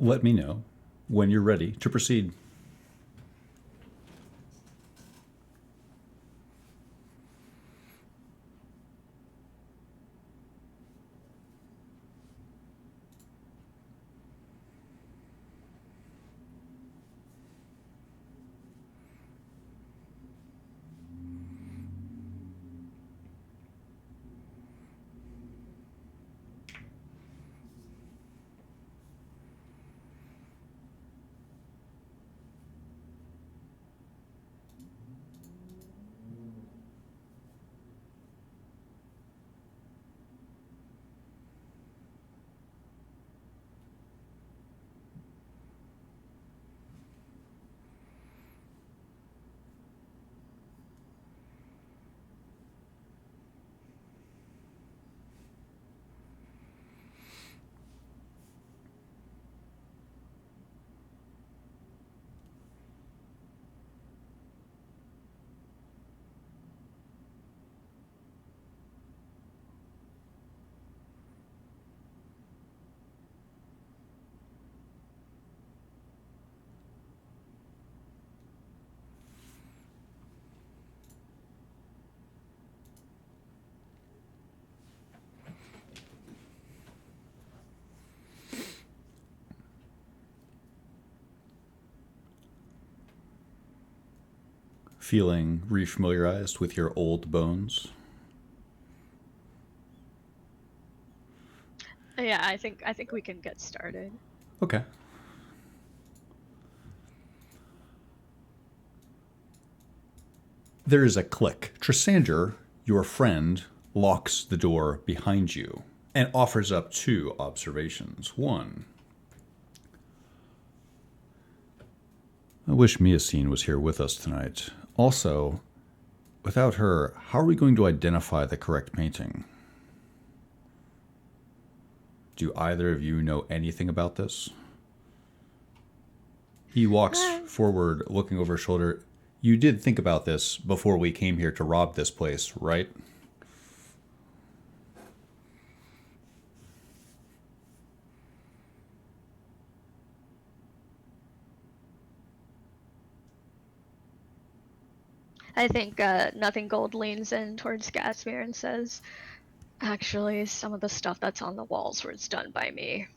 Let me know when you're ready to proceed. feeling refamiliarized with your old bones? Yeah, I think we can get started. Okay. There is a click. Trisander, your friend, locks the door behind you and offers up 2 observations. 1. I wish Miacine was here with us tonight. Also, without her, how are we going to identify the correct painting? Do either of you know anything about this? He walks forward, looking over his shoulder. You did think about this before we came here to rob this place, right? I think Nothing Gold leans in towards Gasmir and says, actually, some of the stuff that's on the walls was done by me.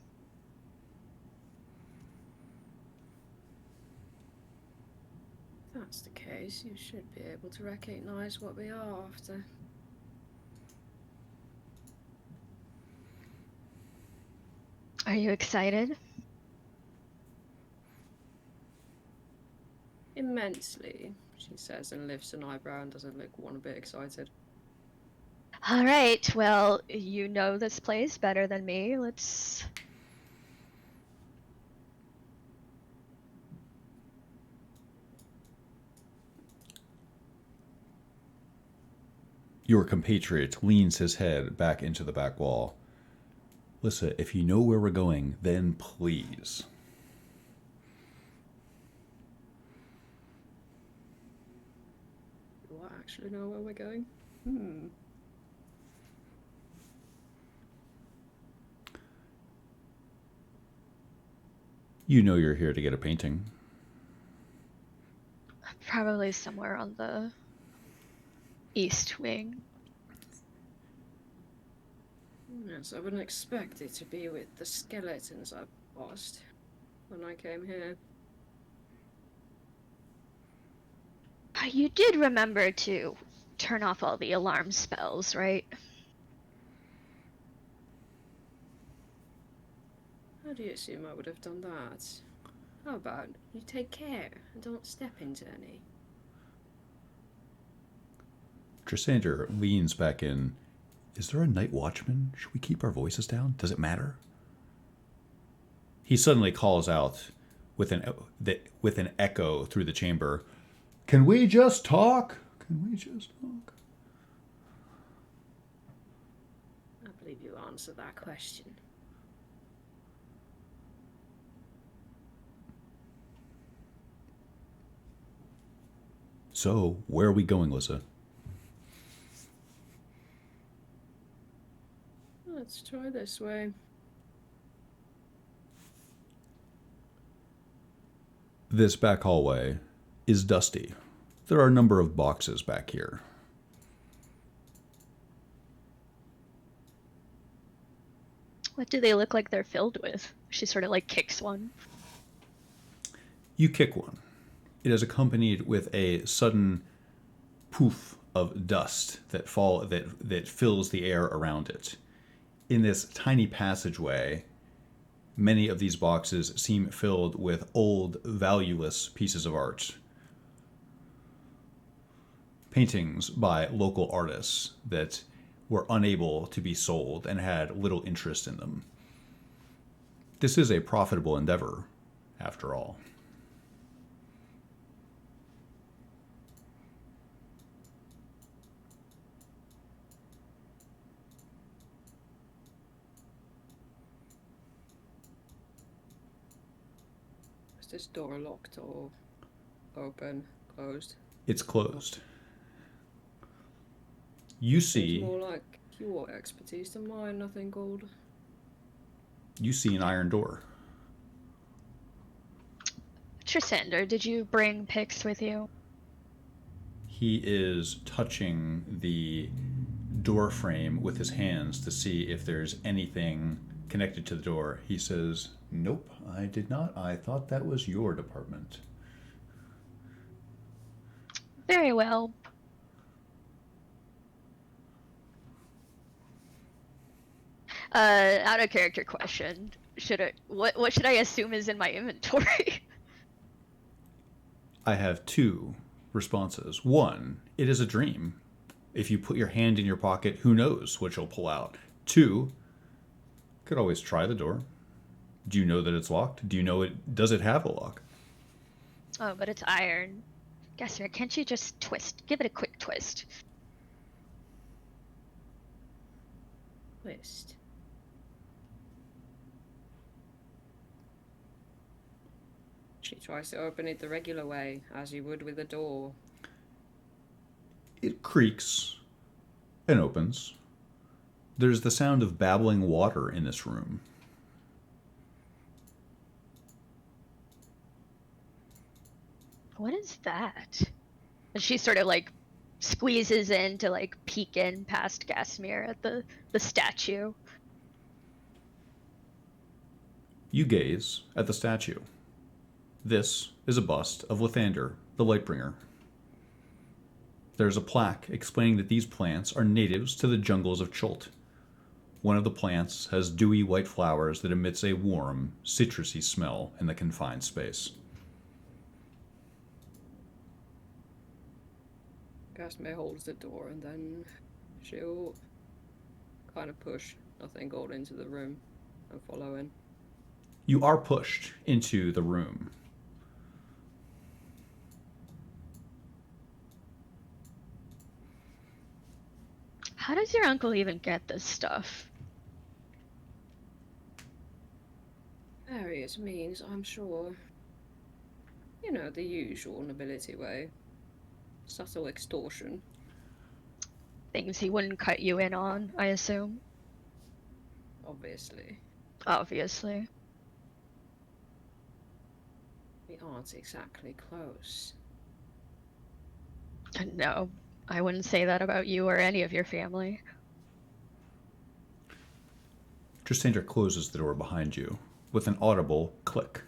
If that's the case, you should be able to recognize what we are after. Are you excited? Immensely, she says, and lifts an eyebrow and doesn't look one bit excited. All right, well, you know this place better than me. Let's... Your compatriot leans his head back into the back wall. Lissa, if you know where we're going, then please. Do I actually know where we're going? You know you're here to get a painting. Probably somewhere on the east wing. Yes, I wouldn't expect it to be with the skeletons I passed when I came here. You did remember to turn off all the alarm spells, right? How do you assume I would have done that? How about you take care and don't step into any? Trisander leans back in. Is there a night watchman? Should we keep our voices down? Does it matter? He suddenly calls out with an echo through the chamber. Can we just talk? Can we just talk? I believe you answered that question. So, where are we going, Lissa? Let's try this way. This back hallway is dusty. There are a number of boxes back here. What do they look like they're filled with? She sort of like kicks one. You kick one. It is accompanied with a sudden poof of dust that fills the air around it. In this tiny passageway, many of these boxes seem filled with old, valueless pieces of art. Paintings by local artists that were unable to be sold and had little interest in them. This is a profitable endeavor, after all. Is this door locked or open, closed? It's closed. You see... It's more like your expertise than mine, Nothing Gold. You see an iron door. Trisander, did you bring Pix with you? He is touching the door frame with his hands to see if there's anything connected to the door. He says, "Nope, I did not. I thought that was your department." Very well. Out of character question. What should I assume is in my inventory? I have two responses. One, it is a dream. If you put your hand in your pocket, who knows what you'll pull out. Two, could always try the door. Do you know that it's locked? Do you know it? Does it have a lock? Oh, but it's iron. Gassmer, can't you just twist? Give it a quick twist. Twist. She tries to open it the regular way, as you would with a door. It creaks and opens. There's the sound of babbling water in this room. What is that? And she sort of like squeezes in to like peek in past Gassmer at the statue. You gaze at the statue. This is a bust of Lathander, the Lightbringer. There's a plaque explaining that these plants are natives to the jungles of Chult. One of the plants has dewy white flowers that emits a warm, citrusy smell in the confined space. Gassmer holds the door and then she'll kind of push Nothing Gold into the room and follow in. You are pushed into the room. How does your uncle even get this stuff? Various means, I'm sure. You know, the usual nobility way. Subtle extortion. Things he wouldn't cut you in on, I assume. Obviously. Obviously. We aren't exactly close. No, I wouldn't say that about you or any of your family. Tristander closes the door behind you with an audible click.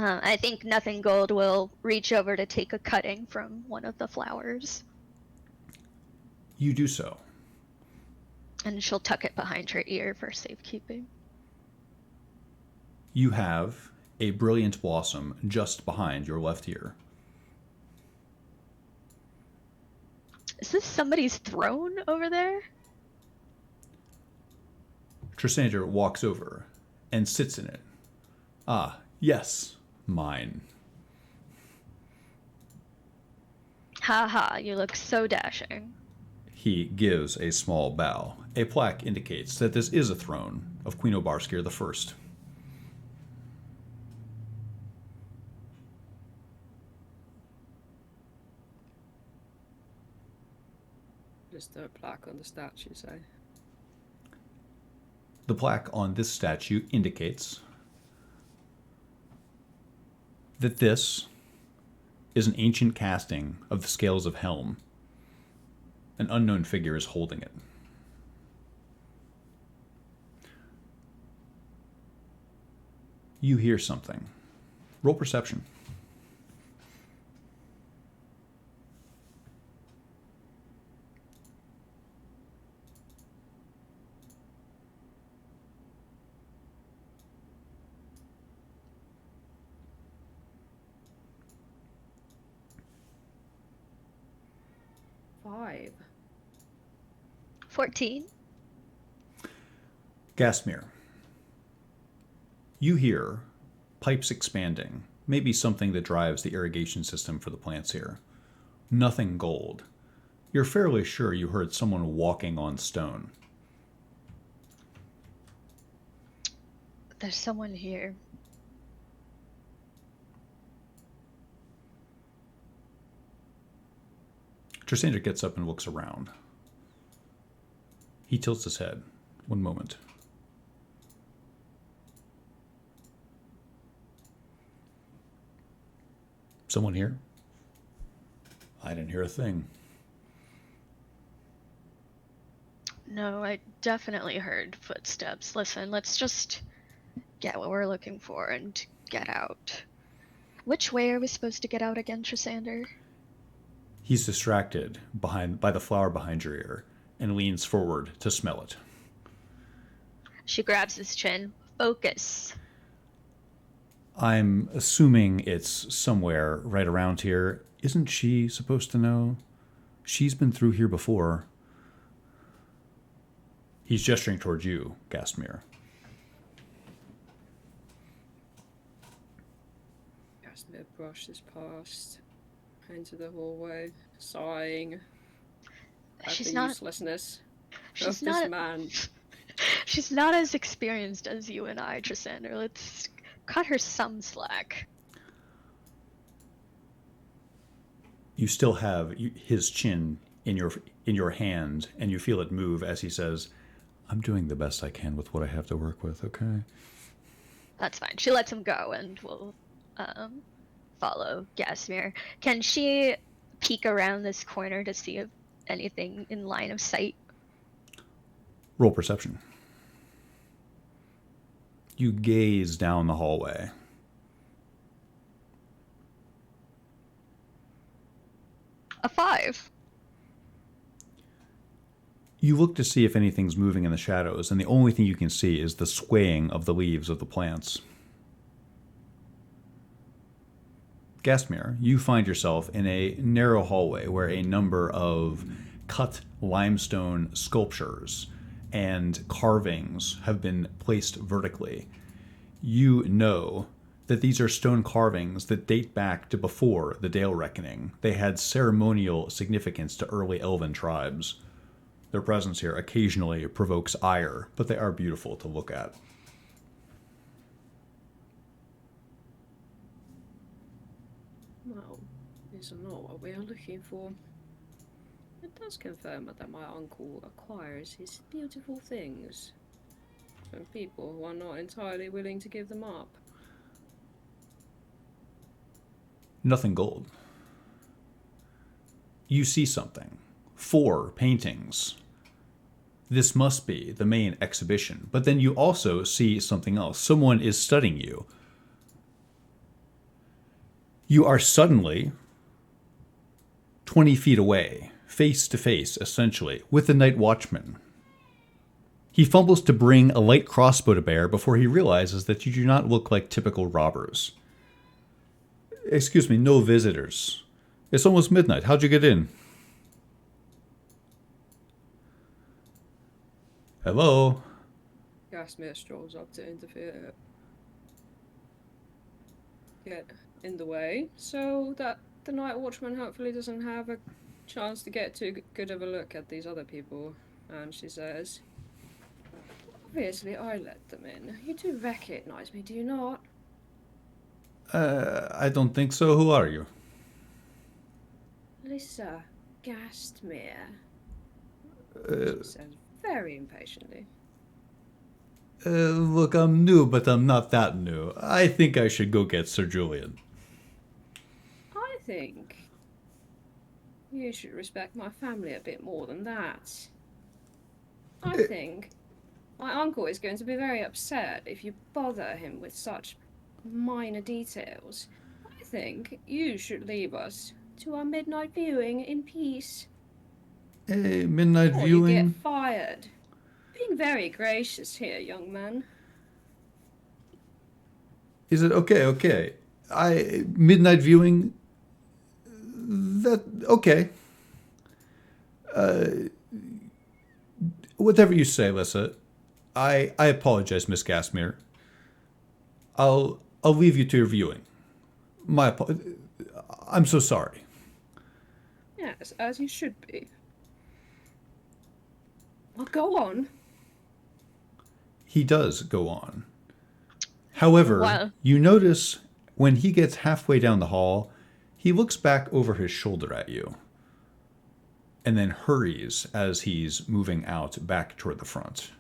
I think Nothing Gold will reach over to take a cutting from one of the flowers. You do so. And she'll tuck it behind her ear for safekeeping. You have a brilliant blossom just behind your left ear. Is this somebody's throne over there? Tristander walks over and sits in it. Ah, yes, mine. Ha ha, you look so dashing. He gives a small bow. A plaque indicates that this is a throne of Queen Obarskir I. Just a plaque on the statue, say. The plaque on this statue indicates that this is an ancient casting of the Scales of Helm. An unknown figure is holding it. You hear something. Roll perception. Five. 14. Gasmir. You hear pipes expanding, maybe something that drives the irrigation system for the plants here. Nothing Gold. You're fairly sure you heard someone walking on stone. There's someone here. Tristander gets up and looks around. He tilts his head. One moment. Someone here? I didn't hear a thing. No, I definitely heard footsteps. Listen, let's just get what we're looking for and get out. Which way are we supposed to get out again, Trisander? He's distracted by the flower behind your ear and leans forward to smell it. She grabs his chin. Focus. I'm assuming it's somewhere right around here. Isn't she supposed to know? She's been through here before. He's gesturing towards you, Gastmere. Gastmere brushes past into the hallway, sighing at She's the not. uselessness She's of not. this man. She's not as experienced as you and I, Trisander. Let's cut her some slack. You still have his chin in your hand, and you feel it move as he says, "I'm doing the best I can with what I have to work with, okay?" That's fine. She lets him go and will follow Gasmere. Can she peek around this corner to see if anything in line of sight? Roll perception. You gaze down the hallway. A 5. You look to see if anything's moving in the shadows, and the only thing you can see is the swaying of the leaves of the plants. Gastmere, you find yourself in a narrow hallway where a number of cut limestone sculptures and carvings have been placed vertically. You know that these are stone carvings that date back to before the Dale Reckoning. They had ceremonial significance to early elven tribes. Their presence here occasionally provokes ire, but they are beautiful to look at. Well, these are not what we are looking for. It does confirm that my uncle acquires his beautiful things from people who are not entirely willing to give them up. Nothing gold. You see something. 4 paintings. This must be the main exhibition. But then you also see something else. Someone is studying you. You are suddenly 20 feet away, face to face, essentially, with the night watchman. He fumbles to bring a light crossbow to bear before he realizes that you do not look like typical robbers. Excuse me, no visitors. It's almost midnight. How'd you get in? Hello? Gasmere strolls up to interfere. Get in the way so that the night watchman hopefully doesn't have a chance to get too good of a look at these other people. And she says, "Obviously I let them in. You do recognize me, do you not?" I don't think so. Who are you? Lisa Gastmere, she says very impatiently. Look, I'm new, but I'm not that new. I think I should go get Sir Julian. I think you should respect my family a bit more than that. I think my uncle is going to be very upset if you bother him with such minor details. I think you should leave us to our midnight viewing in peace. Midnight Or viewing? you get fired. Being very gracious here, young man. Is it okay? Midnight viewing? That okay. Whatever you say, Lissa. I apologize, Miss Gasmere. I'll leave you to your viewing. I'm so sorry. Yes, as you should be. Well, go on. He does go on. However, Wow. you notice when he gets halfway down the hall, he looks back over his shoulder at you and then hurries as he's moving out back toward the front.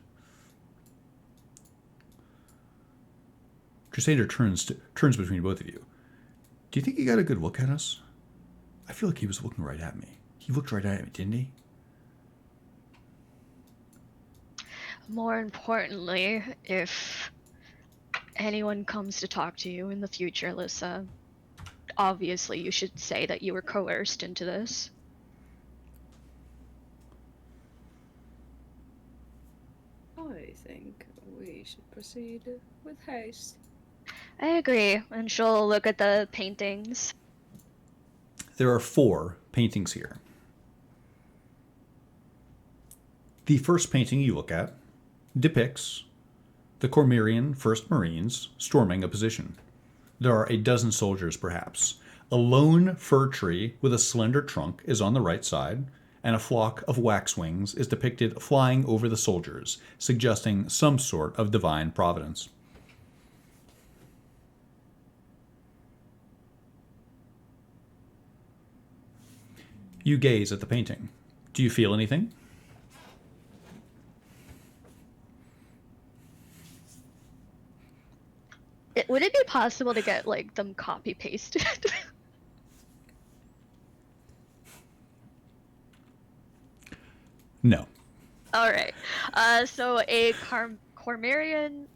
Crusader turns between both of you. Do you think he got a good look at us? I feel like he was looking right at me. He looked right at me, didn't he? More importantly, if anyone comes to talk to you in the future, Alyssa, obviously you should say that you were coerced into this. I think we should proceed with haste. I agree, and she'll look at the paintings. There are 4 paintings here. The first painting you look at depicts the Cormyrean 1st Marines storming a position. There are a dozen soldiers, perhaps. A lone fir tree with a slender trunk is on the right side, and a flock of waxwings is depicted flying over the soldiers, suggesting some sort of divine providence. You gaze at the painting. Do you feel anything? Would it be possible to get like them copy pasted? No. All right. So a Cormyrean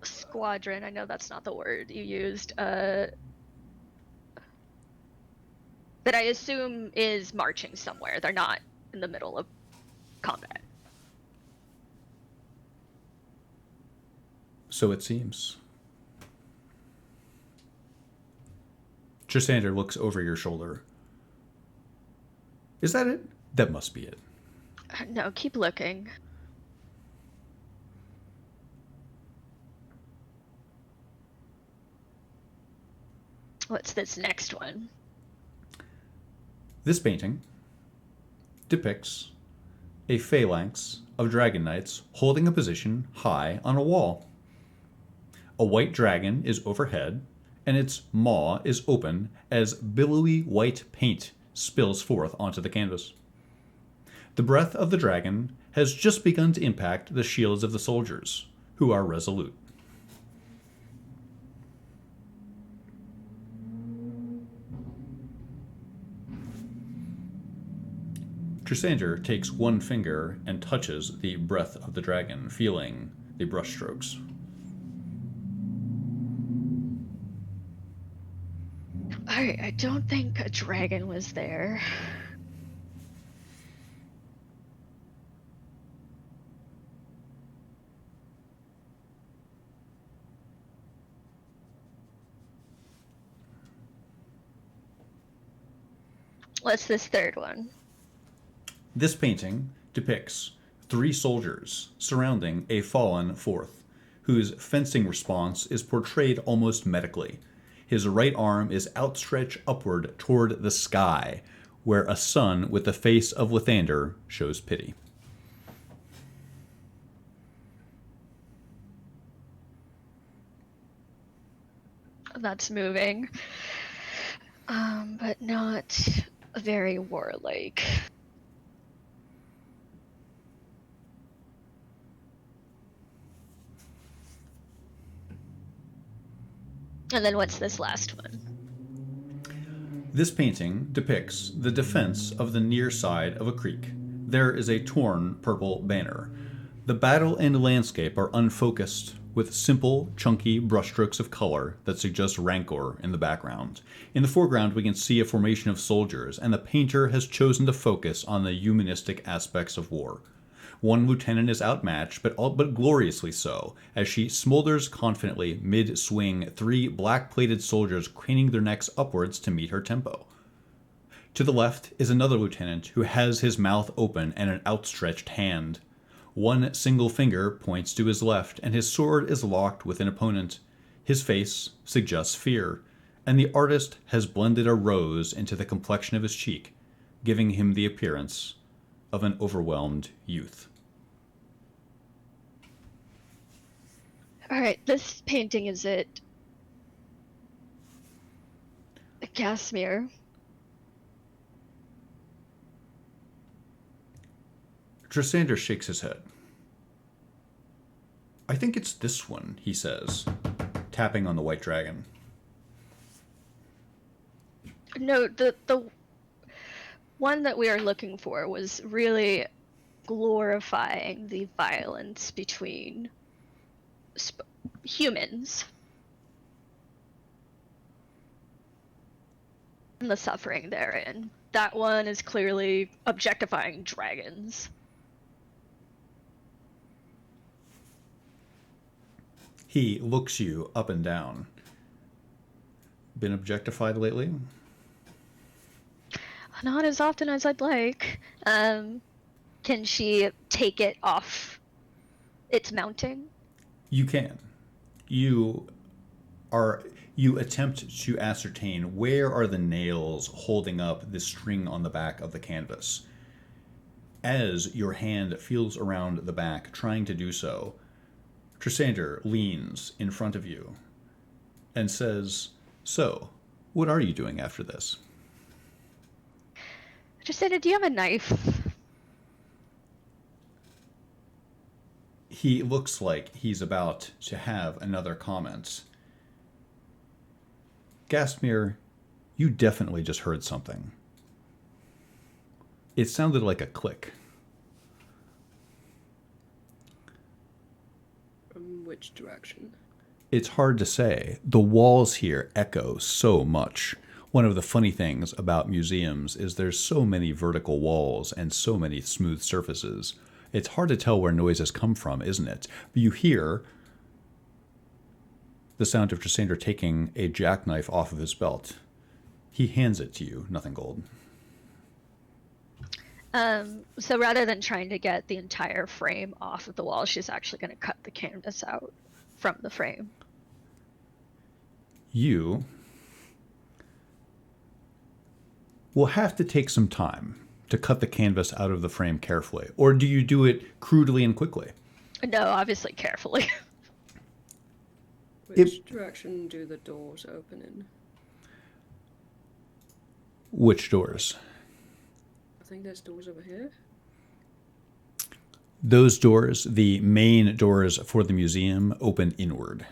squadron. I know that's not the word you used. That I assume is marching somewhere. They're not in the middle of combat. So it seems. Trisander looks over your shoulder. Is that it? That must be it. No, keep looking. What's this next one? This painting depicts a phalanx of dragon knights holding a position high on a wall. A white dragon is overhead, and its maw is open as billowy white paint spills forth onto the canvas. The breath of the dragon has just begun to impact the shields of the soldiers, who are resolute. Trisander takes one finger and touches the breath of the dragon, feeling the brushstrokes. I don't think a dragon was there. What's this third one? This painting depicts 3 soldiers surrounding a fallen fourth, whose fencing response is portrayed almost medically. His right arm is outstretched upward toward the sky, where a sun with the face of Lathander shows pity. That's moving. But not very warlike. And then what's this last one? This painting depicts the defense of the near side of a creek. There is a torn purple banner. The battle and landscape are unfocused, with simple, chunky brushstrokes of color that suggest rancor in the background. In the foreground, we can see a formation of soldiers, and the painter has chosen to focus on the humanistic aspects of war. One lieutenant is outmatched, but gloriously so, as she smolders confidently mid-swing, 3 black-plated soldiers craning their necks upwards to meet her tempo. To the left is another lieutenant who has his mouth open and an outstretched hand. One single finger points to his left, and his sword is locked with an opponent. His face suggests fear, and the artist has blended a rose into the complexion of his cheek, giving him the appearance of an overwhelmed youth. Alright, this painting is it. Casimir. Trisander shakes his head. I think it's this one, he says, tapping on the white dragon. No, the one that we are looking for was really glorifying the violence between humans. the suffering therein. That one is clearly objectifying dragons. He looks you up and down. Been objectified lately? Not as often as I'd like. Can she take it off its mounting? You can. You attempt to ascertain where are the nails holding up the string on the back of the canvas. As your hand feels around the back, trying to do so, Trisander leans in front of you and says, "So, what are you doing after this?" Trisander, do you have a knife? He looks like he's about to have another comment. Gastmere, you definitely just heard something. It sounded like a click. From which direction? It's hard to say. The walls here echo so much. One of the funny things about museums is there's so many vertical walls and so many smooth surfaces. It's hard to tell where noises come from, isn't it? But you hear the sound of Trisander taking a jackknife off of his belt. He hands it to you, Nothing Gold. So rather than trying to get the entire frame off of the wall, she's actually going to cut the canvas out from the frame. You will have to take some time to cut the canvas out of the frame carefully. Or do you do it crudely and quickly? No, obviously carefully. Which direction do the doors open in? Which doors? I think there's doors over here. Those doors, the main doors for the museum, open inward.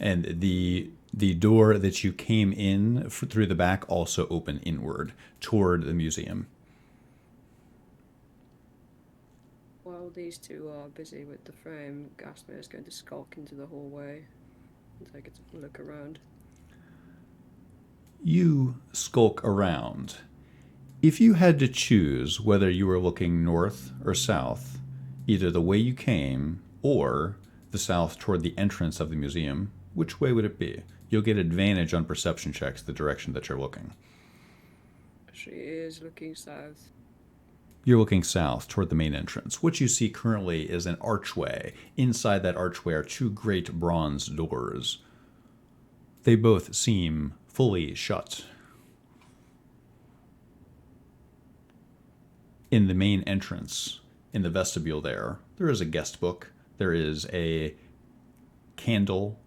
And the door that you came in through the back also open inward toward the museum. While these two are busy with the frame, Gasmere is going to skulk into the hallway and take a look around. You skulk around. If you had to choose whether you were looking north or south, either the way you came or the south toward the entrance of the museum, which way would it be? You'll get advantage on perception checks the direction that you're looking. She is looking south. You're looking south toward the main entrance. What you see currently is an archway. Inside that archway are two great bronze doors. They both seem fully shut. In the main entrance, in the vestibule there is a guest book. There is a candle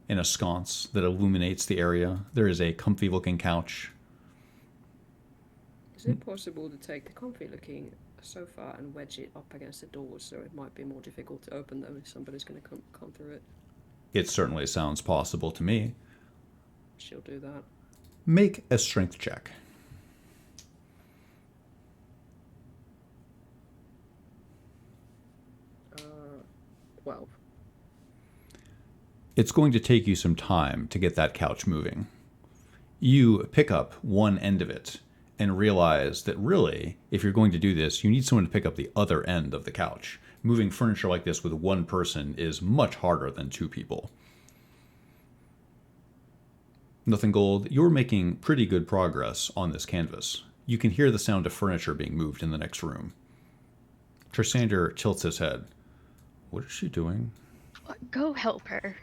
in a sconce that illuminates the area. There is a comfy-looking couch. Is it possible to take the comfy-looking sofa and wedge it up against the doors so it might be more difficult to open them if somebody's going to come through it? It certainly sounds possible to me. She'll do that. Make a strength check. 12. It's going to take you some time to get that couch moving. You pick up one end of it and realize that really, if you're going to do this, you need someone to pick up the other end of the couch. Moving furniture like this with one person is much harder than two people. Nothing Gold, you're making pretty good progress on this canvas. You can hear the sound of furniture being moved in the next room. Trisander tilts his head. What is she doing? Go help her.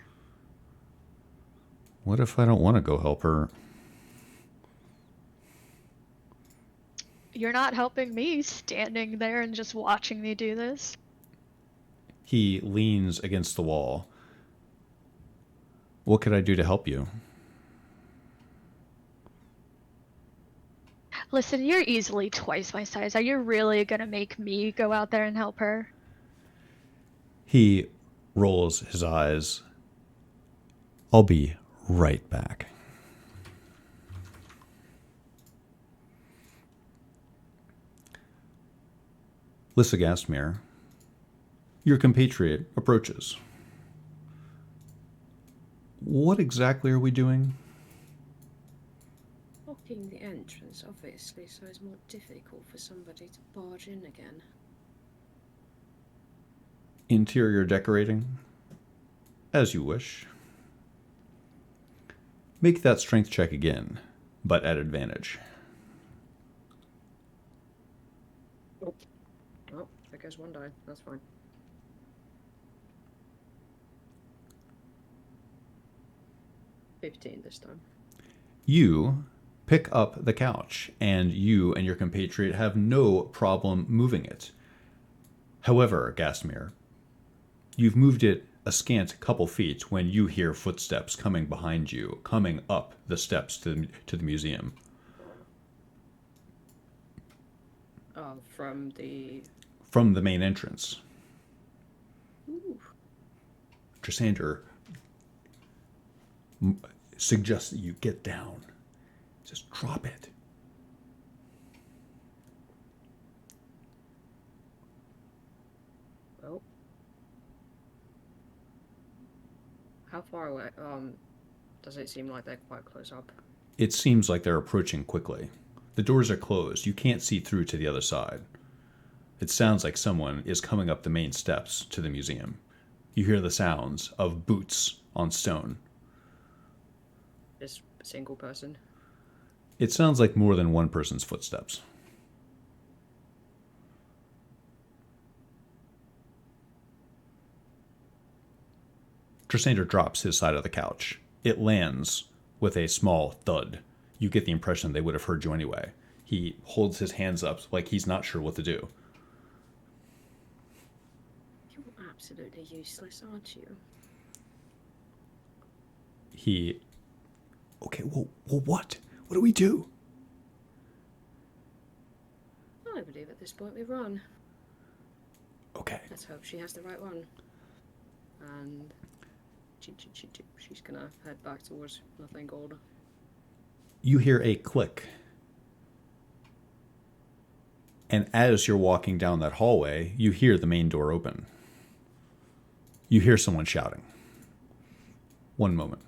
What if I don't want to go help her? You're not helping me standing there and just watching me do this. He leans against the wall. What could I do to help you? Listen, you're easily twice my size. Are you really gonna make me go out there and help her? He rolls his eyes. I'll be right back. Lissa Gastmere, your compatriot approaches. What exactly are we doing? blocking the entrance, obviously, so it's more difficult for somebody to barge in again. Interior decorating? As you wish. Make that strength check again, but at advantage. Oh, there goes one die. That's fine. $15 this time. You pick up the couch, and you and your compatriot have no problem moving it. However, Gasmir, you've moved it a scant couple feet when you hear footsteps coming behind you, coming up the steps to the museum. From the... From the main entrance. Ooh. Trissander suggests that you get down. Just drop it. Well... How far away? Does it seem like they're quite close up? It seems like they're approaching quickly. The doors are closed. You can't see through to the other side. It sounds like someone is coming up the main steps to the museum. You hear the sounds of boots on stone. Just a single person? It sounds like more than one person's footsteps. Trissander drops his side of the couch. It lands with a small thud. You get the impression they would have heard you anyway. He holds his hands up like he's not sure what to do. You're absolutely useless, aren't you? Okay, well, what? What do we do? I believe at this point we run. Okay. Let's hope she has the right one. And she's gonna head back towards Nothing Gold. You hear a click. And as you're walking down that hallway, you hear the main door open. You hear someone shouting. One moment.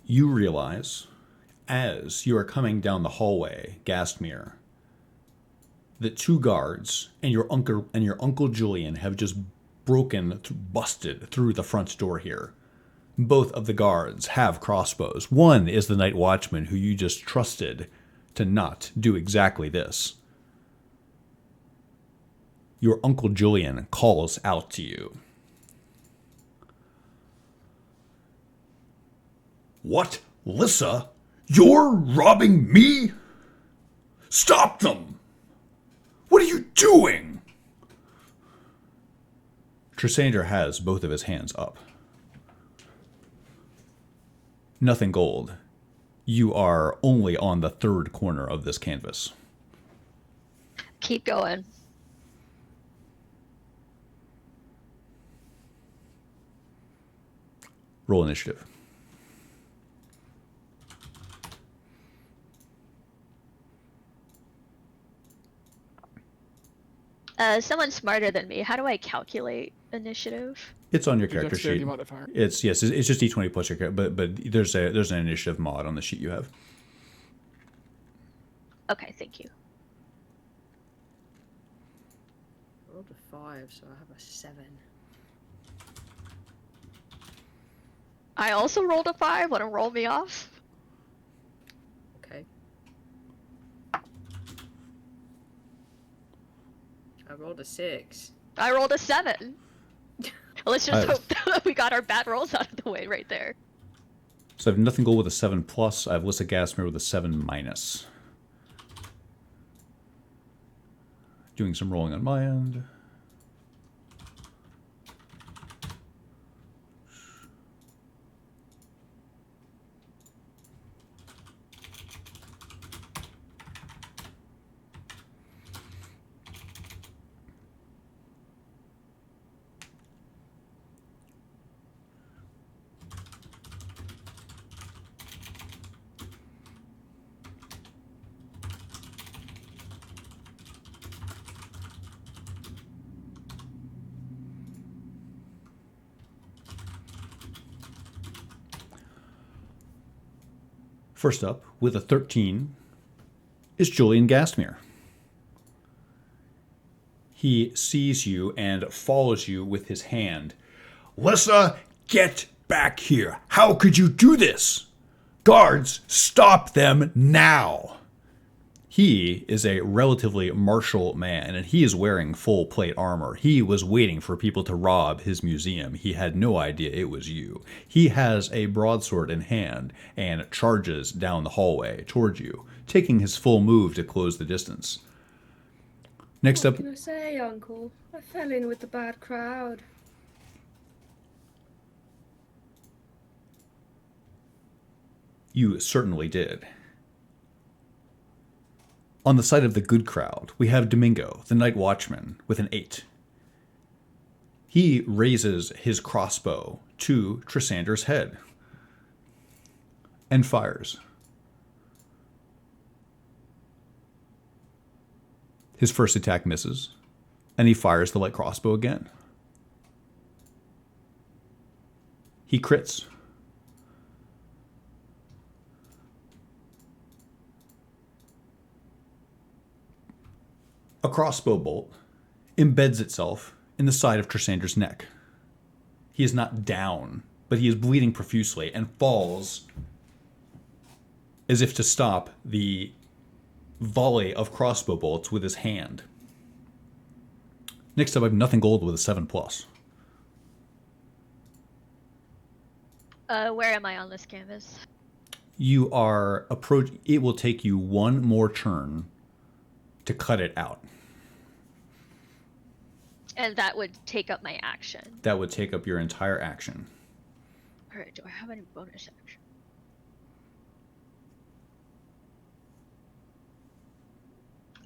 You realize, as you are coming down the hallway, Gastmere, that two guards and your uncle Julian have just busted through the front door here. Both of the guards have crossbows. One is the night watchman who you just trusted to not do exactly this. Your uncle Julian calls out to you. What? Lissa? You're robbing me? Stop them! What are you doing? Trissander has both of his hands up. Nothing Gold. You are only on the third corner of this canvas. Keep going. Roll initiative. Someone smarter than me. How do I calculate initiative? It's on your Your character dexterity sheet. modifier. It's just D20 plus your character, but there's an initiative mod on the sheet you have. Okay, thank you. I rolled a 5, so I have a 7. I also rolled a 5. Want to roll me off? Okay. I rolled a 6. I rolled a 7. Let's just I- hope that we got our bad rolls out of the way right there. So I have Nothing Gold with a 7 plus. I have Lissa Gasmer with a 7 minus. Doing some rolling on my end. First up, with a 13, is Julian Gastmere. He sees you and follows you with his hand. Lissa, get back here. How could you do this? Guards, stop them now. He is a relatively martial man, and he is wearing full plate armor. He was waiting for people to rob his museum. He had no idea it was you. He has a broadsword in hand and charges down the hallway towards you, taking his full move to close the distance. Next up... What can I say, Uncle? I fell in with the bad crowd. You certainly did. On the side of the good crowd, we have Domingo, the night watchman, with an 8. He raises his crossbow to Trisander's head and fires. His first attack misses, and he fires the light crossbow again. He crits. A crossbow bolt embeds itself in the side of Trisander's neck. He is not down, but he is bleeding profusely and falls as if to stop the volley of crossbow bolts with his hand. Next up, I have Nothing Gold with a 7+. Where am I on this canvas? You are it will take you one more turn to cut it out. And that would take up my action. That would take up your entire action. Alright, do I have any bonus action?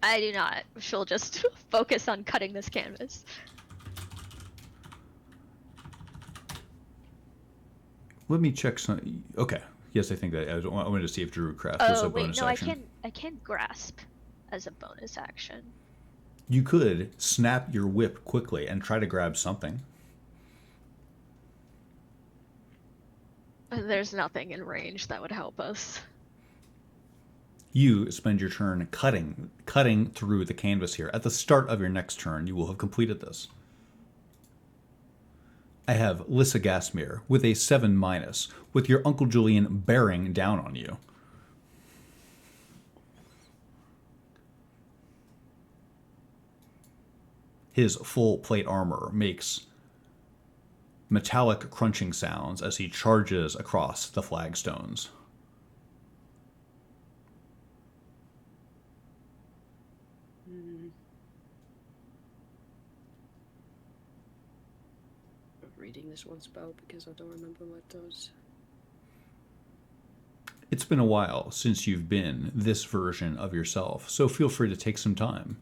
I do not. She'll just focus on cutting this canvas. Let me check some... Okay. Yes, I think that... I wanted to see if Druid Craft was a bonus action. I can't grasp as a bonus action. You could snap your whip quickly and try to grab something. There's nothing in range that would help us. You spend your turn cutting through the canvas here. At the start of your next turn, you will have completed this. I have Lissa Gastmere with a 7-, with your Uncle Julian bearing down on you. His full plate armor makes metallic crunching sounds as he charges across the flagstones. Reading this one spell because I don't remember what it does. It's been a while since you've been this version of yourself, so feel free to take some time.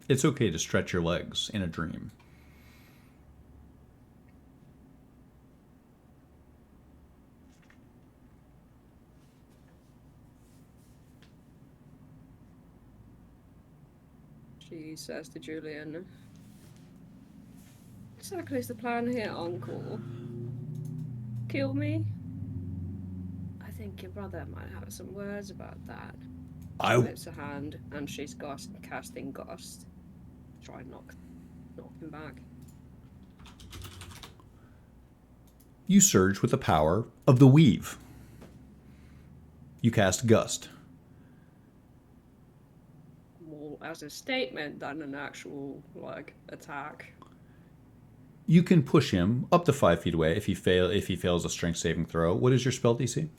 It's okay to stretch your legs in a dream. She says to Julian, "Exactly is the plan here, Uncle. Kill me? I think your brother might have some words about that." She lifts a hand and she's casting Gust. Try and knock him back. You surge with the power of the weave. You cast Gust. More as a statement than an actual, attack. You can push him up to 5 feet away if he fails a strength saving throw. What is your spell DC?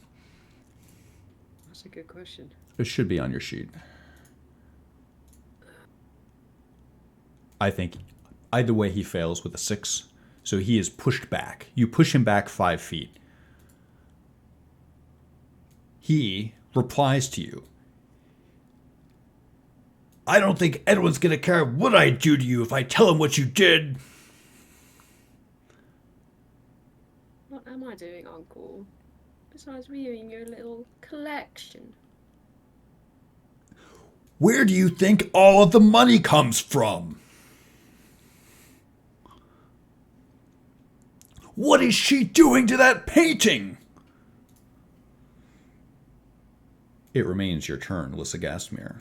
That's a good question. It should be on your sheet. I think either way he fails with a 6. So he is pushed back. You push him back 5 feet. He replies to you. "I don't think Edwin's going to care what I do to you if I tell him what you did." What am I doing, Uncle? Besides viewing your little collection. Where do you think all of the money comes from? What is she doing to that painting? It remains your turn, Lissa Gastmere.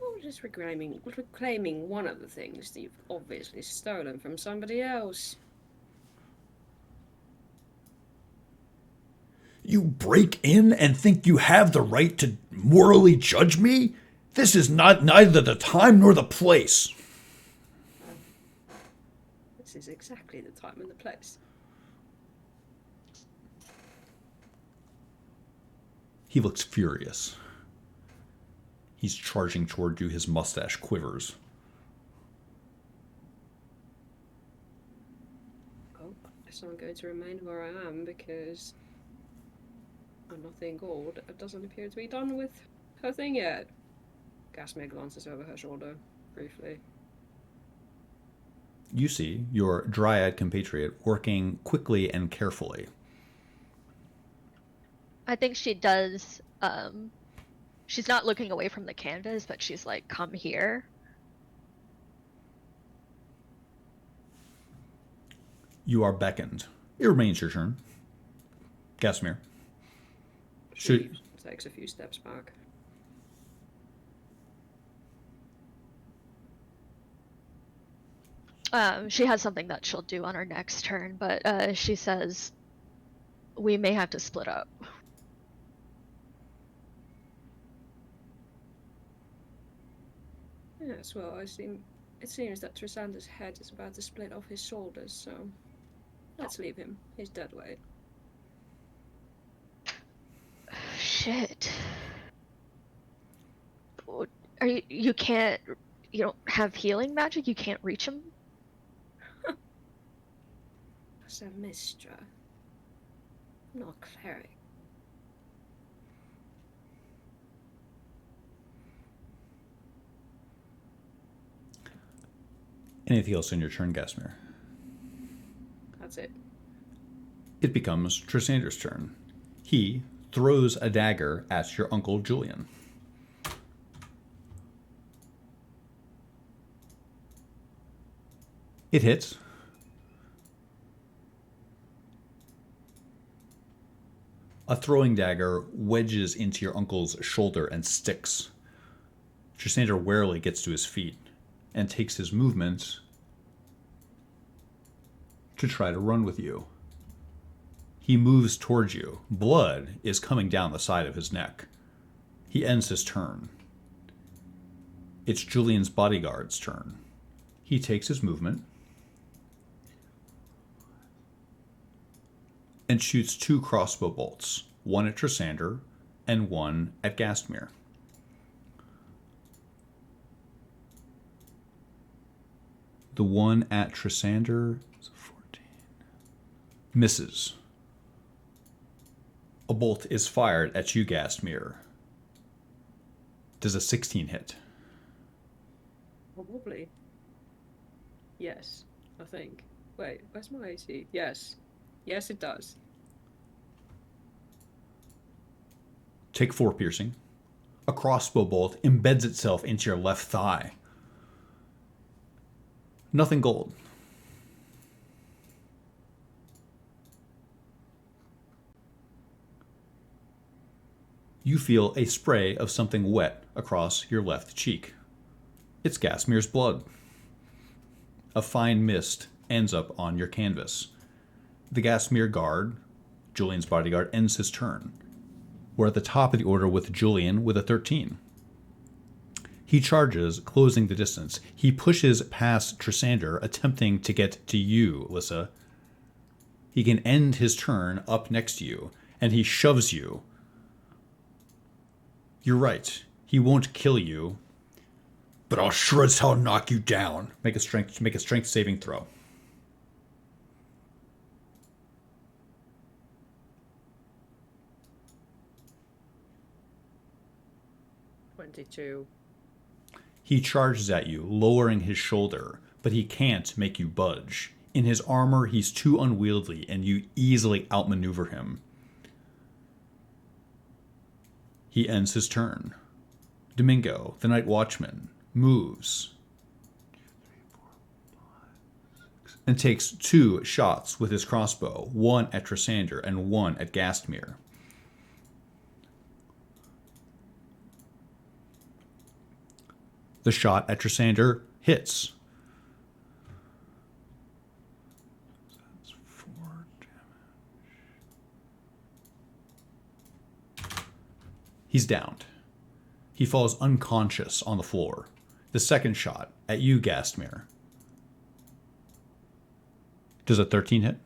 Oh, just reclaiming one of the things that you've obviously stolen from somebody else. You break in and think you have the right to morally judge me? This is neither the time nor the place. This is exactly the time and the place. He looks furious. He's charging toward you, his mustache quivers. Oh, so I'm going to remain where I am because I'm not being gold. It doesn't appear to be done with her thing yet. Gasmere glances over her shoulder briefly. You see your dryad compatriot working quickly and carefully. I think she does. She's not looking away from the canvas, but she's like, "Come here." You are beckoned. It remains your turn. Gasmere. She takes a few steps back. She has something that she'll do on her next turn, but she says, "We may have to split up." Yes, well, it seems that Trisander's head is about to split off his shoulders, so let's leave him. He's dead weight. Shit. Are you can't, you don't have healing magic? You can't reach him? As a mistra. Not a cleric. Anything else in your turn, Gasmere? That's it. It becomes Trisander's turn. He throws a dagger at your uncle Julian. It hits. A throwing dagger wedges into your uncle's shoulder and sticks. Trisander warily gets to his feet and takes his movement to try to run with you. He moves towards you. Blood is coming down the side of his neck. He ends his turn. It's Julian's bodyguard's turn. He takes his movement and shoots 2 crossbow bolts, one at Trisander and one at Gastmere. The one at Trisander is 14. Misses. A bolt is fired at you, Gastmere. Does a 16 hit? Probably. Yes, I think. Wait, where's my AC? Yes. Yes, it does. Take 4 piercing. A crossbow bolt embeds itself into your left thigh. Nothing gold. You feel a spray of something wet across your left cheek. It's Gasmere's blood. A fine mist ends up on your canvas. The Gasmere guard, Julian's bodyguard, ends his turn. We're at the top of the order with Julian with a 13. He charges, closing the distance. He pushes past Trisander, attempting to get to you, Lissa. He can end his turn up next to you, and he shoves you. You're right. He won't kill you, but I'll sure as hell knock you down. Make a strength saving throw. 22. He charges at you, lowering his shoulder, but he can't make you budge. In his armor, he's too unwieldy, and you easily outmaneuver him. He ends his turn. Domingo, the night watchman, moves and takes 2 shots with his crossbow, one at Trisander and one at Gastmere. The shot at Trissander hits. That's 4 damage. He's downed. He falls unconscious on the floor. The second shot at you, Gastmere. Does a 13 hit?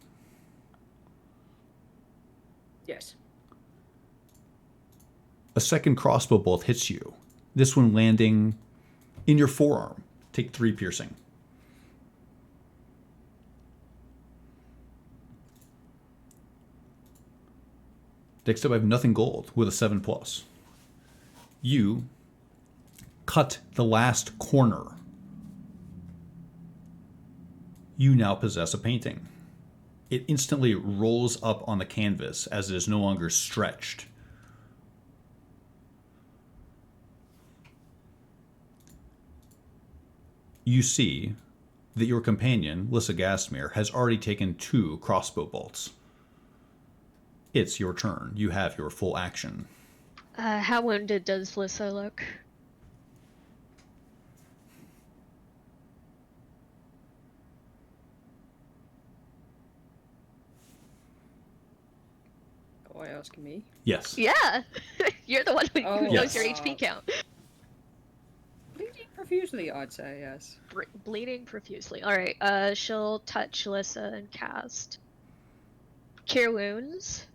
Yes. A second crossbow bolt hits you. This one landing in your forearm. Take 3 piercing. Next up, I have nothing gold with a 7+. You cut the last corner. You now possess a painting. It instantly rolls up on the canvas as it is no longer stretched. You see that your companion, Lissa Gastmere, has already taken 2 crossbow bolts. It's your turn. You have your full action. How wounded does Lissa look? Are you asking me? Yes. Yeah, you're the one who Oh, knows yes. your HP count. Bleeding profusely, I'd say, yes. Bleeding profusely. All right. She'll touch Lissa and cast Cure Wounds.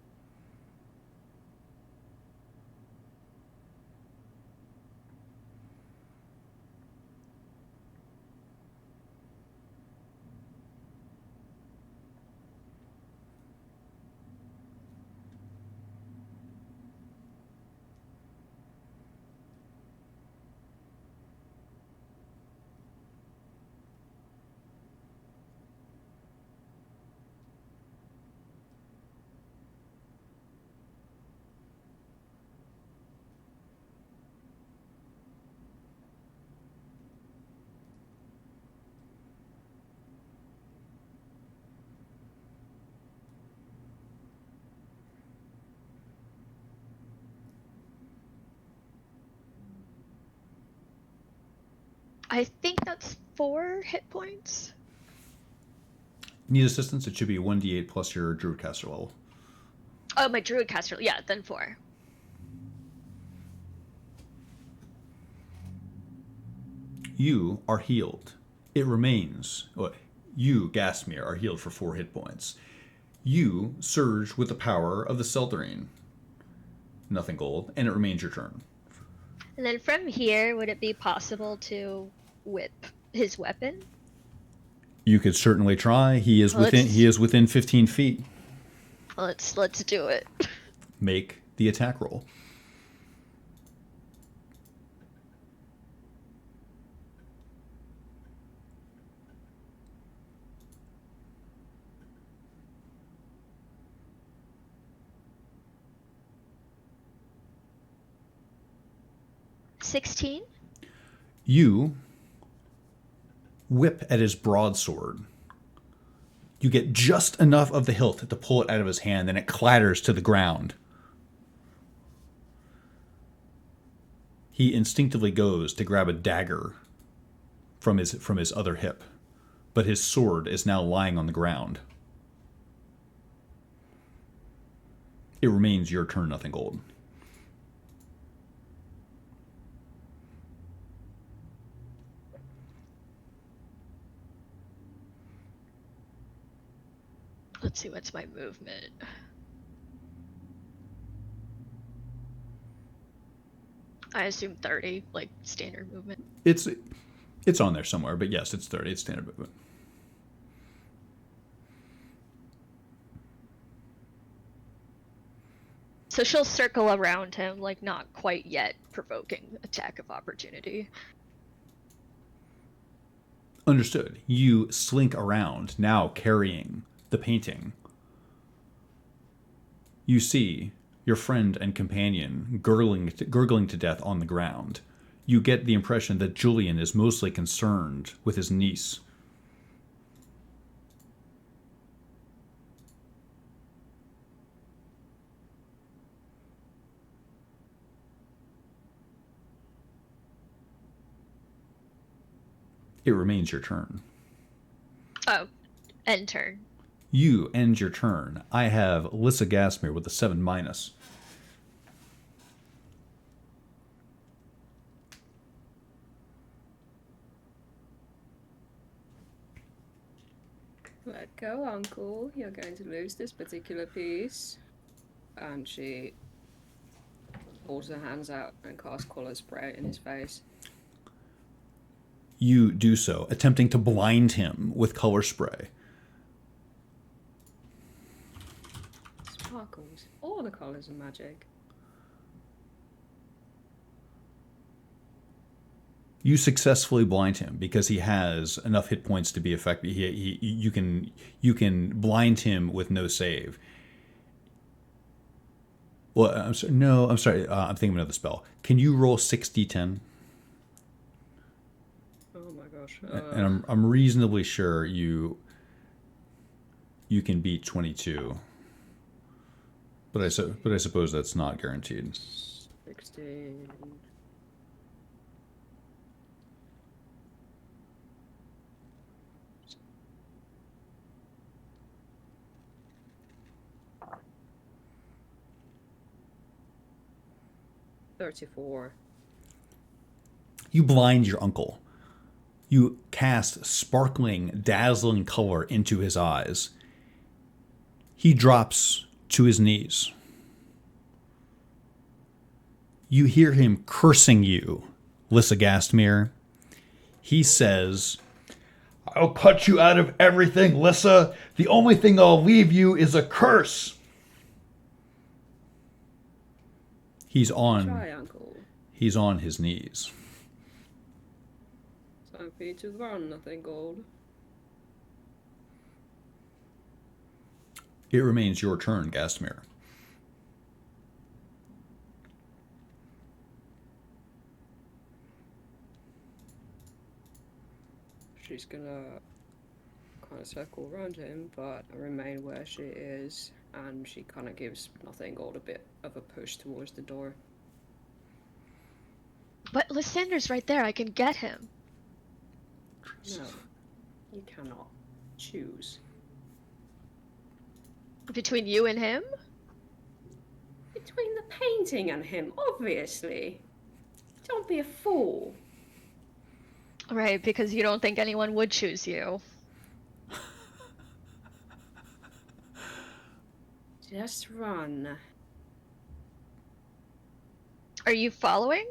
I think that's 4 hit points. Need assistance? It should be 1d8 plus your Druidcaster level. Oh, my Druidcaster. Yeah, then 4. You are healed. It remains. You, Gastmere, are healed for 4 hit points. You surge with the power of the Seldarine. Nothing gold, and it remains your turn. And then from here, would it be possible to whip his weapon? You could certainly try. He is Well, within 15 feet. Let's do it. Make the attack roll. $16. You whip at his broadsword. You get just enough of the hilt to pull it out of his hand, and it clatters to the ground. He instinctively goes to grab a dagger from his other hip, but his sword is now lying on the ground. It remains your turn, nothing gold. Let's see, what's my movement? I assume 30, like standard movement. It's on there somewhere, but yes, it's 30. It's standard movement. So she'll circle around him, like not quite yet provoking attack of opportunity. Understood. You slink around, now carrying the painting. You see your friend and companion gurgling to death on the ground. You get the impression that Julian is mostly concerned with his niece. It remains your turn. Oh, end turn. You end your turn. I have Lissa Gasmere with a 7 minus. Let go, Uncle. You're going to lose this particular piece. And she pulls her hands out and casts color spray in his face. You do so, attempting to blind him with color spray. Sparkles. All the colors are magic. You successfully blind him because he has enough hit points to be effective. You can blind him with no save. Well, I'm sorry. No, I'm sorry. I'm thinking of another spell. Can you roll 6d10? Oh my gosh. And I'm reasonably sure you can beat 22. But I suppose that's not guaranteed. 16. $34. You blind your uncle. You cast sparkling, dazzling color into his eyes. He drops to his knees. You hear him cursing you, Lissa Gastmere. He says, "I'll cut you out of everything, Lissa. The only thing I'll leave you is a curse." He's Try, Uncle. on his knees. Time for you to run, nothing gold. It remains your turn, Gastmere. She's gonna kind of circle around him, but remain where she is, and she kind of gives nothing gold a bit of a push towards the door. But Lysander's right there. I can get him. No, you cannot choose. Between you and him? Between the painting and him, obviously. Don't be a fool. Right, because you don't think anyone would choose you. Just run. Are you following?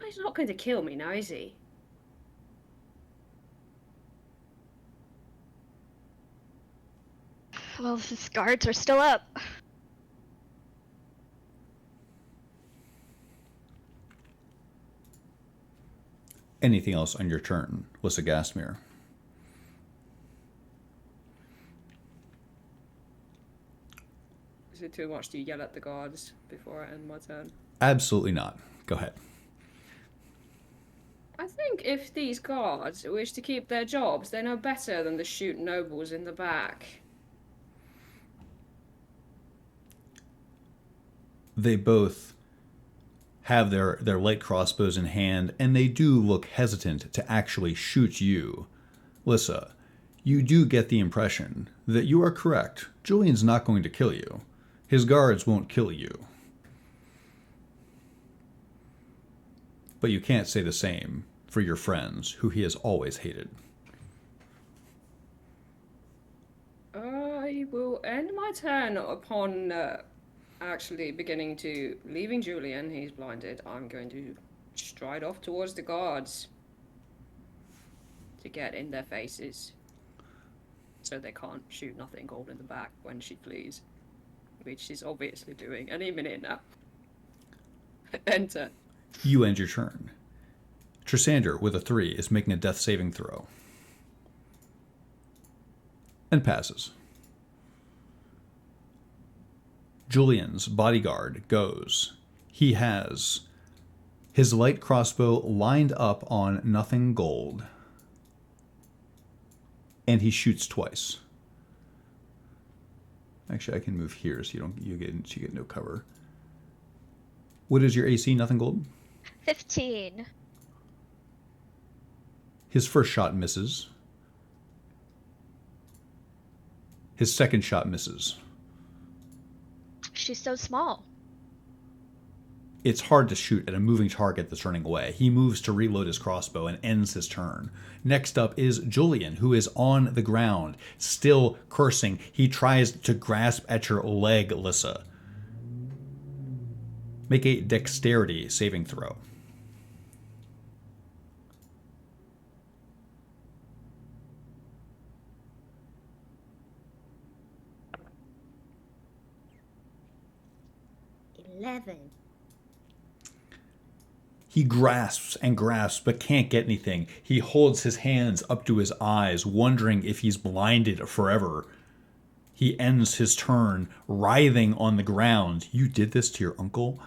He's not going to kill me now, is he? Well, his guards are still up. Anything else on your turn, Lissa Gastmere? Is it too much to yell at the guards before I end my turn? Absolutely not. Go ahead. I think if these guards wish to keep their jobs, they know better than to shoot nobles in the back. They both have their light crossbows in hand, and they do look hesitant to actually shoot you. Lissa, you do get the impression that you are correct. Julian's not going to kill you. His guards won't kill you. But you can't say the same for your friends, who he has always hated. I will end my turn upon actually beginning to leaving Julian. He's blinded. I'm going to stride off towards the guards to get in their faces so they can't shoot nothing gold in the back when she flees, which she's obviously doing any minute now. Enter. You end your turn. Trisander, with a 3, is making a death saving throw. And passes. Julian's bodyguard goes. He has his light crossbow lined up on nothing gold. And he shoots twice. Actually, I can move here so you get no cover. What is your AC? Nothing gold? 15. His first shot misses. His second shot misses. She's so small. It's hard to shoot at a moving target that's running away. He moves to reload his crossbow and ends his turn. Next up is Julian, who is on the ground, still cursing. He tries to grasp at your leg, Lissa. Make a dexterity saving throw. He grasps and grasps, but can't get anything. He holds his hands up to his eyes, wondering if he's blinded forever. He ends his turn, writhing on the ground. You did this to your uncle?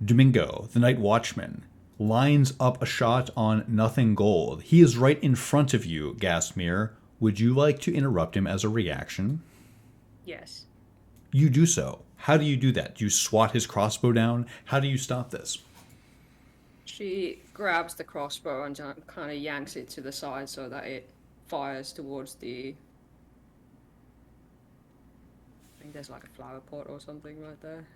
Domingo, the night watchman, lines up a shot on Nothing Gold. He is right in front of you, Gasmir. Would you like to interrupt him as a reaction? Yes. You do so. How do you do that? Do you swat his crossbow down? How do you stop this? She grabs the crossbow and kind of yanks it to the side so that it fires towards the... I think there's like a flower pot or something right there.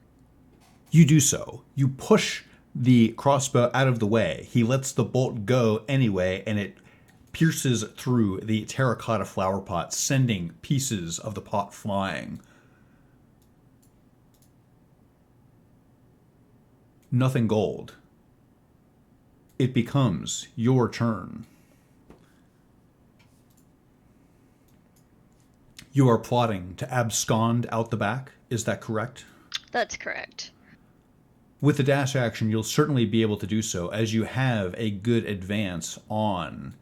You do so. You push the crossbow out of the way. He lets the bolt go anyway, and it pierces through the terracotta flower pot, sending pieces of the pot flying. Nothing Gold. It becomes your turn. You are plotting to abscond out the back, is that correct? That's correct. With the dash action, you'll certainly be able to do so, as you have a good advance on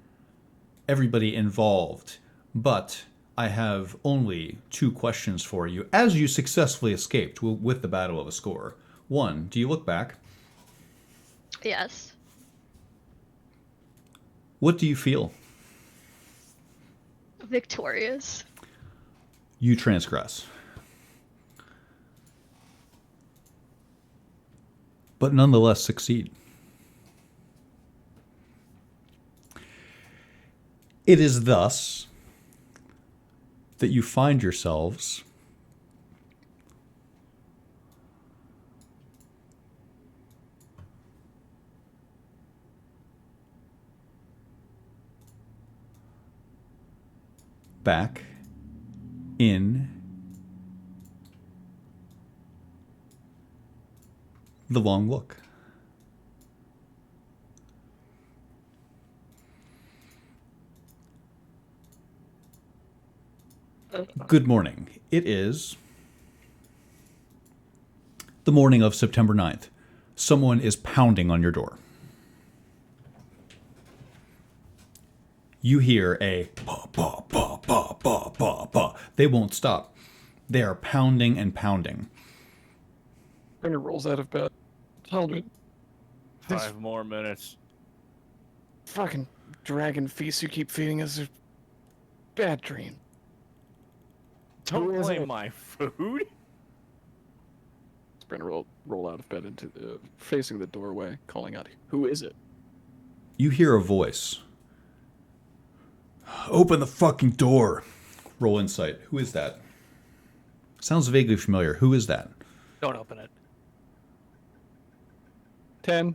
everybody involved. But I have only 2 questions for you, as you successfully escaped with the Battle of a Score. 1, do you look back? Yes. What do you feel? Victorious. You transgress. But nonetheless succeed. It is thus that you find yourselves back in the Long Look. Good morning. It is the morning of September 9th. Someone is pounding on your door. You hear a ba ba ba ba ba ba ba. They won't stop. They are pounding and pounding. Springer rolls out of bed. Taldrin. 5 more minutes. Fucking dragon feast you keep feeding us are bad dream. Don't Who is blame it? my food. Springer roll out of bed into facing the doorway, calling out, "Who is it?" You hear a voice. Open the fucking door. Roll insight. Who is that? Sounds vaguely familiar. Who is that? Don't open it. 10.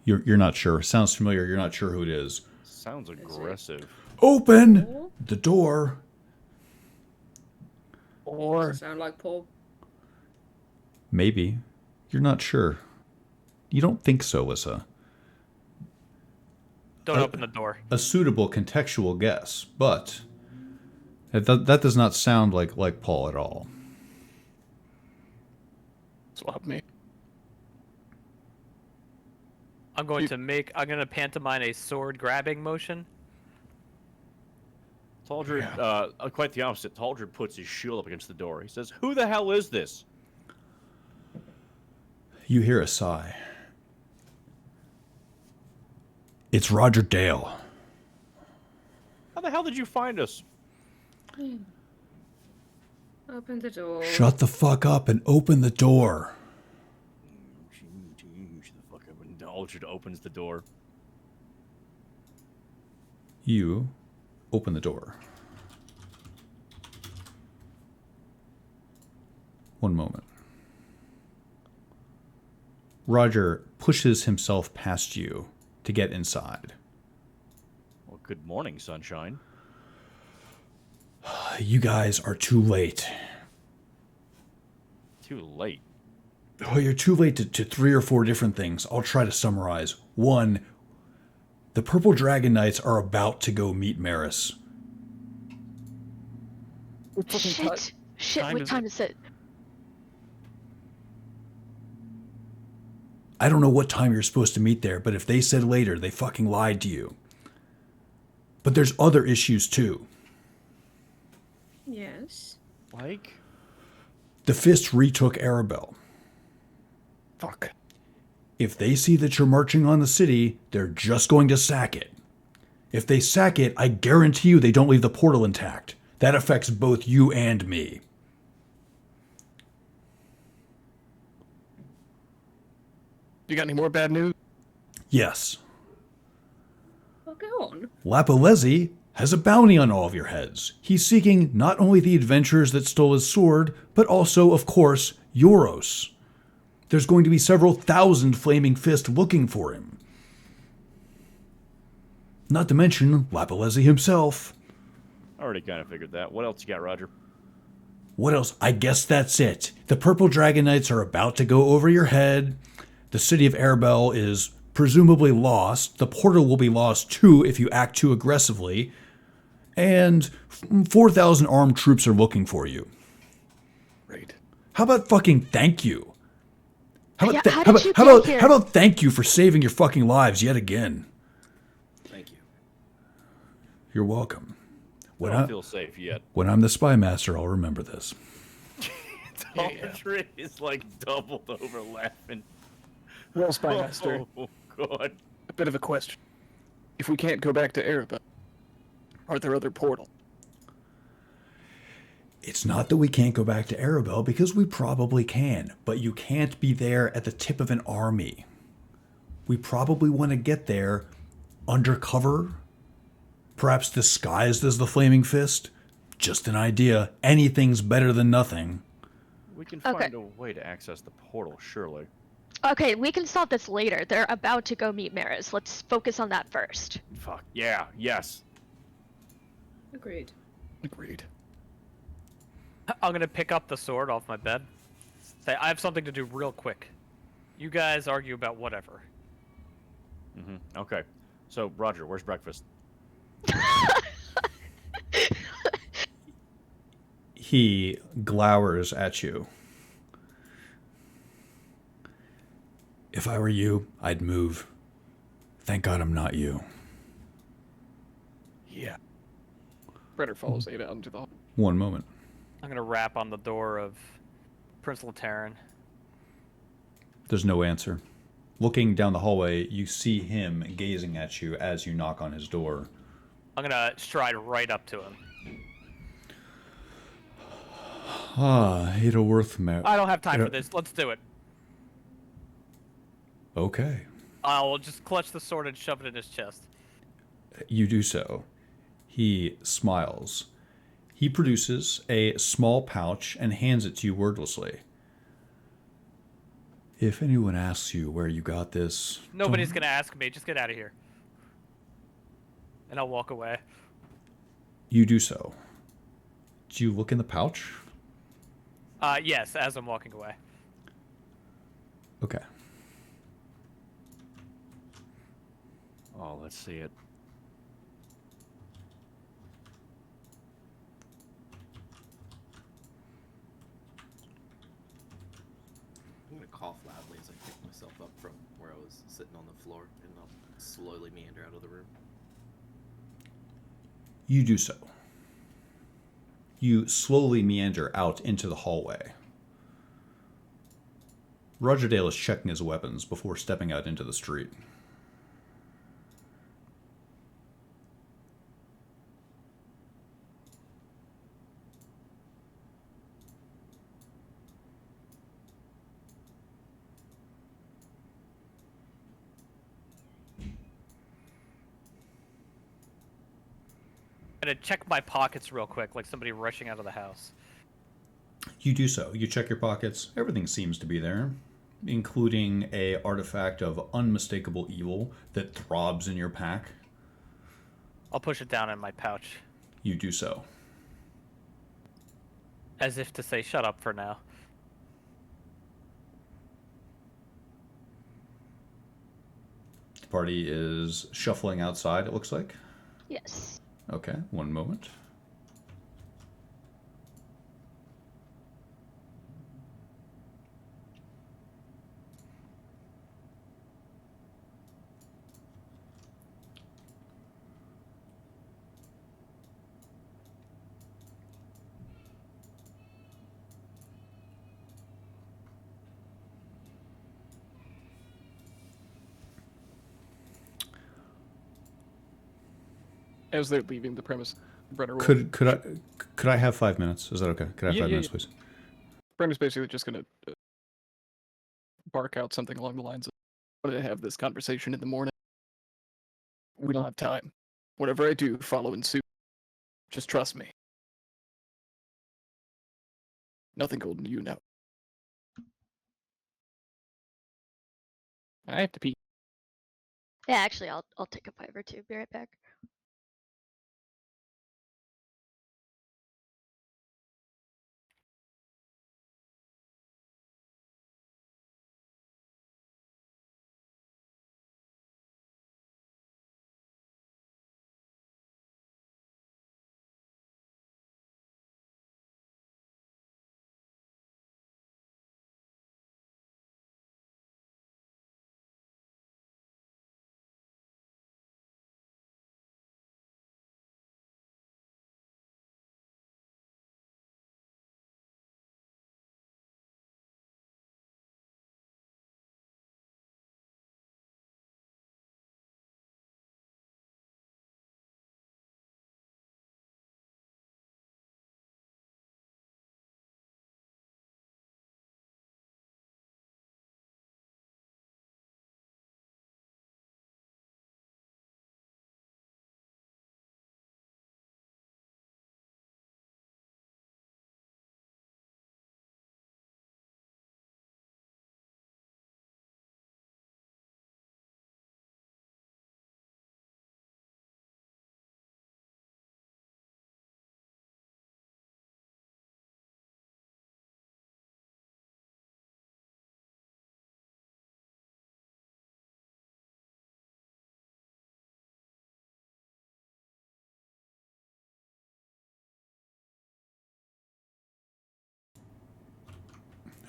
You're not sure. Sounds familiar. You're not sure who it is. Sounds aggressive. Open the door. Or Does it sound like Paul? Maybe. You're not sure. You don't think so, Lissa. Don't open the door. A suitable contextual guess, but that does not sound like Paul at all. swap me. I'm going to pantomime a sword grabbing motion. Taldred, quite the opposite. Taldred puts his shield up against the door. He says, "Who the hell is this?" You hear a sigh. It's Roger Dale. How the hell did you find us? Open the door. Shut the fuck up and open the door. the fuck up. And Aldred opens the door. You open the door. One moment. Roger pushes himself past you to get inside. Well, good morning, sunshine. You guys are too late. Too late. Oh, you're too late to 3 or 4 different things. I'll try to summarize. 1, the Purple Dragon Knights are about to go meet Maris. Shit, what time is it? I don't know what time you're supposed to meet there, but if they said later, they fucking lied to you. But there's other issues too. Yes. Like? The Fist retook Arabel. Fuck. If they see that you're marching on the city, they're just going to sack it. If they sack it, I guarantee you they don't leave the portal intact. That affects both you and me. You got any more bad news? Yes. Well, go on. Lapalezi has a bounty on all of your heads. He's seeking not only the adventurers that stole his sword, but also, of course, Euros. There's going to be several thousand Flaming Fist looking for him. Not to mention Lapalezi himself. I already kind of figured that. What else you got, Roger? What else? I guess that's it. The Purple Dragon Knights are about to go over your head. The city of Arabel is presumably lost. The portal will be lost too if you act too aggressively. And 4,000 armed troops are looking for you. Great. How about fucking thank you? How about, Yeah, how did you get here? how about thank you for saving your fucking lives yet again? Thank you. You're welcome. I don't feel safe yet. When I'm the spy master, I'll remember this. Aldred is like doubled over laughing. Well, Spy Master, Oh, God. a bit of a question. If we can't go back to Arabel, are there other portals? It's not that we can't go back to Arabel, because we probably can, but you can't be there at the tip of an army. We probably want to get there undercover, perhaps disguised as the Flaming Fist. Just an idea. Anything's better than nothing. We can Okay. find a way to access the portal, surely. Okay, we can solve this later. They're about to go meet Maris. Let's focus on that first. Fuck. Yeah, yes. Agreed. Agreed. I'm gonna pick up the sword off my bed. Say, I have something to do real quick. You guys argue about whatever. Okay. So, Roger, where's breakfast? He glowers at you. If I were you, I'd move. Thank God I'm not you. Yeah. Redder follows Ada out into the hall. One moment. I'm gonna rap on the door of Prince Lateran. There's no answer. Looking down the hallway, you see him gazing at you as you knock on his door. I'm gonna stride right up to him. Ada Worthmere. I don't have time for this. Let's do it. Okay. I'll just clutch the sword and shove it in his chest. You do so. He smiles. He produces a small pouch and hands it to you wordlessly. If anyone asks you where you got this... Nobody's don't- gonna ask me. Just get out of here. And I'll walk away. You do so. Do you look in the pouch? Yes, as I'm walking away. Okay. Oh, let's see it. I'm gonna cough loudly as I pick myself up from where I was sitting on the floor, and I'll slowly meander out of the room. You do so. You slowly meander out into the hallway. Roger Dale is checking his weapons before stepping out into the street. gonna check my pockets real quick, like somebody rushing out of the house. You do so. You check your pockets. Everything seems to be there, including a artifact of unmistakable evil that throbs in your pack. I'll push it down in my pouch, You do so. as if to say, "Shut up for now." The party is shuffling outside, it looks like. Yes. Okay, one moment. As they're leaving the premise, Brenner will... Could I have 5 minutes? Is that okay? Could I have 5 minutes, please? Brenner's basically just going to bark out something along the lines of, "I wanted to have this conversation in the morning. We don't have time. Whatever I do, follow in suit. Just trust me. Nothing golden, you know." I have to pee. Yeah, actually, I'll take a 5 or 2. Be right back.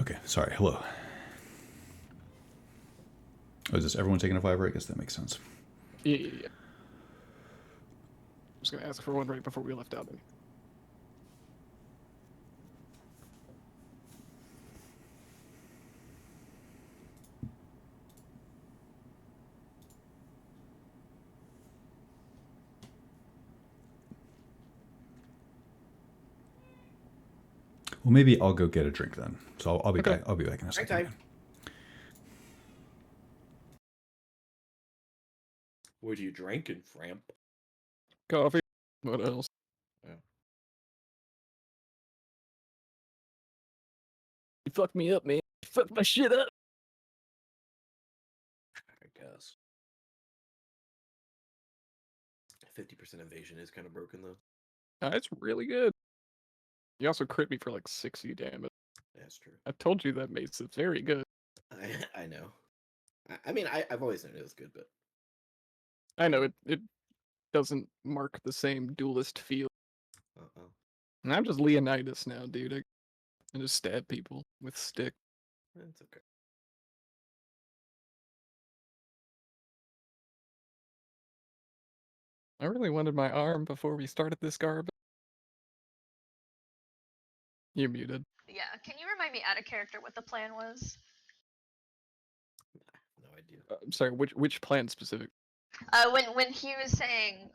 Okay, sorry. Hello. Oh, is this everyone taking a 5? I guess that makes sense. Yeah. I was going to ask for one right before we left out. Well, maybe I'll go get a drink then. So I'll be Okay. back. I'll be back in a second. time. What are you drinking, Framp? Coffee. What else? Yeah. You fucked me up, man. You fucked my shit up. I guess. 50% evasion is kind of broken, though. It's really good. You also crit me for like 60 damage. That's true. I told you that mace is very good. I know. I mean, I've always known it was good, but I know it doesn't mark the same duelist feel. And I'm just Leonidas now, dude. I just stab people with stick. It's okay. I really wanted my arm before we started this garbage. You're muted. Yeah, can you remind me out of character what the plan was? No idea. I'm sorry, which plan specific? When he was saying,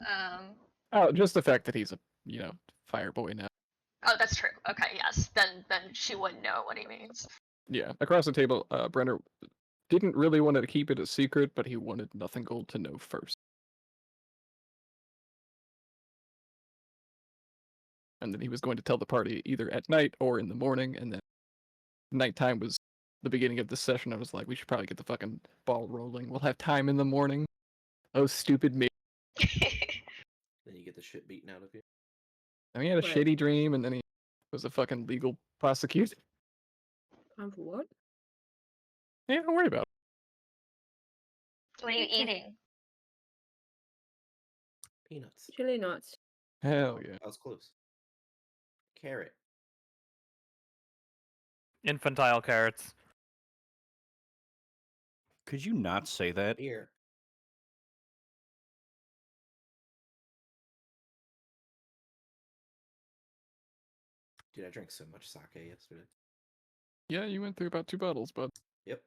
Oh, just the fact that he's a, fire boy now. oh, that's true. Okay, yes. Then she wouldn't know what he means. Yeah, across the table, Brenner didn't really want to keep it a secret, but he wanted Nothing Gold to know first. and then he was going to tell the party either at night or in the morning, and then nighttime was the beginning of the session. I was like, we should probably get the fucking ball rolling. We'll have time in the morning. Oh, stupid me. Then you get the shit beaten out of you. And he had a Wait. shitty dream, and then he was a fucking legal prosecutor. And for what? Yeah, don't worry about it. What are you Okay. eating? Peanuts. Chili nuts. Hell yeah. I was close. Carrot. Infantile carrots. Could you not say that? Beer. Dude, I drank so much sake yesterday. Yeah, you went through about 2 bottles, bud. Yep.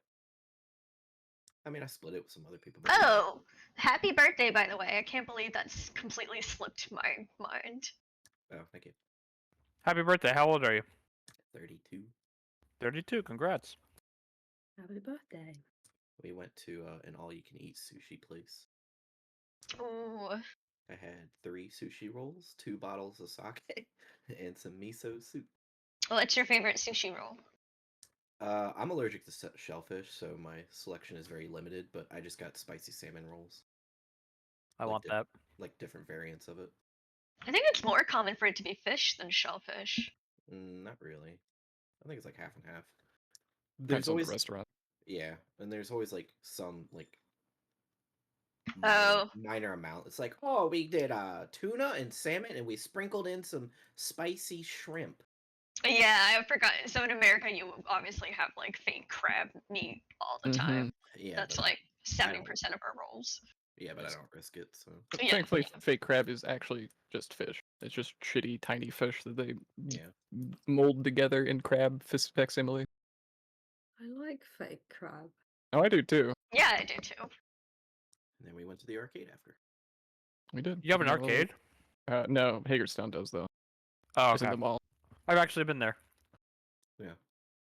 I mean, I split it with some other people. But Oh, happy birthday, by the way. I can't believe that's completely slipped my mind. Oh, thank you. Happy birthday. How old are you? 32. 32. Congrats. Happy birthday. We went to an all-you-can-eat sushi place. Ooh. I had 3 sushi rolls, 2 bottles of sake, and some miso soup. What's your favorite sushi roll? I'm allergic to shellfish, so my selection is very limited, but I just got spicy salmon rolls. I Like want di- that. Like different variants of it. I think it's more common for it to be fish than shellfish. Not really. I think it's like half and half. Depends on the restaurant. Yeah, and there's always like some like Oh. minor amount. It's like, oh, we did tuna and salmon, and we sprinkled in some spicy shrimp. Yeah, I forgot. So in America, you obviously have like fake crab meat all the time. Yeah, That's but like I don't- 70% of our rolls. Yeah, but I don't risk it. So But Yeah, thankfully, yeah. fake crab is actually just fish. It's just shitty, tiny fish that they yeah, mold together in crab facsimile. I like fake crab. Oh, I do too. Yeah, I do too. and then we went to the arcade after. We did. You have an We did all of it. arcade? No, Hagerstown does though. Oh, It's in okay. the mall. I've actually been there. Yeah,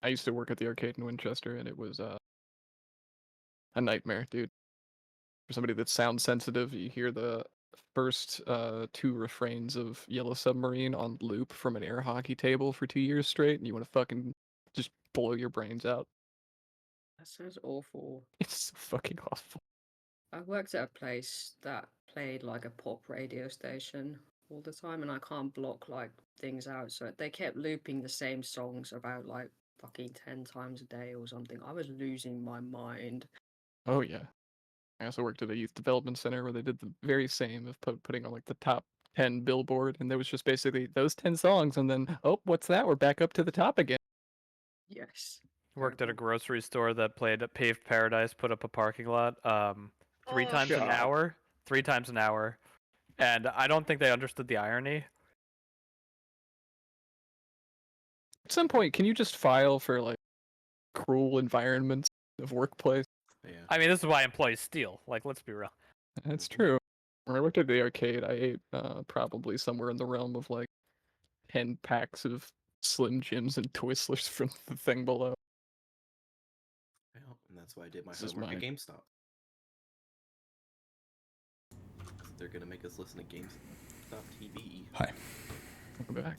I used to work at the arcade in Winchester, and it was a nightmare, dude. For somebody that's sound sensitive, you hear the first 2 refrains of Yellow Submarine on loop from an air hockey table for 2 years straight, and you want to fucking just blow your brains out. That sounds awful. It's so fucking awful. I worked at a place that played like a pop radio station all the time, and I can't block like things out. So they kept looping the same songs about like fucking 10 times a day or something. I was losing my mind. Oh yeah. I also worked at a youth development center where they did the very same of putting on like the top 10 billboard, and there was just basically those 10 songs, and then oh, what's that? We're back up to the top again. Yes. Worked at a Terrible. grocery store that played at Paved Paradise, put up a parking lot 3 Oh. times Shut an up. hour. 3 times an hour. And I don't think they understood the irony. At some point, can you just file for like cruel environments of workplace? yeah. I mean, this is why employees steal. Like, let's be real. That's true. When I worked at the arcade, I ate probably somewhere in the realm of like 10 packs of Slim Jims and Twizzlers from the thing below. Well, and that's why I did my This is homework at mine. GameStop. They're gonna make us listen to GameStop TV. Hi. Welcome back.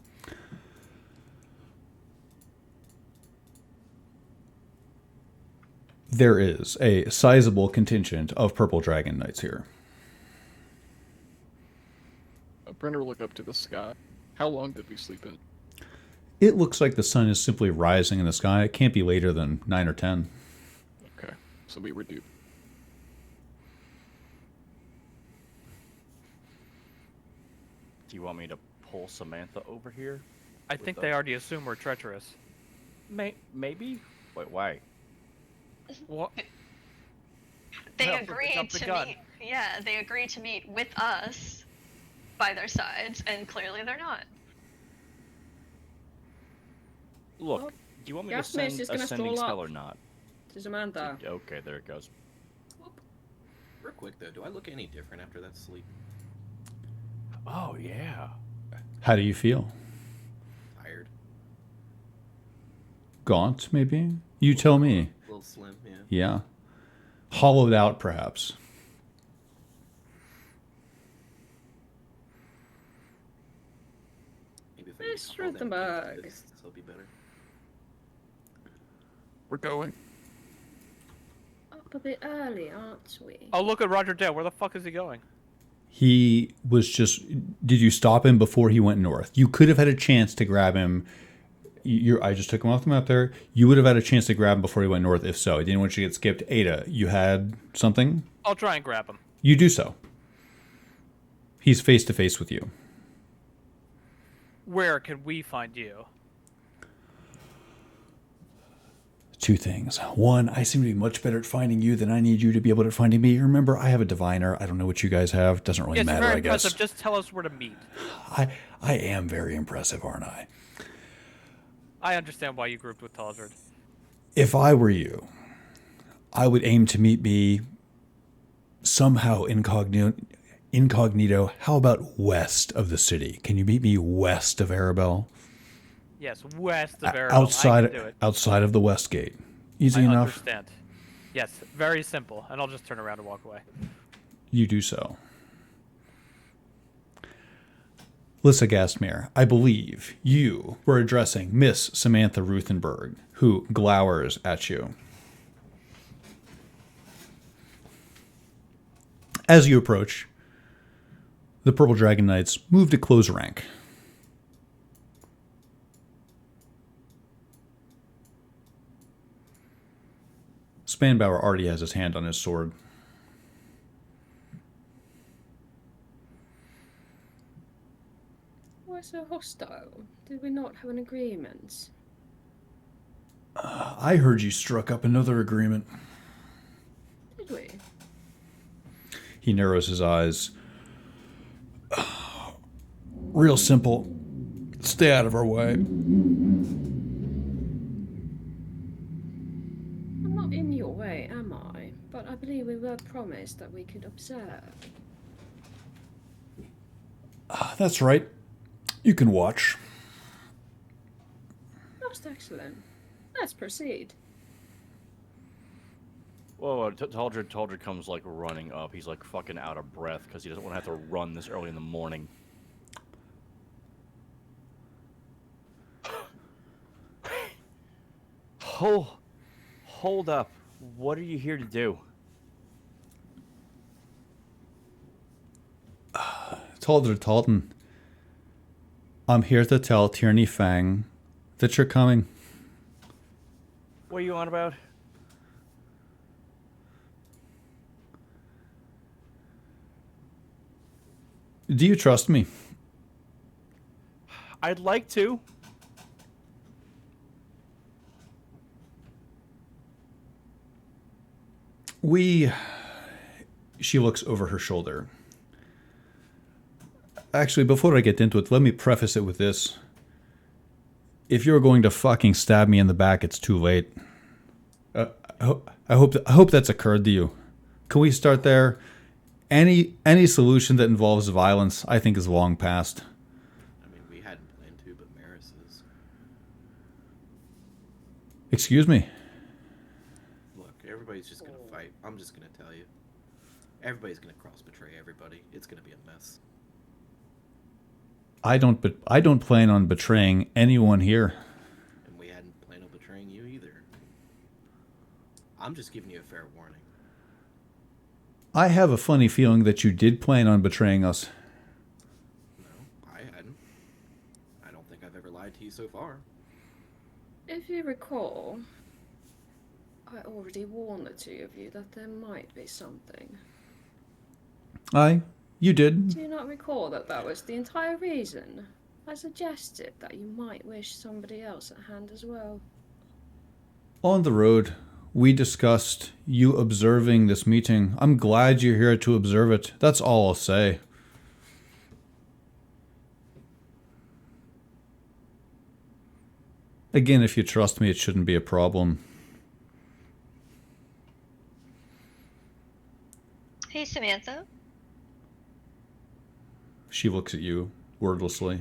There is a sizable contingent of Purple Dragon Knights here. Brenner will look up to the sky. How long did we sleep in? It looks like the sun is simply rising in the sky. It can't be later than 9 or 10. Okay, so we were due. Do you want me to pull Samantha over here? I With think the- they already assume we're treacherous. Maybe? Wait, why? What? They Well, agreed jump the to gun. meet. Yeah, they agreed to meet with us by their sides, and clearly they're not. Look, Well, do you want me Gas to Mace send is a gonna sending stall spell up. or not? To Samantha. Okay, there it goes. Real quick though, do I look any different after that sleep? Oh, yeah. How do you feel? Tired, Gaunt, maybe? You tell me. a little slim, yeah. Yeah. Hollowed out, perhaps. Maybe if I Miss All them Ruthenberg. fists will be better. We're going. Up a bit early, aren't we? Oh, look at Roger Dale. Where the fuck is he going? He was just. Did you stop him before he went north? You could have had a chance to grab him. I just took him off the map there. You would have had a chance to grab him before he went north, if so. I didn't want you to get skipped. Ada, you had something? I'll try and grab him. You do so. He's face to face with you. Where can we find you? Two things. One, I seem to be much better at finding you than I need you to be able to finding me. Remember, I have a diviner. I don't know what you guys have. Doesn't really It's matter, very I guess. impressive. Just tell us where to meet. I am very impressive, aren't I? I understand why you grouped with Taldred. If I were you, I would aim to meet me somehow incognito. How about west of the city? Can you meet me west of Arabel? Yes, west of Arabel. I can do it. Outside of the west gate. Easy I enough. understand. Yes, very simple. And I'll just turn around and walk away. You do so. Lissa Gastmere, I believe you were addressing Miss Samantha Ruthenberg, who glowers at you. As you approach, the Purple Dragon Knights move to close rank. Spanbauer already has his hand on his sword. Why so hostile? Did we not have an agreement? I heard you struck up another agreement. Did we? He narrows his eyes. Real simple. Stay out of our way. I'm not in your way, am I? But I believe we were promised that we could observe. That's right. You can watch. Most excellent. Let's proceed. Whoa, Taldred comes like running up. He's like fucking out of breath because he doesn't want to have to run this early in the morning. Hold up. What are you here to do? Taldred Talton. I'm here to tell Tierney Fang that you're coming. What are you on about? Do you trust me? I'd like to. She looks over her shoulder. Actually, before I get into it, let me preface it with this. If you're going to fucking stab me in the back, it's too late. I hope that's occurred to you. Can we start there? Any solution that involves violence, I think, is long past. I mean, we hadn't planned to, but Maris is. Excuse me. Look, everybody's just gonna fight. I'm just gonna tell you. Everybody's gonna cross betray everybody. It's gonna be a mess. I don't plan on betraying anyone here. And we hadn't planned on betraying you either. I'm just giving you a fair warning. I have a funny feeling that you did plan on betraying us. No, I hadn't. I don't think I've ever lied to you so far. If you recall, I already warned the two of you that there might be something. You did. Do you not recall that that was the entire reason? I suggested that you might wish somebody else at hand as well. On the road, we discussed you observing this meeting. I'm glad you're here to observe it. That's all I'll say. Again, if you trust me, it shouldn't be a problem. Hey, Samantha. She looks at you wordlessly.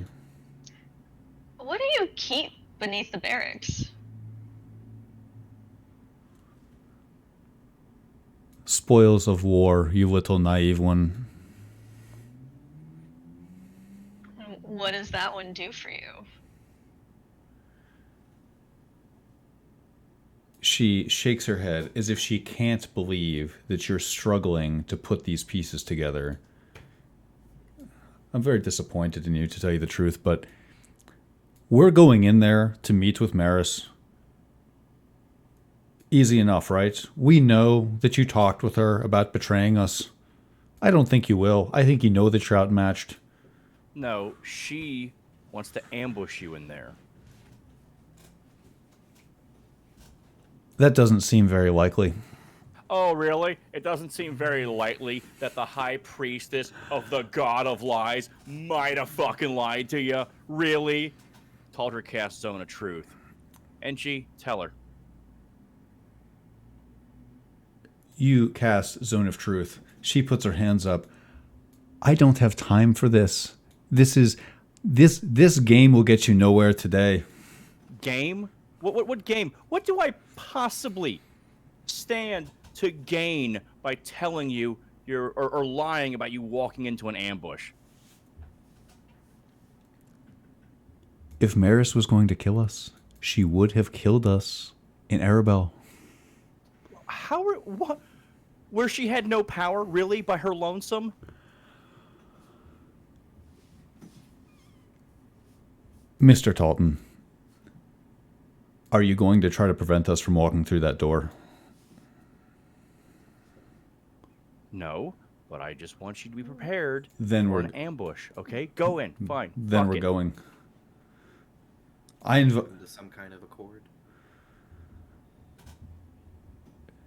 What do you keep beneath the barracks? Spoils of war, you little naive one. What does that one do for you? She shakes her head as if she can't believe that you're struggling to put these pieces together. I'm very disappointed in you, to tell you the truth, but we're going in there to meet with Maris. Easy enough, right? We know that you talked with her about betraying us. I don't think you will. I think you know that you're outmatched. No, she wants to ambush you in there. That doesn't seem very likely. Oh, really? It doesn't seem very likely that the high priestess of the god of lies might have fucking lied to you. Really? Taldra casts Zone of Truth. NG, tell her. You cast Zone of Truth. She puts her hands up. I don't have time for this. This game will get you nowhere today. Game? What game? What do I possibly stand to gain by telling you or lying about you walking into an ambush? If Maris was going to kill us, she would have killed us in Arabel. What? Where she had no power, really, by her lonesome? Mr. Talton, are you going to try to prevent us from walking through that door? No, but I just want you to be prepared Then for we're an ambush, okay? Go in, fine. Then Fuck we're it. going. Into some kind of accord.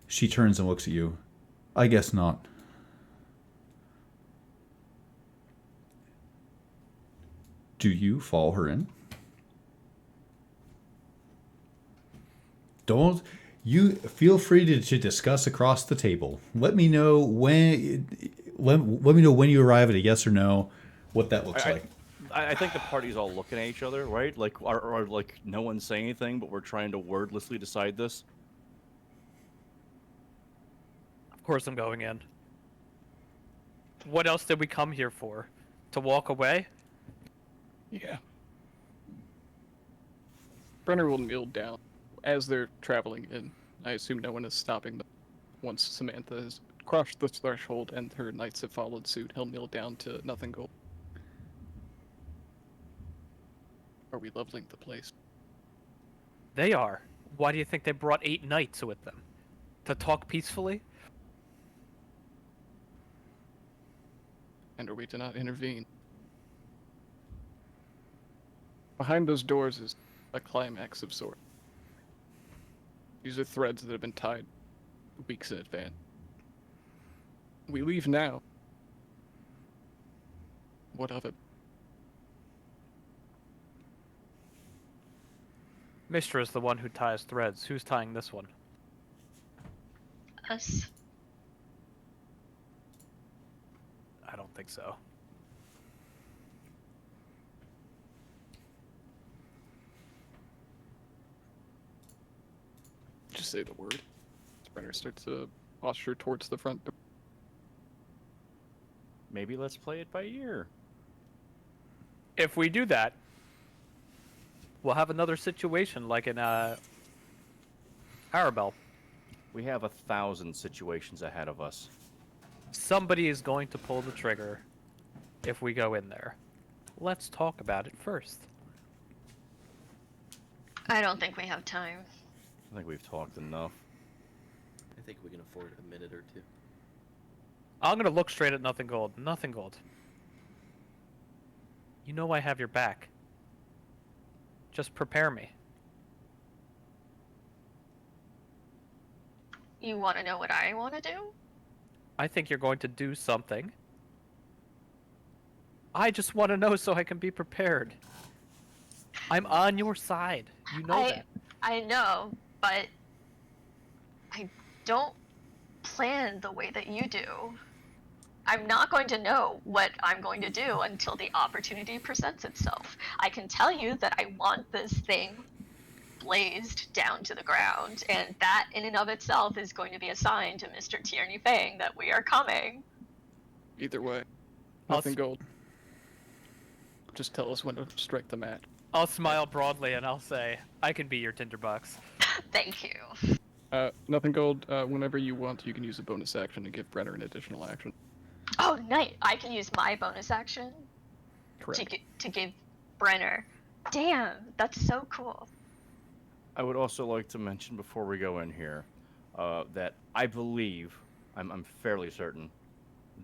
She turns and looks at you. I guess not. Do you follow her in? Don't you feel free to discuss across the table. Let me know when you arrive at a yes or no, what that looks like. I think the party's all looking at each other, right? Like, or like no one's saying anything, but we're trying to wordlessly decide this. Of course I'm going in. What else did we come here for? To walk away? Yeah. Brenner will kneel down as they're traveling in. I assume no one is stopping them. Once Samantha has crossed the threshold and her knights have followed suit, he'll kneel down to nothing gold. Are we leveling the place? They are. Why do you think they brought 8 knights with them? To talk peacefully? And are we to not intervene? Behind those doors is a climax of sorts. These are threads that have been tied weeks in advance. We leave now. What of it? Mistra is the one who ties threads. Who's tying this one? Us. I don't think so. Just say the word. Brenner starts to posture towards the front door. Maybe let's play it by ear. If we do that, we'll have another situation like in Arabel. We have 1,000 situations ahead of us. Somebody is going to pull the trigger if we go in there. Let's talk about it first. I don't think we have time. I think we've talked enough. I think we can afford a minute or two. I'm gonna look straight at Nothing Gold. Nothing Gold. You know I have your back. Just prepare me. You want to know what I want to do? I think you're going to do something. I just want to know so I can be prepared. I'm on your side. You know that. I know, but I don't plan the way that you do. I'm not going to know what I'm going to do until the opportunity presents itself. I can tell you that I want this thing blazed down to the ground, and that in and of itself is going to be a sign to Mr. Tierney Fang that we are coming. Either way, I'll nothing gold. Just tell us when to strike the match. I'll smile broadly and I'll say, I can be your tinderbox. Thank you. Nothing gold. Whenever you want, you can use a bonus action to give Brenner an additional action. Oh, nice. I can use my bonus action Correct. to give Brenner. Damn, that's so cool. I would also like to mention before we go in here that I believe, I'm fairly certain,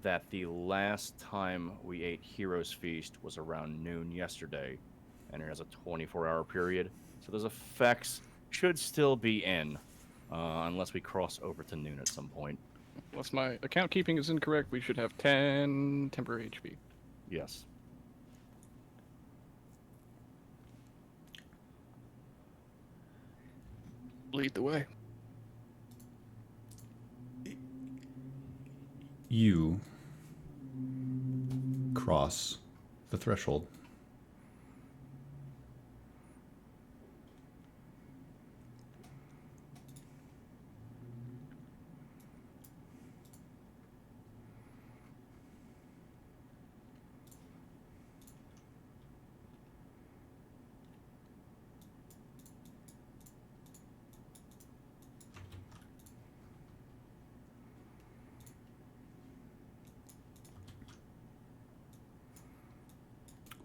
that the last time we ate Heroes Feast was around noon yesterday, and it has a 24-hour period. So those effects should still be in, unless we cross over to noon at some point. Unless my account keeping is incorrect, we should have 10 temporary HP. Yes. Lead the way. You cross the threshold.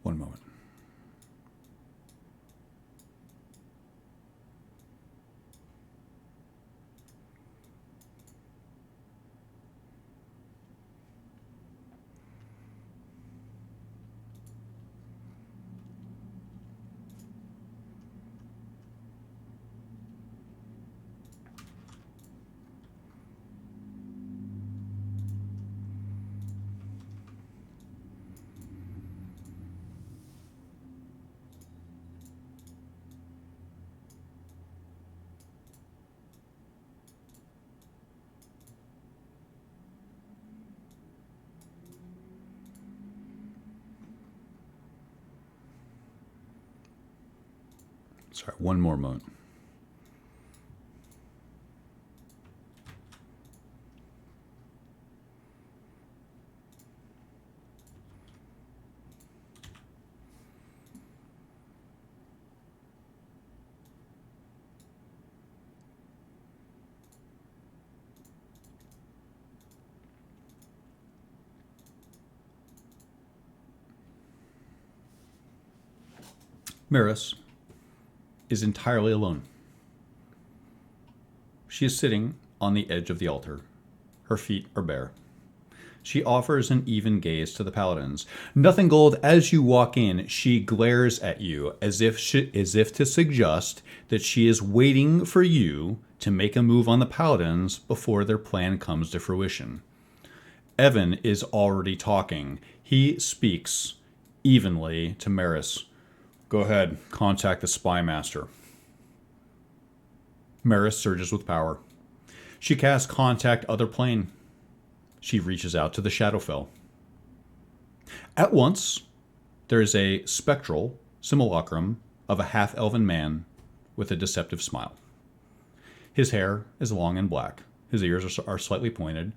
One moment. Sorry, one more moment. Maris is entirely alone. She is sitting on the edge of the altar. Her feet are bare. She offers an even gaze to the paladins. Nothing Gold, as you walk in, she glares at you as if to suggest that she is waiting for you to make a move on the paladins before their plan comes to fruition. Evan is already talking. He speaks evenly to Maris. Go ahead, contact the spy master. Maris surges with power. She casts Contact Other Plane. She reaches out to the Shadowfell. At once, there is a spectral simulacrum of a half-elven man with a deceptive smile. His hair is long and black, his ears are slightly pointed,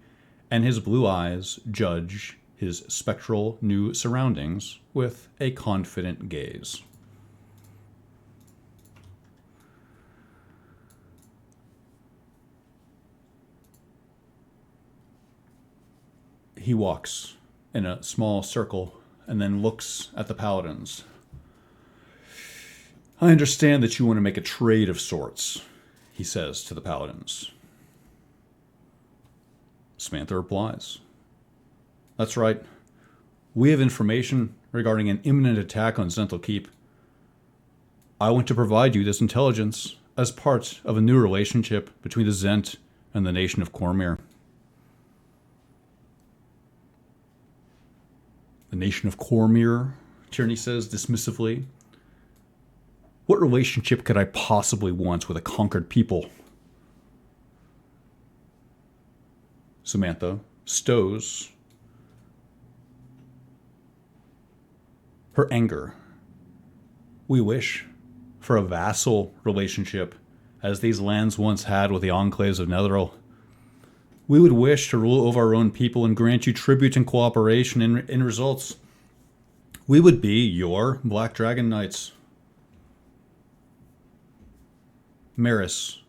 and his blue eyes judge his spectral new surroundings with a confident gaze. He walks in a small circle and then looks at the paladins. I understand that you want to make a trade of sorts, he says to the paladins. Samantha replies, That's right. We have information regarding an imminent attack on Zental Keep. I want to provide you this intelligence as part of a new relationship between the Zent and the nation of Cormyr. The nation of Cormyr, Tierney says dismissively. What relationship could I possibly want with a conquered people? Samantha stows her anger. We wish for a vassal relationship, as these lands once had with the enclaves of Netheril. We would wish to rule over our own people and grant you tribute and cooperation in results. We would be your Black Dragon Knights. Maris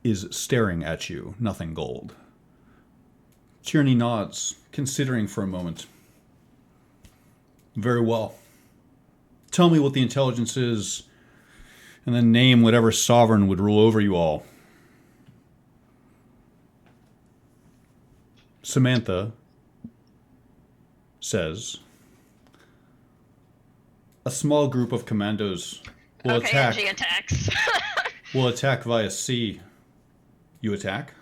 is staring at you, nothing gold. Tierney nods, considering for a moment. Very well. Tell me what the intelligence is, and then name whatever sovereign would rule over you all. Samantha says, a small group of commandos will Okay, attack. Angie attacks. Will attack via sea. You attack?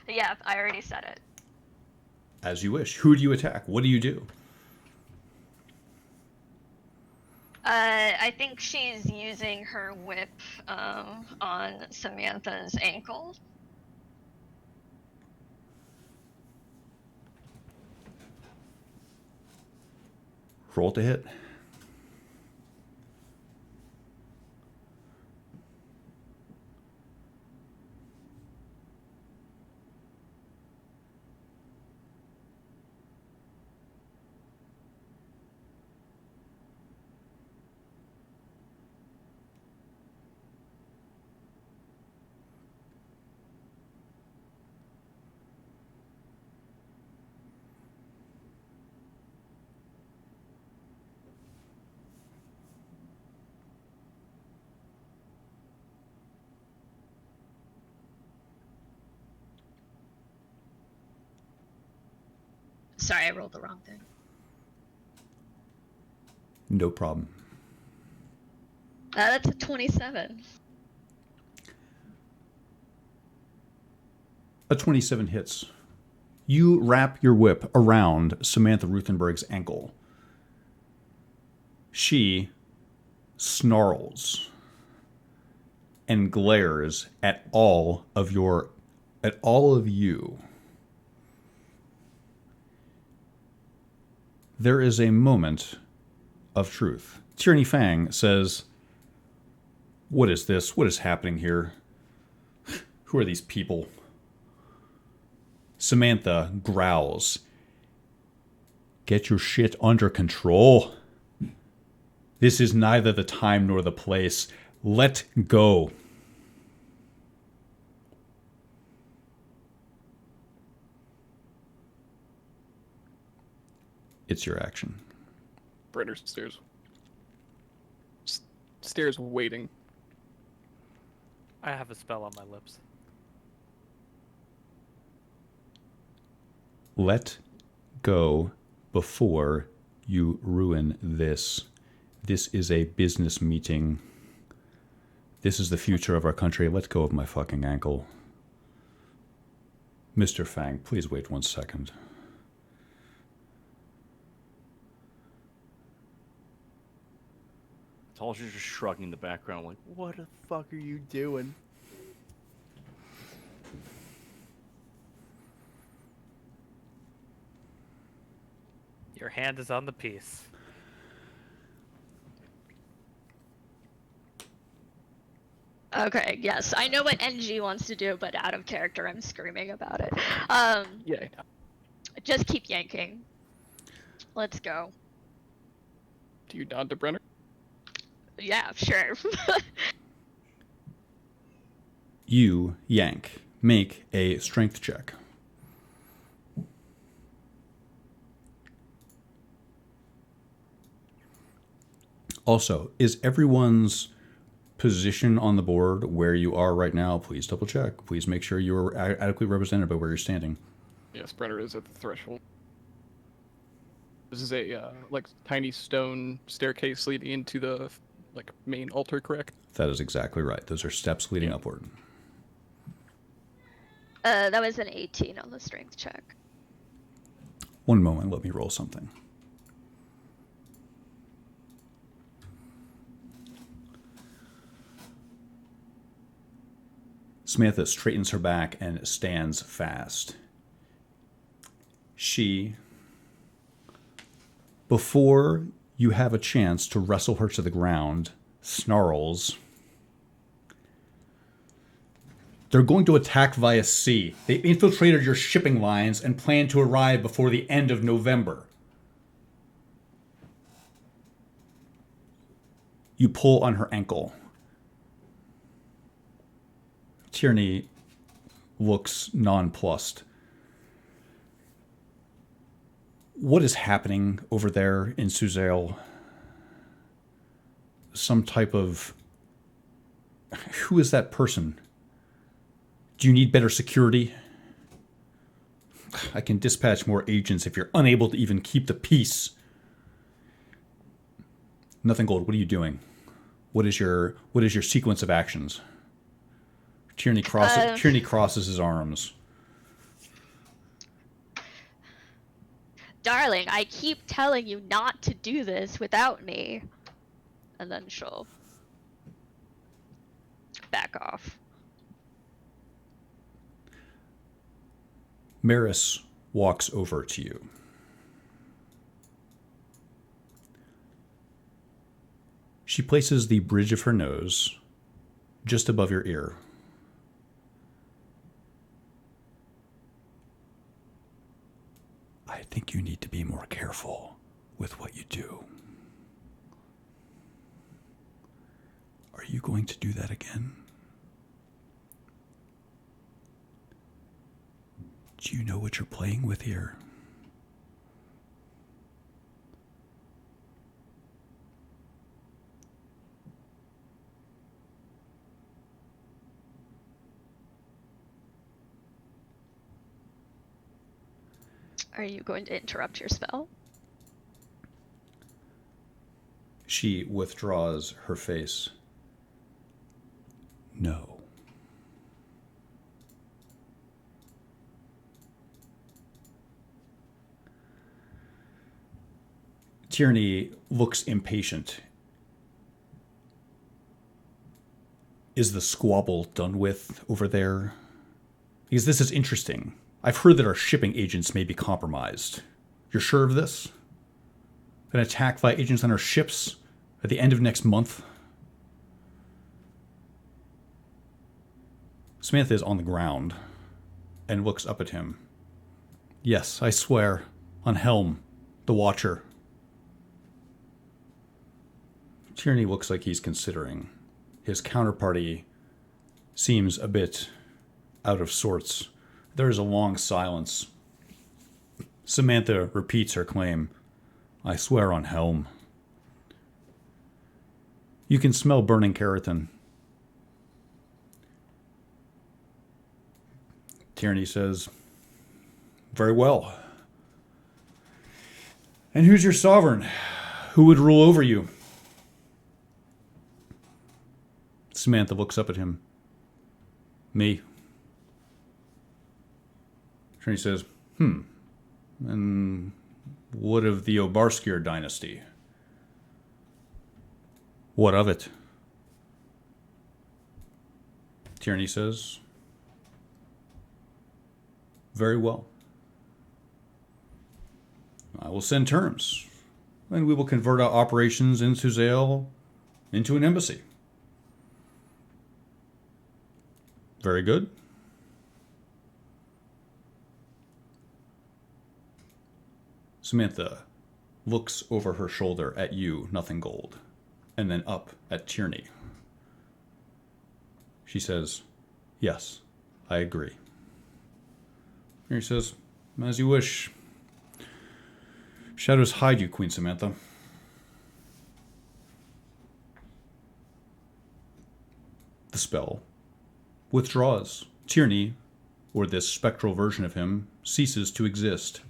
Yeah, I already said it. As you wish. Who do you attack? What do you do? I think she's using her whip on Samantha's ankle. Roll to hit. Sorry, I rolled the wrong thing. No problem. That's a 27. A 27 hits. You wrap your whip around Samantha Ruthenberg's ankle. She snarls and glares at all of you. There is a moment of truth. Tierney Fang says, "What is this? What is happening here? Who are these people?" Samantha growls, "Get your shit under control. This is neither the time nor the place. Let go." It's your action. Brenner stares. Stares waiting. I have a spell on my lips. Let go before you ruin this. This is a business meeting. This is the future of our country. Let go of my fucking ankle. Mr. Fang, please wait 1 second. Talger's just shrugging in the background like, what the fuck are you doing? Your hand is on the piece. Okay, yes. I know what NG wants to do, but out of character, I'm screaming about it. Yeah. Just keep yanking. Let's go. Do you nod to Brenner? Yeah, sure. You yank. Make a strength check. Also, is everyone's position on the board where you are right now? Please double check. Please make sure you're adequately represented by where you're standing. Yes, Brenner is at the threshold. This is a like tiny stone staircase leading into the like main altar, correct? That is exactly right. Those are steps leading upward. That was an 18 on the strength check. One moment, let me roll something. Samantha straightens her back and stands fast. She, before you have a chance to wrestle her to the ground, snarls. They're going to attack via sea. They infiltrated your shipping lines and plan to arrive before the end of November. You pull on her ankle. Tierney looks nonplussed. What is happening over there in Suzail? Some type of... Who is that person? Do you need better security? I can dispatch more agents if you're unable to even keep the peace. Nothing Gold, what are you doing? What is your sequence of actions? Tierney crosses his arms. Darling, I keep telling you not to do this without me. And then she'll back off. Maris walks over to you. She places the bridge of her nose just above your ear. I think you need to be more careful with what you do. Are you going to do that again? Do you know what you're playing with here? Are you going to interrupt your spell? She withdraws her face. No. Tierney looks impatient. Is the squabble done with over there? Because this is interesting. I've heard that our shipping agents may be compromised. You're sure of this? An attack by agents on our ships at the end of next month? Samantha is on the ground and looks up at him. Yes, I swear. On Helm, the Watcher. Tierney looks like he's considering. His counterparty seems a bit out of sorts. There is a long silence. Samantha repeats her claim. I swear on Helm. You can smell burning keratin. Tierney says, very well. And who's your sovereign? Who would rule over you? Samantha looks up at him. Me. Tierney says, And what of the Obarskir dynasty? What of it? Tierney says, very well. I will send terms, and we will convert our operations in Suzail into an embassy. Very good. Samantha looks over her shoulder at you, Nothing Gold, and then up at Tierney. She says, yes, I agree. Tierney says, as you wish. Shadows hide you, Queen Samantha. The spell withdraws. Tierney, or this spectral version of him, ceases to exist.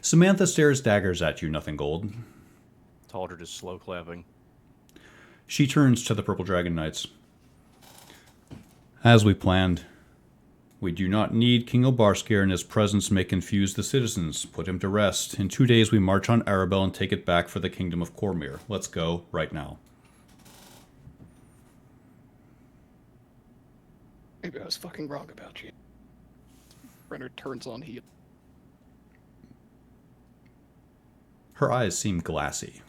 Samantha stares daggers at you, Nothing Gold. Talder just slow clapping. She turns to the Purple Dragon Knights. As we planned, we do not need King Obarskir, and his presence may confuse the citizens. Put him to rest. In 2 days we march on Arabellan and take it back for the Kingdom of Cormyr. Let's go right now. Maybe I was fucking wrong about you. Renner turns on heel. Her eyes seem glassy.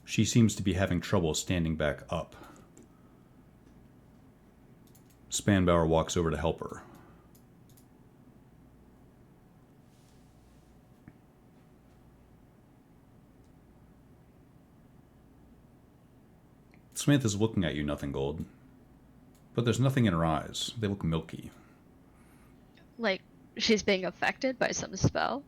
She seems to be having trouble standing back up. Spanbauer walks over to help her. Samantha's looking at you, Nothing Gold. But there's nothing in her eyes. They look milky. Like she's being affected by some spell.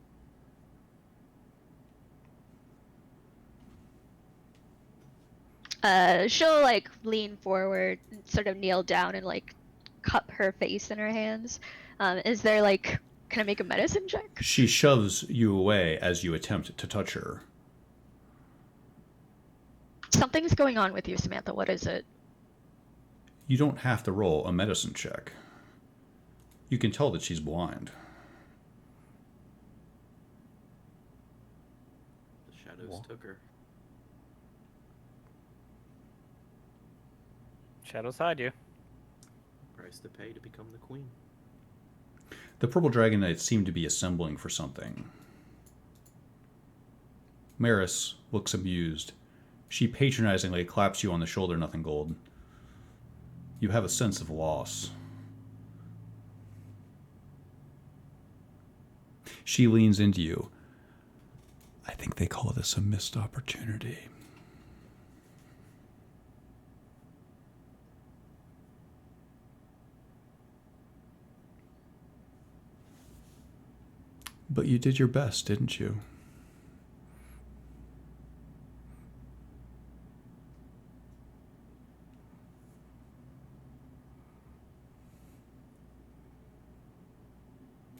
She'll like lean forward, sort of kneel down, and like cup her face in her hands. Is there like, can I make a medicine check? She shoves you away as you attempt to touch her. Something's going on with you, Samantha. What is it? You don't have to roll a medicine check. You can tell that she's blind. The shadows took her. Shadows hide you. Price to pay to become the queen. The Purple Dragon Knights seem to be assembling for something. Maris looks amused. She patronizingly claps you on the shoulder, Nothing Gold. You have a sense of loss. She leans into you. I think they call this a missed opportunity. But you did your best, didn't you?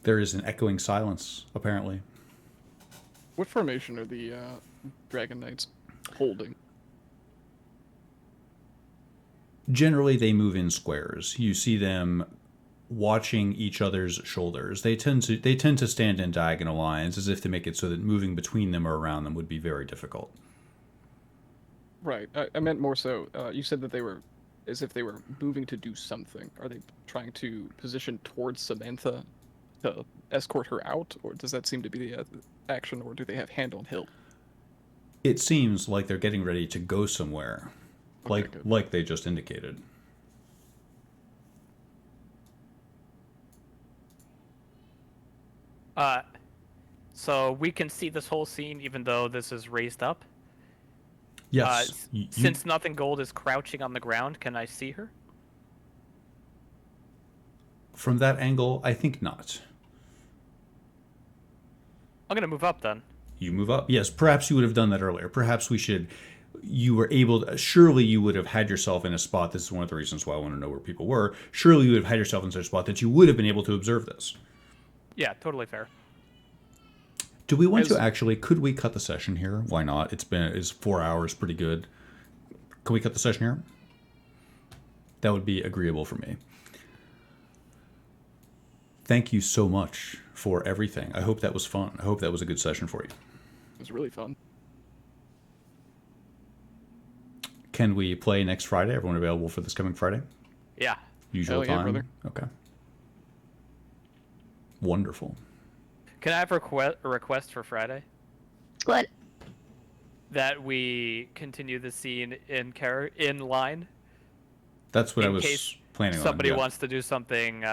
There is an echoing silence, apparently. What formation are the Dragon Knights holding? Generally, they move in squares. You see them watching each other's shoulders. They tend to stand in diagonal lines, as if to make it so that moving between them or around them would be very difficult. Right. I meant more so. You said that they were, as if they were moving to do something. Are they trying to position towards Samantha to escort her out, or does that seem to be the action, or do they have hand on hilt? It seems like they're getting ready to go somewhere, Okay, good. like they just indicated. So we can see this whole scene even though this is raised up? Yes. Since Nothing Gold is crouching on the ground, can I see her? From that angle, I think not. I'm gonna move up then. You move up. Yes, perhaps you would have done that earlier. Perhaps we should... You were able to... Surely you would have had yourself in a spot... This is one of the reasons why I want to know where people were. Surely you would have had yourself in such a spot that you would have been able to observe this. Yeah, totally fair. Do we want to actually... Could we cut the session here? Why not? It's 4 hours, pretty good. Can we cut the session here? That would be agreeable for me. Thank you so much for everything. I hope that was fun. I hope that was a good session for you. It was really fun. Can we play next Friday? Everyone available for this coming Friday? Yeah. Usual Hell yeah, time? brother. Okay. Wonderful. Can I have a request for Friday? What? That we continue the scene in line. That's what I In was case planning on. Somebody yeah. wants to do something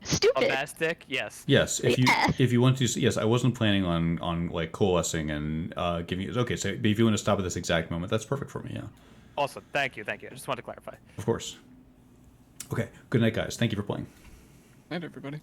Stupid. bombastic. Yes. Yes, Yeah. if you want to, yes, I wasn't planning on like coalescing and giving you. Okay, so if you want to stop at this exact moment, that's perfect for me. Yeah, Awesome. Thank you. I just wanted to clarify. of course. Okay, good night, guys. Thank you for playing. Night, everybody.